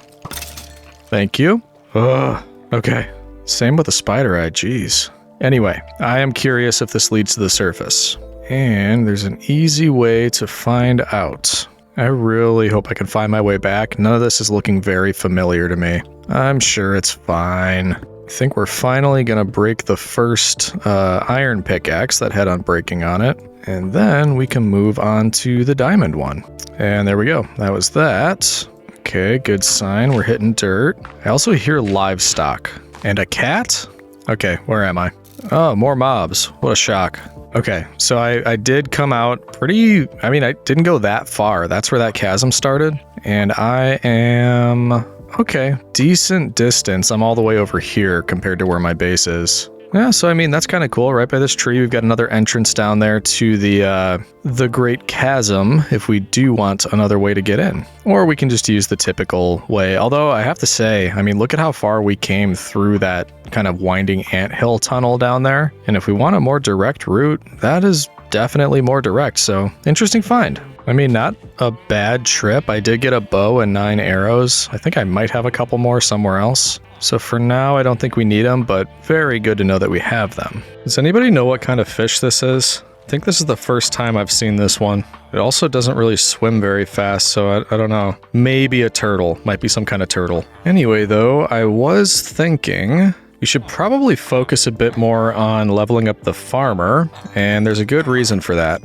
Speaker 1: Thank you. Ugh. Okay. Same with the spider eye, jeez. Anyway, I am curious if this leads to the surface. And there's an easy way to find out. I really hope I can find my way back. None of this is looking very familiar to me. I'm sure it's fine. I think we're finally gonna break the first iron pickaxe that had unbreaking on it. And then we can move on to the diamond one. And there we go. That was that. Okay, good sign. We're hitting dirt. I also hear livestock. And a cat? Okay, where am I? Oh, more mobs. What a shock. Okay, so I did come out pretty... I mean, I didn't go that far. That's where that chasm started. And I am... Okay, decent distance. I'm all the way over here compared to where my base is. Yeah, so I mean, that's kind of cool. Right by this tree, we've got another entrance down there to the Great Chasm, if we do want another way to get in. Or we can just use the typical way. Although, I have to say, I mean, look at how far we came through that kind of winding anthill tunnel down there. And if we want a more direct route, that is definitely more direct. So, interesting find. I mean, not a bad trip. I did get a bow and 9 arrows. I think I might have a couple more somewhere else. So for now, I don't think we need them, but very good to know that we have them. Does anybody know what kind of fish this is? I think this is the first time I've seen this one. It also doesn't really swim very fast, so I don't know. Maybe a turtle. Might be some kind of turtle. Anyway, though, I was thinking we should probably focus a bit more on leveling up the farmer, and there's a good reason for that.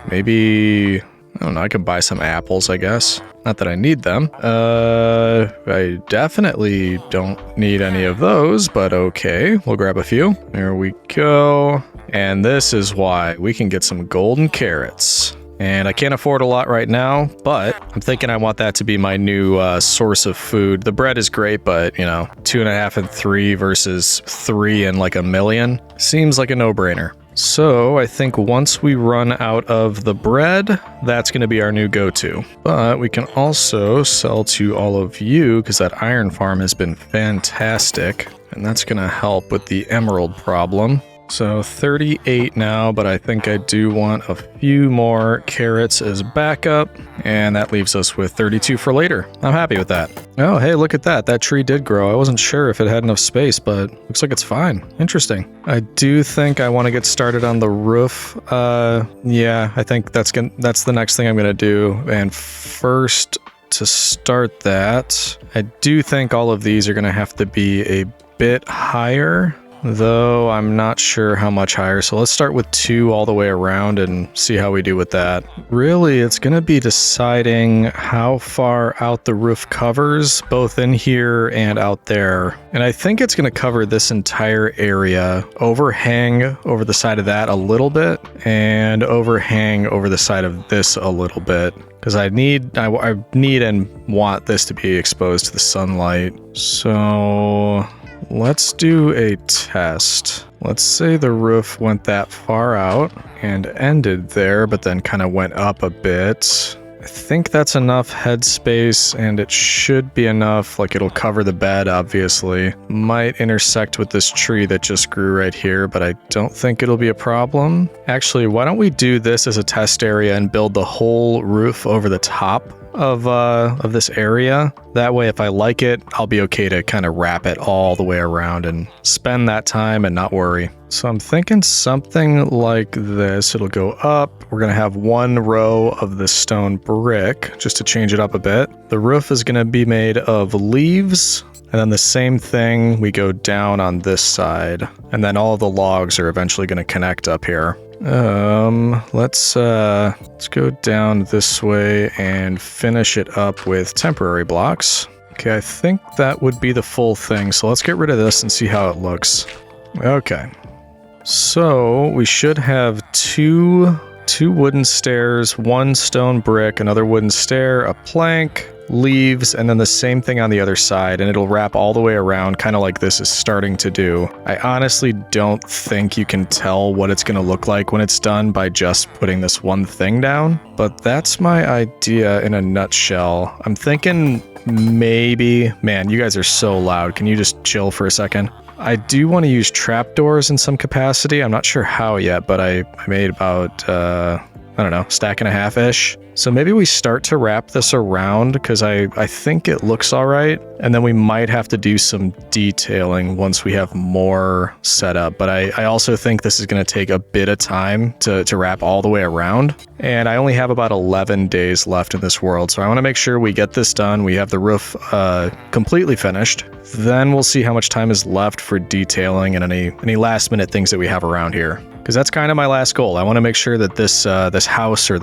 Speaker 1: Maybe... I don't know, I could buy some apples, I guess. Not that I need them. I definitely don't need any of those, but okay. We'll grab a few. There we go. And this is why we can get some golden carrots. And I can't afford a lot right now, but I'm thinking I want that to be my new source of food. The bread is great, but, you know, 2.5 and 3 versus 3 and like 1 million seems like a no-brainer. So I think once we run out of the bread, that's going to be our new go-to. But we can also sell to all of you because that iron farm has been fantastic. And that's going to help with the emerald problem. So 38 now, but I think I do want a few more carrots as backup, and that leaves us with 32 for later. I'm happy with that. Oh, hey, look at that. That tree did grow. I wasn't sure if it had enough space, but looks like it's fine. Interesting. I do think I want to get started on the roof. Yeah, I think that's the next thing I'm going to do. And first, to start that, I do think all of these are going to have to be a bit higher, though I'm not sure how much higher. So let's start with 2 all the way around and see how we do with that. Really, it's going to be deciding how far out the roof covers, both in here and out there. And I think it's going to cover this entire area, overhang over the side of that a little bit, and overhang over the side of this a little bit. Because I need and want this to be exposed to the sunlight. So let's do a test. Let's say the roof went that far out and ended there, but then kind of went up a bit. I think that's enough headspace, and it should be enough, like it'll cover the bed, obviously. Might intersect with this tree that just grew right here, but I don't think it'll be a problem. Actually, why don't we do this as a test area and build the whole roof over the top of this area? That way, if I like it, I'll be okay to kind of wrap it all the way around and spend that time and not worry. So I'm thinking something like this. It'll go up. We're going to have 1 row of the stone brick just to change it up a bit. The roof is going to be made of leaves. And then the same thing, we go down on this side. And then all of the logs are eventually going to connect up here. Let's go down this way and finish it up with temporary blocks. Okay, I think that would be the full thing. So let's get rid of this and see how it looks. Okay. So we should have two wooden stairs, 1 stone brick, another wooden stair, a plank, leaves, and then the same thing on the other side, and it'll wrap all the way around, kind of like this is starting to do. I honestly don't think you can tell what it's going to look like when it's done by just putting this one thing down, but that's my idea in a nutshell. I'm thinking maybe... Man, you guys are so loud. Can you just chill for a second? I do want to use trapdoors in some capacity. I'm not sure how yet, but I made about, I don't know, stack and a half-ish. So maybe we start to wrap this around, because I think it looks all right. And then we might have to do some detailing once we have more set up. But I also think this is going to take a bit of time to wrap all the way around. And I only have about 11 days left in this world. So I want to make sure we get this done. We have the roof completely finished. Then we'll see how much time is left for detailing and any last minute things that we have around here. Because that's kind of my last goal. I want to make sure that this house, or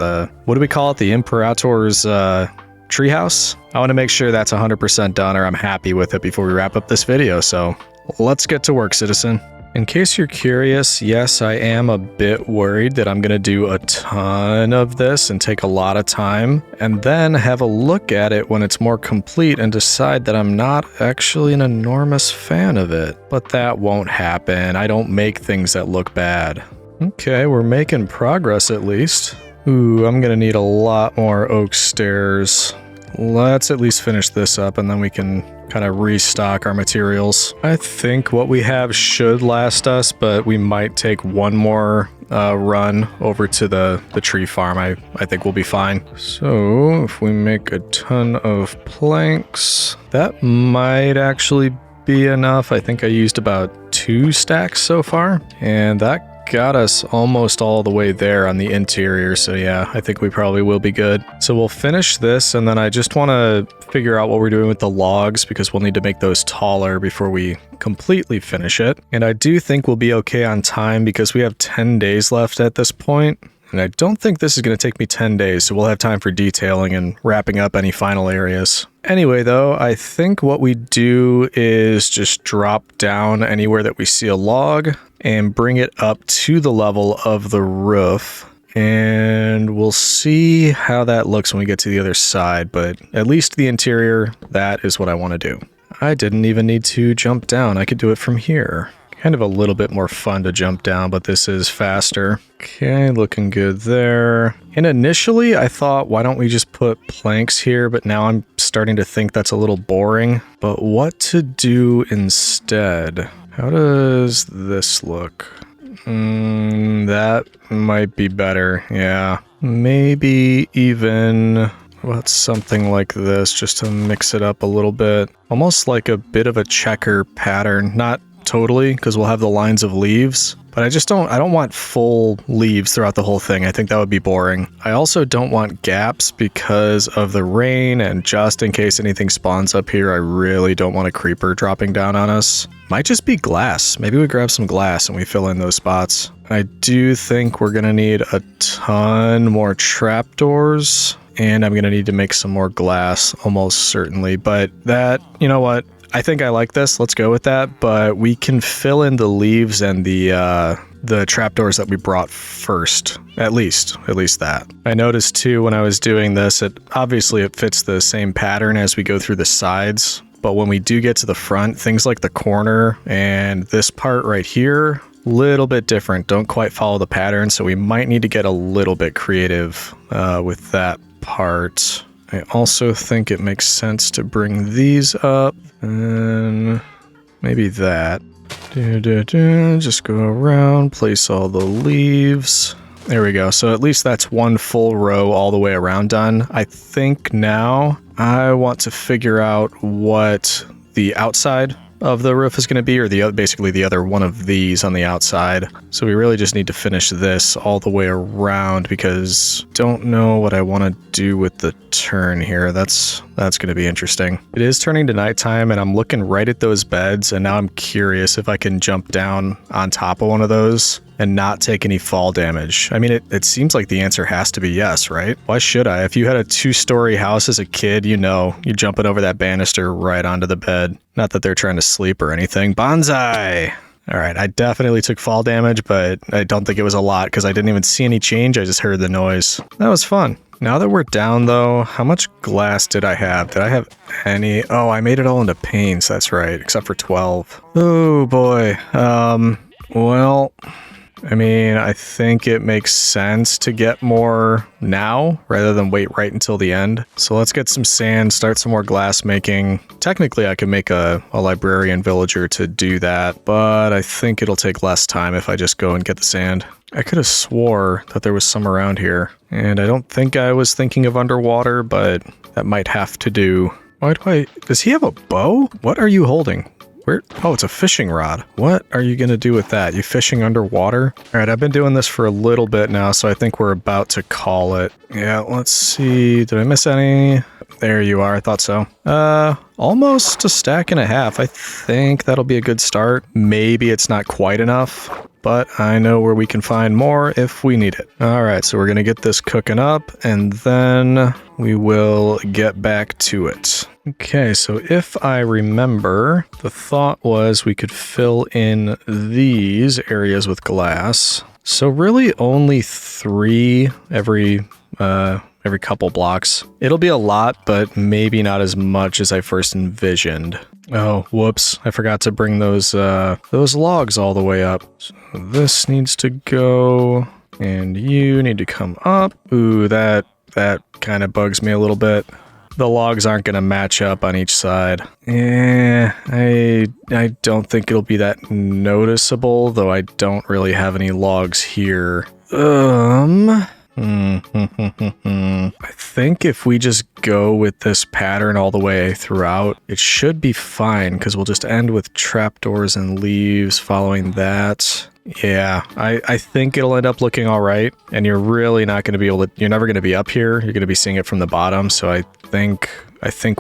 Speaker 1: what do we call it? The Imperator's treehouse? I want to make sure that's 100% done, or I'm happy with it before we wrap up this video. So let's get to work, citizen. In case you're curious, yes, I am a bit worried that I'm going to do a ton of this and take a lot of time, and then have a look at it when it's more complete and decide that I'm not actually an enormous fan of it. But that won't happen. I don't make things that look bad. Okay, we're making progress at least. Ooh, I'm going to need a lot more oak stairs. Let's at least finish this up, and then we can kind of restock our materials. I think what we have should last us, but we might take one more run over to the tree farm. I think we'll be fine. So if we make a ton of planks, that might actually be enough. I think I used about 2 stacks so far, and that got us almost all the way there on the interior, so yeah, I think we probably will be good. So we'll finish this, and then I just want to figure out what we're doing with the logs, because we'll need to make those taller before we completely finish it. And I do think we'll be okay on time, because we have 10 days left at this point. And I don't think this is going to take me 10 days, so we'll have time for detailing and wrapping up any final areas. Anyway, though, I think what we do is just drop down anywhere that we see a log and bring it up to the level of the roof. And we'll see how that looks when we get to the other side, but at least the interior, that is what I want to do. I didn't even need to jump down. I could do it from here. Kind of a little bit more fun to jump down, but this is faster. Okay, looking good there. And initially I thought, why don't we just put planks here? But now I'm starting to think that's a little boring. But what to do instead? How does this look? That might be better, yeah. Maybe even... What's something like this, just to mix it up a little bit? Almost like a bit of a checker pattern. Not totally, because we'll have the lines of leaves. But I don't want full leaves throughout the whole thing. I think that would be boring. I also don't want gaps because of the rain, and just in case anything spawns up here, I really don't want a creeper dropping down on us. Might just be glass. Maybe we grab some glass and we fill in those spots. I do think we're gonna need a ton more trapdoors. And I'm going to need to make some more glass, almost certainly. But that, you know what? I think I like this. Let's go with that. But we can fill in the leaves and the trapdoors that we brought first. At least that. I noticed too when I was doing this, it fits the same pattern as we go through the sides. But when we do get to the front, things like the corner and this part right here, little bit different. Don't quite follow the pattern. So we might need to get a little bit creative with that part. I also think it makes sense to bring these up and maybe that. Just go around, place all the leaves. There we go. So at least that's one full row all the way around done. I think now I want to figure out what the outside of the roof is going to be, or basically the other one of these on the outside. So we really just need to finish this all the way around because don't know what I want to do with the turn here. That's going to be interesting. It is turning to nighttime and I'm looking right at those beds, and now I'm curious if I can jump down on top of one of those and not take any fall damage. I mean, it seems like the answer has to be yes, right? Why should I? If you had a 2-story house as a kid, you're jumping over that banister right onto the bed. Not that they're trying to sleep or anything. Bonsai! All right, I definitely took fall damage, but I don't think it was a lot because I didn't even see any change. I just heard the noise. That was fun. Now that we're down though, how much glass did I have? Did I have any? Oh, I made it all into panes, that's right, except for 12. Oh boy. Well, I mean, I think it makes sense to get more now rather than wait right until the end. So let's get some sand, start some more glass making. Technically, I could make a librarian villager to do that, but I think it'll take less time if I just go and get the sand. I could have swore that there was some around here, and I don't think I was thinking of underwater, but that might have to do. Does he have a bow? What are you holding? Oh, it's a fishing rod. What are you going to do with that? You fishing underwater? All right, I've been doing this for a little bit now, so I think we're about to call it. Yeah, let's see. Did I miss any? There you are. I thought so. Almost a stack and a half. I think that'll be a good start. Maybe it's not quite enough, but I know where we can find more if we need it. All right, so we're going to get this cooking up, and then we will get back to it. Okay, so if I remember, the thought was we could fill in these areas with glass. So really only 3 every couple blocks. It'll be a lot, but maybe not as much as I first envisioned. Oh, whoops. I forgot to bring those logs all the way up. So this needs to go, and you need to come up. Ooh, that kind of bugs me a little bit. The logs aren't going to match up on each side. I don't think it'll be that noticeable, though I don't really have any logs here. I think if we just go with this pattern all the way throughout, it should be fine, because we'll just end with trapdoors and leaves following that. Yeah, I think it'll end up looking all right, and you're really not going to be able to, you're never going to be up here, you're going to be seeing it from the bottom, so I think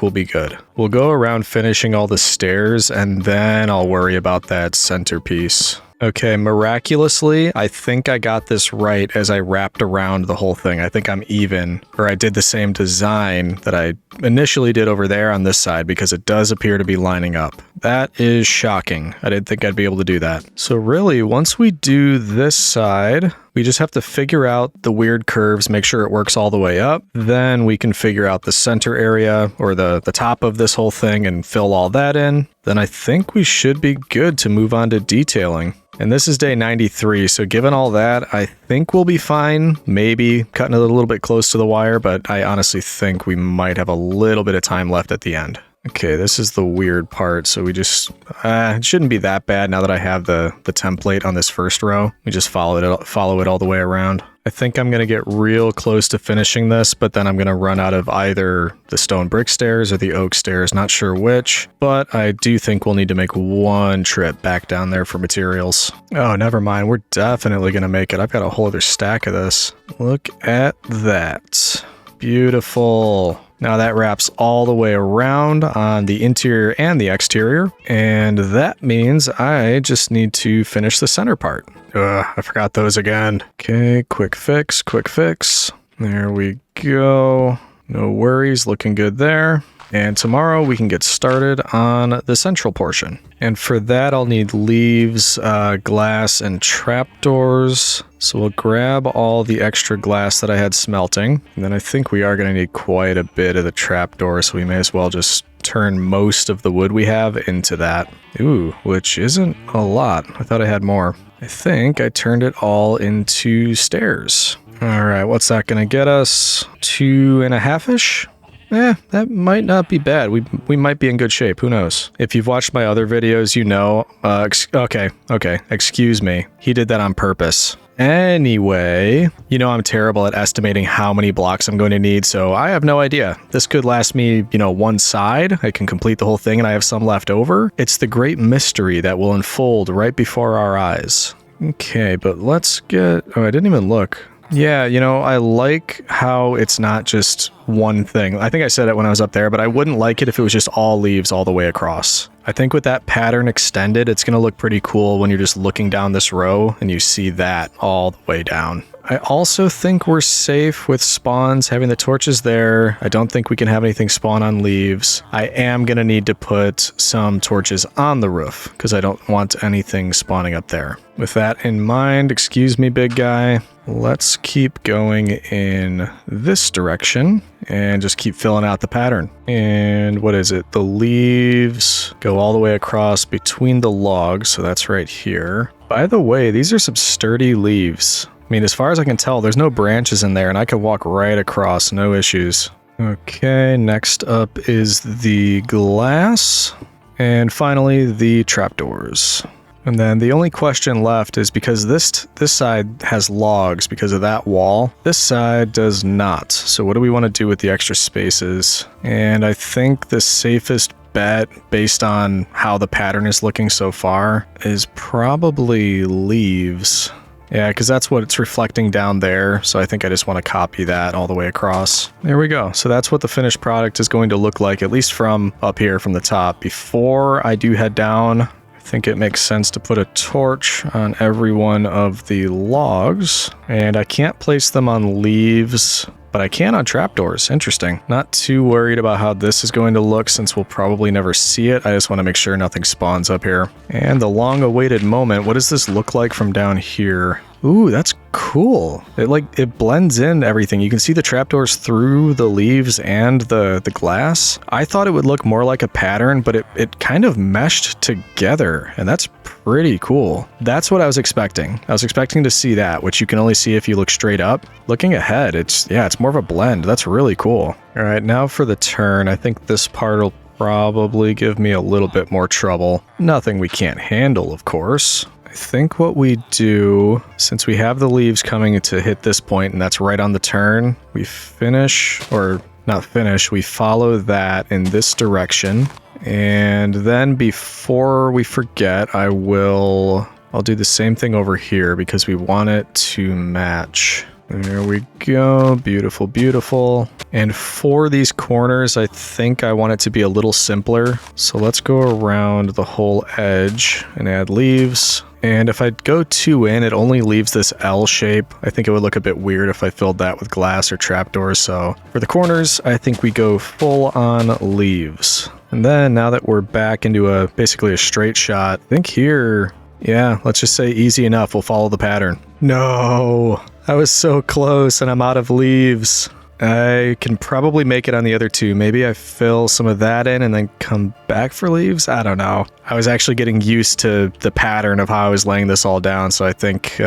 Speaker 1: we'll be good. We'll go around finishing all the stairs, and then I'll worry about that centerpiece. Okay, miraculously, I think I got this right as I wrapped around the whole thing. I think I'm even, or I did the same design that I initially did over there on this side, because it does appear to be lining up. That is shocking. I didn't think I'd be able to do that. So really, once we do this side, we just have to figure out the weird curves, make sure it works all the way up. Then we can figure out the center area, or the top of this whole thing, and fill all that in. Then I think we should be good to move on to detailing. And this is day 93, so given all that, I think we'll be fine. Maybe cutting it a little bit close to the wire, but I honestly think we might have a little bit of time left at the end. Okay, this is the weird part. So we just, it shouldn't be that bad now that I have the template on this first row. We just follow it all the way around. I think I'm going to get real close to finishing this, but then I'm going to run out of either the stone brick stairs or the oak stairs, not sure which, but I do think we'll need to make one trip back down there for materials. Oh, never mind. We're definitely going to make it. I've got a whole other stack of this. Look at that. Beautiful. Now that wraps all the way around on the interior and the exterior, and that means I just need to finish the center part. I forgot those again. Okay, quick fix, quick fix. There we go. No worries, looking good there. And tomorrow we can get started on the central portion. And for that, I'll need leaves, glass, and trapdoors. So we'll grab all the extra glass that I had smelting. And then I think we are going to need quite a bit of the trapdoor, so we may as well just turn most of the wood we have into that. Ooh, which isn't a lot. I thought I had more. I think I turned it all into stairs. All right, what's that going to get us? 2.5-ish? That might not be bad. We might be in good shape. Who knows? If you've watched my other videos, you know. Okay. Excuse me. He did that on purpose. Anyway, you know I'm terrible at estimating how many blocks I'm going to need, so I have no idea. This could last me, one side. I can complete the whole thing and I have some left over. It's the great mystery that will unfold right before our eyes. Okay, but let's get... Oh, I didn't even look. Yeah, I like how it's not just one thing. I think I said it when I was up there, but I wouldn't like it if it was just all leaves all the way across. I think with that pattern extended, it's going to look pretty cool when you're just looking down this row and you see that all the way down. I also think we're safe with spawns having the torches there. I don't think we can have anything spawn on leaves. I am going to need to put some torches on the roof because I don't want anything spawning up there. With that in mind, excuse me, big guy, let's keep going in this direction and just keep filling out the pattern. And what is it? The leaves go all the way across between the logs, so that's right here. By the way, these are some sturdy leaves. I mean, as far as I can tell, there's no branches in there, and I can walk right across, no issues. Okay, next up is the glass, and finally the trapdoors. And then the only question left is because this side has logs because of that wall, this side does not. So what do we want to do with the extra spaces? And I think the safest bet, based on how the pattern is looking so far, is probably leaves. Yeah, because that's what it's reflecting down there, so I think I just want to copy that all the way across. There we go. So that's what the finished product is going to look like, at least from up here from the top. Before I do head down, I think it makes sense to put a torch on every one of the logs, and I can't place them on leaves, but I can on trapdoors. Interesting. Not too worried about how this is going to look since we'll probably never see it. I just want to make sure nothing spawns up here. And the long-awaited moment. What does this look like from down here? Ooh, that's cool. It blends in everything. You can see the trapdoors through the leaves and the glass. I thought it would look more like a pattern, but it kind of meshed together, and that's pretty cool. That's what I was expecting. I was expecting to see that, which you can only see if you look straight up. Looking ahead, it's more of a blend. That's really cool. All right, now for the turn. I think this part will probably give me a little bit more trouble. Nothing we can't handle, of course. I think what we do, since we have the leaves coming to hit this point, and that's right on the turn, we finish, or not finish, we follow that in this direction. And then before we forget, I'll do the same thing over here because we want it to match. There we go. Beautiful, beautiful. And for these corners, I think I want it to be a little simpler. So let's go around the whole edge and add leaves. And if I go 2 in, it only leaves this L shape. I think it would look a bit weird if I filled that with glass or trapdoors. So for the corners, I think we go full on leaves. And then now that we're back into basically a straight shot, I think here, yeah, let's just say easy enough. We'll follow the pattern. No, I was so close and I'm out of leaves. I can probably make it on the other two. Maybe I fill some of that in and then come back for leaves? I don't know. I was actually getting used to the pattern of how I was laying this all down, so I think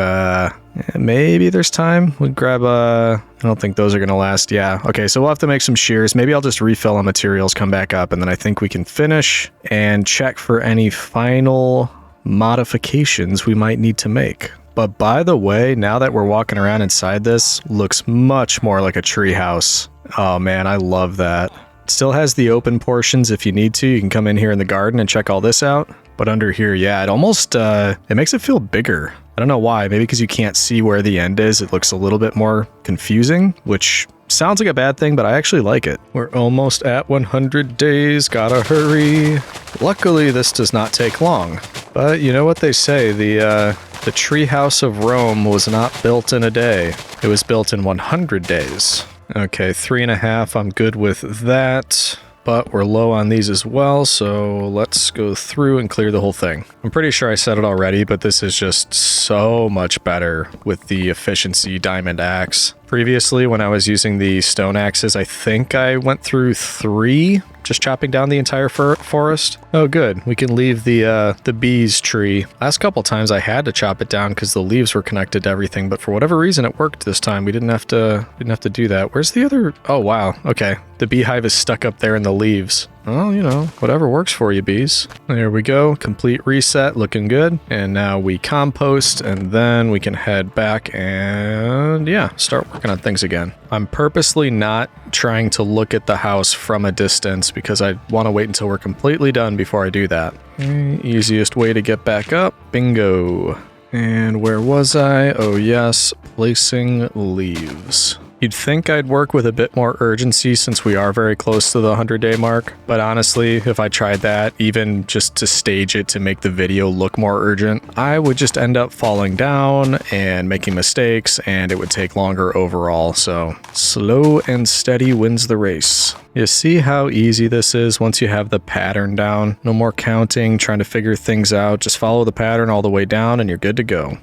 Speaker 1: maybe there's time. We'll grab I don't think those are going to last. Yeah, okay, so we'll have to make some shears. Maybe I'll just refill on materials, come back up, and then I think we can finish and check for any final modifications we might need to make. But by the way, now that we're walking around inside this, looks much more like a tree house. Oh man, I love that. It still has the open portions if you need to. You can come in here in the garden and check all this out. But under here, yeah, it almost, it makes it feel bigger. I don't know why, maybe because you can't see where the end is. It looks a little bit more confusing, which sounds like a bad thing, but I actually like it. We're almost at 100 days, gotta hurry. Luckily, this does not take long. But you know what they say, the treehouse of Rome was not built in a day. It was built in 100 days. Okay, 3.5, I'm good with that. But we're low on these as well, so let's go through and clear the whole thing. I'm pretty sure I said it already, but this is just so much better with the efficiency diamond axe. Previously, when I was using the stone axes, I think I went through 3, just chopping down the entire forest. Oh good, we can leave the bees tree. Last couple times I had to chop it down because the leaves were connected to everything, but for whatever reason it worked this time. We didn't have to do that. Where's the other? Oh wow, okay. The beehive is stuck up there in the leaves. Well, you know, whatever works for you, bees. There we go, complete reset, looking good. And now we compost, and then we can head back and, yeah, start working on things again. I'm purposely not trying to look at the house from a distance because I want to wait until we're completely done before I do that. Easiest way to get back up, bingo. And where was I? Oh yes, placing leaves. You'd think I'd work with a bit more urgency since we are very close to the 100-day mark, but honestly, if I tried that, even just to stage it to make the video look more urgent, I would just end up falling down and making mistakes, and it would take longer overall, so slow and steady wins the race. You see how easy this is once you have the pattern down? No more counting, trying to figure things out, just follow the pattern all the way down and you're good to go.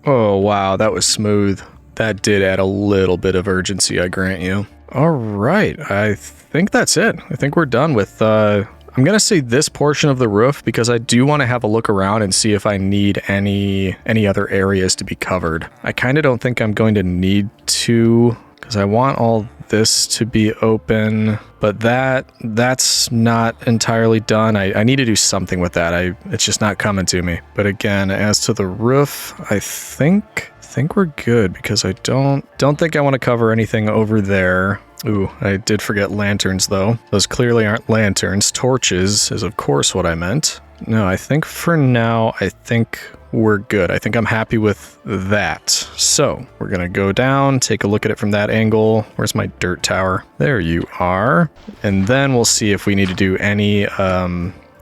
Speaker 1: Oh wow, that was smooth. That did add a little bit of urgency, I grant you. All right, I think that's it. I think we're done with, I'm gonna say this portion of the roof because I do want to have a look around and see if I need any other areas to be covered. I kind of don't think I'm going to need to because I want all this to be open, but that's not entirely done. I need to do something with that. It's just not coming to me. But again, as to the roof, I think we're good because I don't think I want to cover anything over there. Ooh, I did forget lanterns though. Those clearly aren't lanterns. Torches is of course what I meant. No, I think for now, I think we're good. I think I'm happy with that. So we're gonna go down, take a look at it from that angle. Where's my dirt tower? There you are. And then we'll see if we need to do any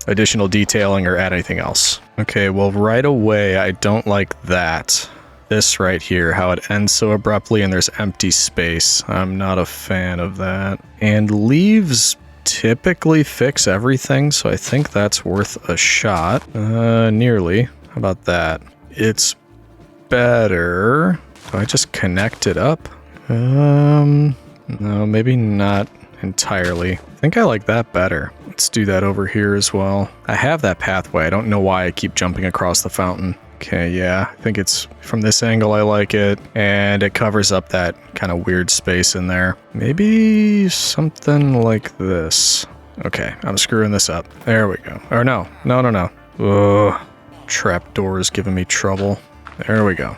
Speaker 1: additional detailing or add anything else. Okay, well right away, I don't like that. This right here, how it ends so abruptly and there's empty space. I'm not a fan of that. And leaves typically fix everything, so I think that's worth a shot. Nearly. How about that? It's better. Do I just connect it up? No, maybe not entirely. I think I like that better. Let's do that over here as well. I have that pathway. I don't know why I keep jumping across the fountain. Okay, yeah, I think it's from this angle I like it, and it covers up that kind of weird space in there. Maybe something like this. Okay, I'm screwing this up. There we go. Or no. Ugh, trapdoor is giving me trouble. There we go.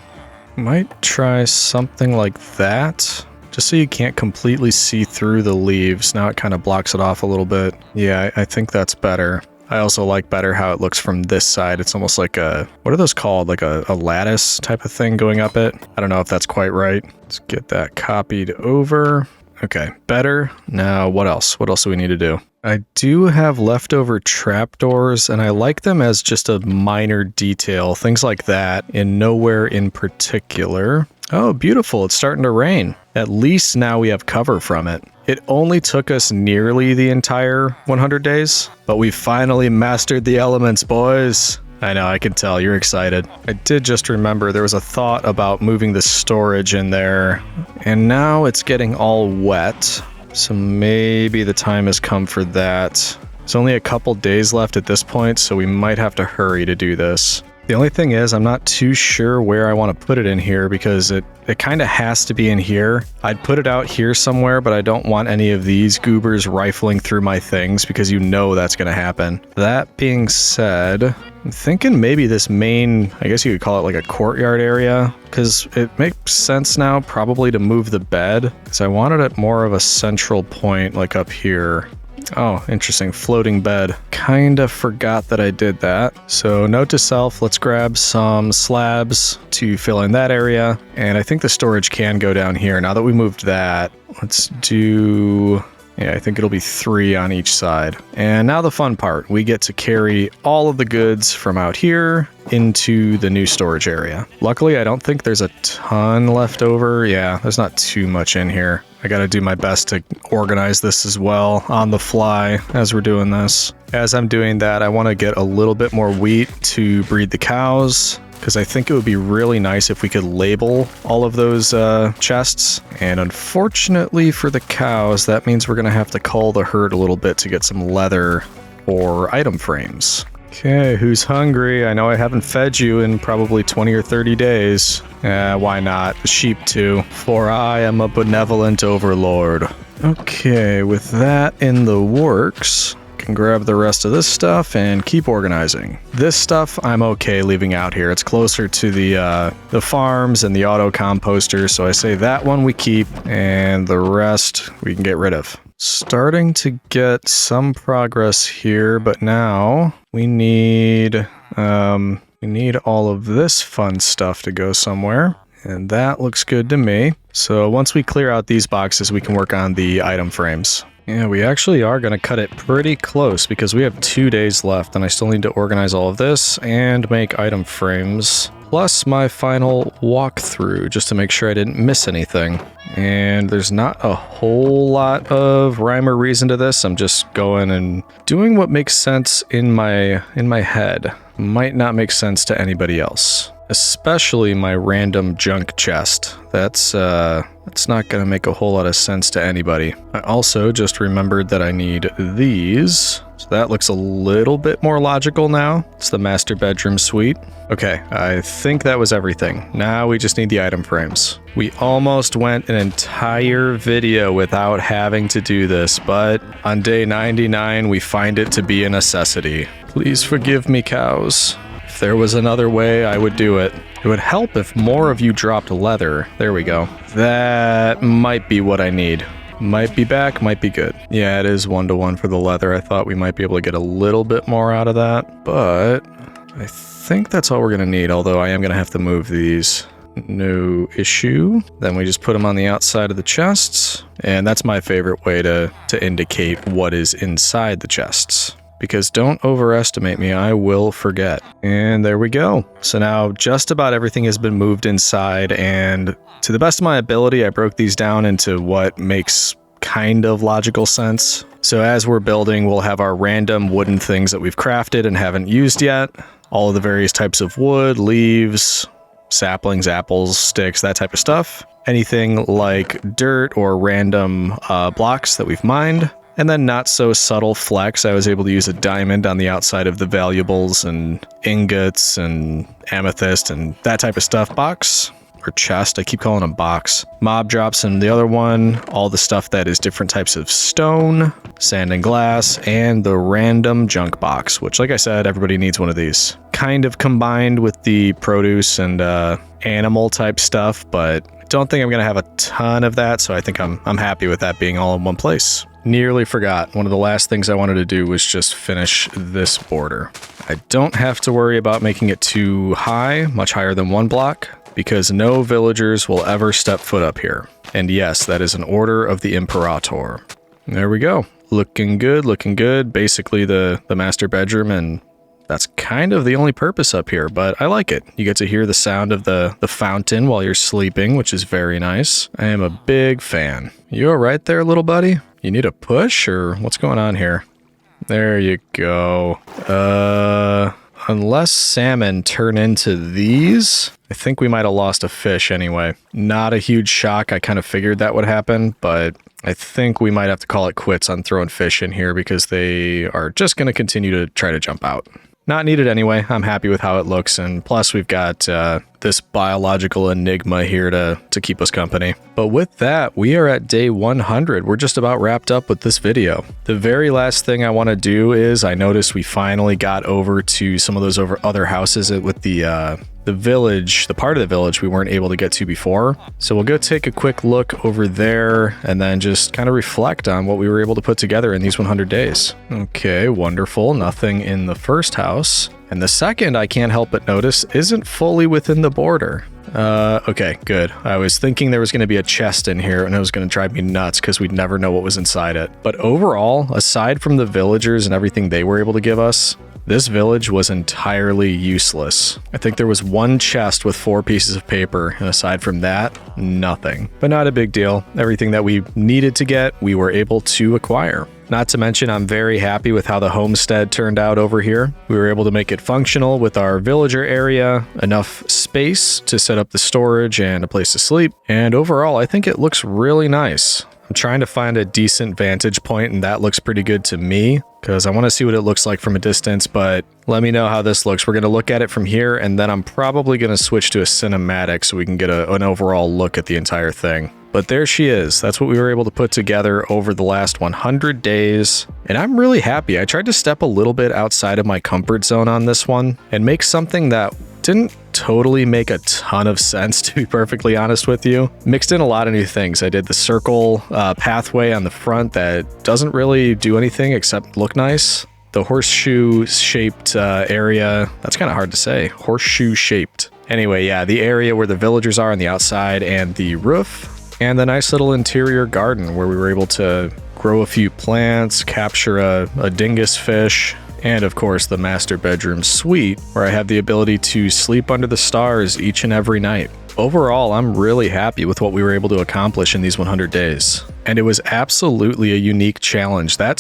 Speaker 1: Might try something like that, just so you can't completely see through the leaves. Now it kind of blocks it off a little bit. Yeah, I think that's better. I also like better how it looks from this side. It's almost like a, what are those called? Like a lattice type of thing going up it. I don't know if that's quite right. Let's get that copied over. Okay, better. Now, what else? What else do we need to do? I do have leftover trapdoors, and I like them as just a minor detail. Things like that, and nowhere in particular. Oh, beautiful. It's starting to rain. At least now we have cover from it. It only took us nearly the entire 100 days, but we finally mastered the elements, boys. I know, I can tell. You're excited. I did just remember there was a thought about moving the storage in there, and now it's getting all wet, so maybe the time has come for that. There's only a couple days left at this point, so we might have to hurry to do this. The only thing is, I'm not too sure where I want to put it in here because it kind of has to be in here. I'd put it out here somewhere, but I don't want any of these goobers rifling through my things because you know that's going to happen. That being said, I'm thinking maybe this main, I guess you could call it like a courtyard area, because it makes sense now probably to move the bed, because I wanted it more of a central point like up here. Oh, interesting. Floating bed. Kinda forgot that I did that. So note to self, let's grab some slabs to fill in that area. And I think the storage can go down here. Now that we moved that, let's do... Yeah, I think it'll be 3 on each side. And now the fun part. We get to carry all of the goods from out here into the new storage area. Luckily, I don't think there's a ton left over. Yeah, there's not too much in here. I gotta do my best to organize this as well on the fly as we're doing this. As I'm doing that, I want to get a little bit more wheat to breed the cows, because I think it would be really nice if we could label all of those chests. And unfortunately for the cows, that means we're going to have to cull the herd a little bit to get some leather or item frames. Okay, who's hungry? I know I haven't fed you in probably 20 or 30 days. Why not? The sheep too. For I am a benevolent overlord. Okay, with that in the works, can grab the rest of this stuff and keep organizing. This stuff I'm okay leaving out here. It's closer to the farms and the auto composter, so I say that one we keep and the rest we can get rid of. Starting to get some progress here, but now we need all of this fun stuff to go somewhere, and that looks good to me. So once we clear out these boxes, we can work on the item frames. Yeah, we actually are going to cut it pretty close because we have 2 days left and I still need to organize all of this and make item frames, plus my final walkthrough just to make sure I didn't miss anything. And there's not a whole lot of rhyme or reason to this. I'm just going and doing what makes sense in my head. Might not make sense to anybody else. Especially my random junk chest. That's not going to make a whole lot of sense to anybody. I also just remembered that I need these. So that looks a little bit more logical now. It's the master bedroom suite. Okay, I think that was everything. Now we just need the item frames. We almost went an entire video without having to do this, but on day 99 we find it to be a necessity. Please forgive me, cows. If there was another way, I would do it. It would help if more of you dropped leather. There we go. That might be what I need. Might be back, might be good. Yeah, it is 1-to-1 for the leather. I thought we might be able to get a little bit more out of that, but I think that's all we're gonna need, although I am gonna have to move these. No issue. Then we just put them on the outside of the chests, and that's my favorite way to indicate what is inside the chests. Because don't overestimate me, I will forget. And there we go. So now just about everything has been moved inside, and to the best of my ability, I broke these down into what makes kind of logical sense. So as we're building, we'll have our random wooden things that we've crafted and haven't used yet. All of the various types of wood, leaves, saplings, apples, sticks, that type of stuff. Anything like dirt or random blocks that we've mined. And then not so subtle flex, I was able to use a diamond on the outside of the valuables and ingots and amethyst and that type of stuff box. Or chest, I keep calling them box. Mob drops in the other one, all the stuff that is different types of stone, sand and glass, and the random junk box, which like I said, everybody needs one of these. Kind of combined with the produce and animal type stuff, but don't think I'm gonna have a ton of that, so I think I'm happy with that being all in one place. Nearly forgot, one of the last things I wanted to do was just finish this border. I don't have to worry about making it too high, much higher than 1 block, because no villagers will ever step foot up here. And yes, that is an order of the Imperator. There we go. Looking good, looking good. Basically the master bedroom, and that's kind of the only purpose up here, but I like it. You get to hear the sound of the fountain while you're sleeping, which is very nice. I am a big fan. You all right there, little buddy? You need a push, or what's going on here? There you go. unless salmon turn into these, I think we might have lost a fish anyway. Not a huge shock. I kind of figured that would happen, but I think we might have to call it quits on throwing fish in here because they are just going to continue to try to jump out. Not needed anyway. I'm happy with how it looks, and plus we've got this biological enigma here to keep us company. But with that, we are at day 100. We're just about wrapped up with this video. The very last thing I want to do is I noticed we finally got over to some of those other houses with the village, the part of the village we weren't able to get to before. So we'll go take a quick look over there and then just kind of reflect on what we were able to put together in these 100 days. Okay, wonderful. Nothing in the first house. And the second, I can't help but notice, isn't fully within the border. Okay, good. I was thinking there was going to be a chest in here and it was going to drive me nuts because we'd never know what was inside it. But overall, aside from the villagers and everything they were able to give us, this village was entirely useless. I think there was one chest with 4 pieces of paper, and aside from that, nothing. But not a big deal. Everything that we needed to get, we were able to acquire. Not to mention, I'm very happy with how the homestead turned out over here. We were able to make it functional with our villager area, enough space to set up the storage and a place to sleep, and overall, I think it looks really nice. I'm trying to find a decent vantage point, and that looks pretty good to me because I want to see what it looks like from a distance, but let me know how this looks. We're going to look at it from here, and then I'm probably going to switch to a cinematic so we can get an overall look at the entire thing. But there she is. That's what we were able to put together over the last 100 days, and I'm really happy. I tried to step a little bit outside of my comfort zone on this one and make something that didn't totally make a ton of sense, to be perfectly honest with you. Mixed in a lot of new things. I did the circle pathway on the front that doesn't really do anything except look nice. The horseshoe-shaped area, that's kind of hard to say. Horseshoe-shaped. Anyway, yeah, the area where the villagers are on the outside and the roof. And the nice little interior garden where we were able to grow a few plants, capture a dingus fish, and of course the master bedroom suite where I have the ability to sleep under the stars each and every night. Overall, I'm really happy with what we were able to accomplish in these 100 days. And it was absolutely a unique challenge. That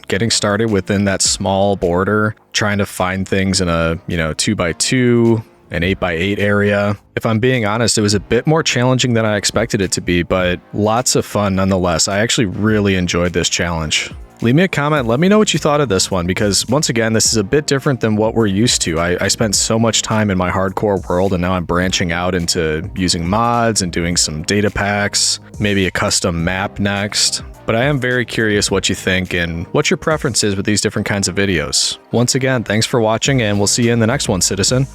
Speaker 1: getting started within that small border, trying to find things in a 2x2, an 8x8 area. If I'm being honest, it was a bit more challenging than I expected it to be, but lots of fun nonetheless. I actually really enjoyed this challenge. Leave me a comment, let me know what you thought of this one, because once again, this is a bit different than what we're used to. I spent so much time in my hardcore world, and now I'm branching out into using mods and doing some data packs, maybe a custom map next. But I am very curious what you think and what your preference is with these different kinds of videos. Once again, thanks for watching, and we'll see you in the next one, citizen.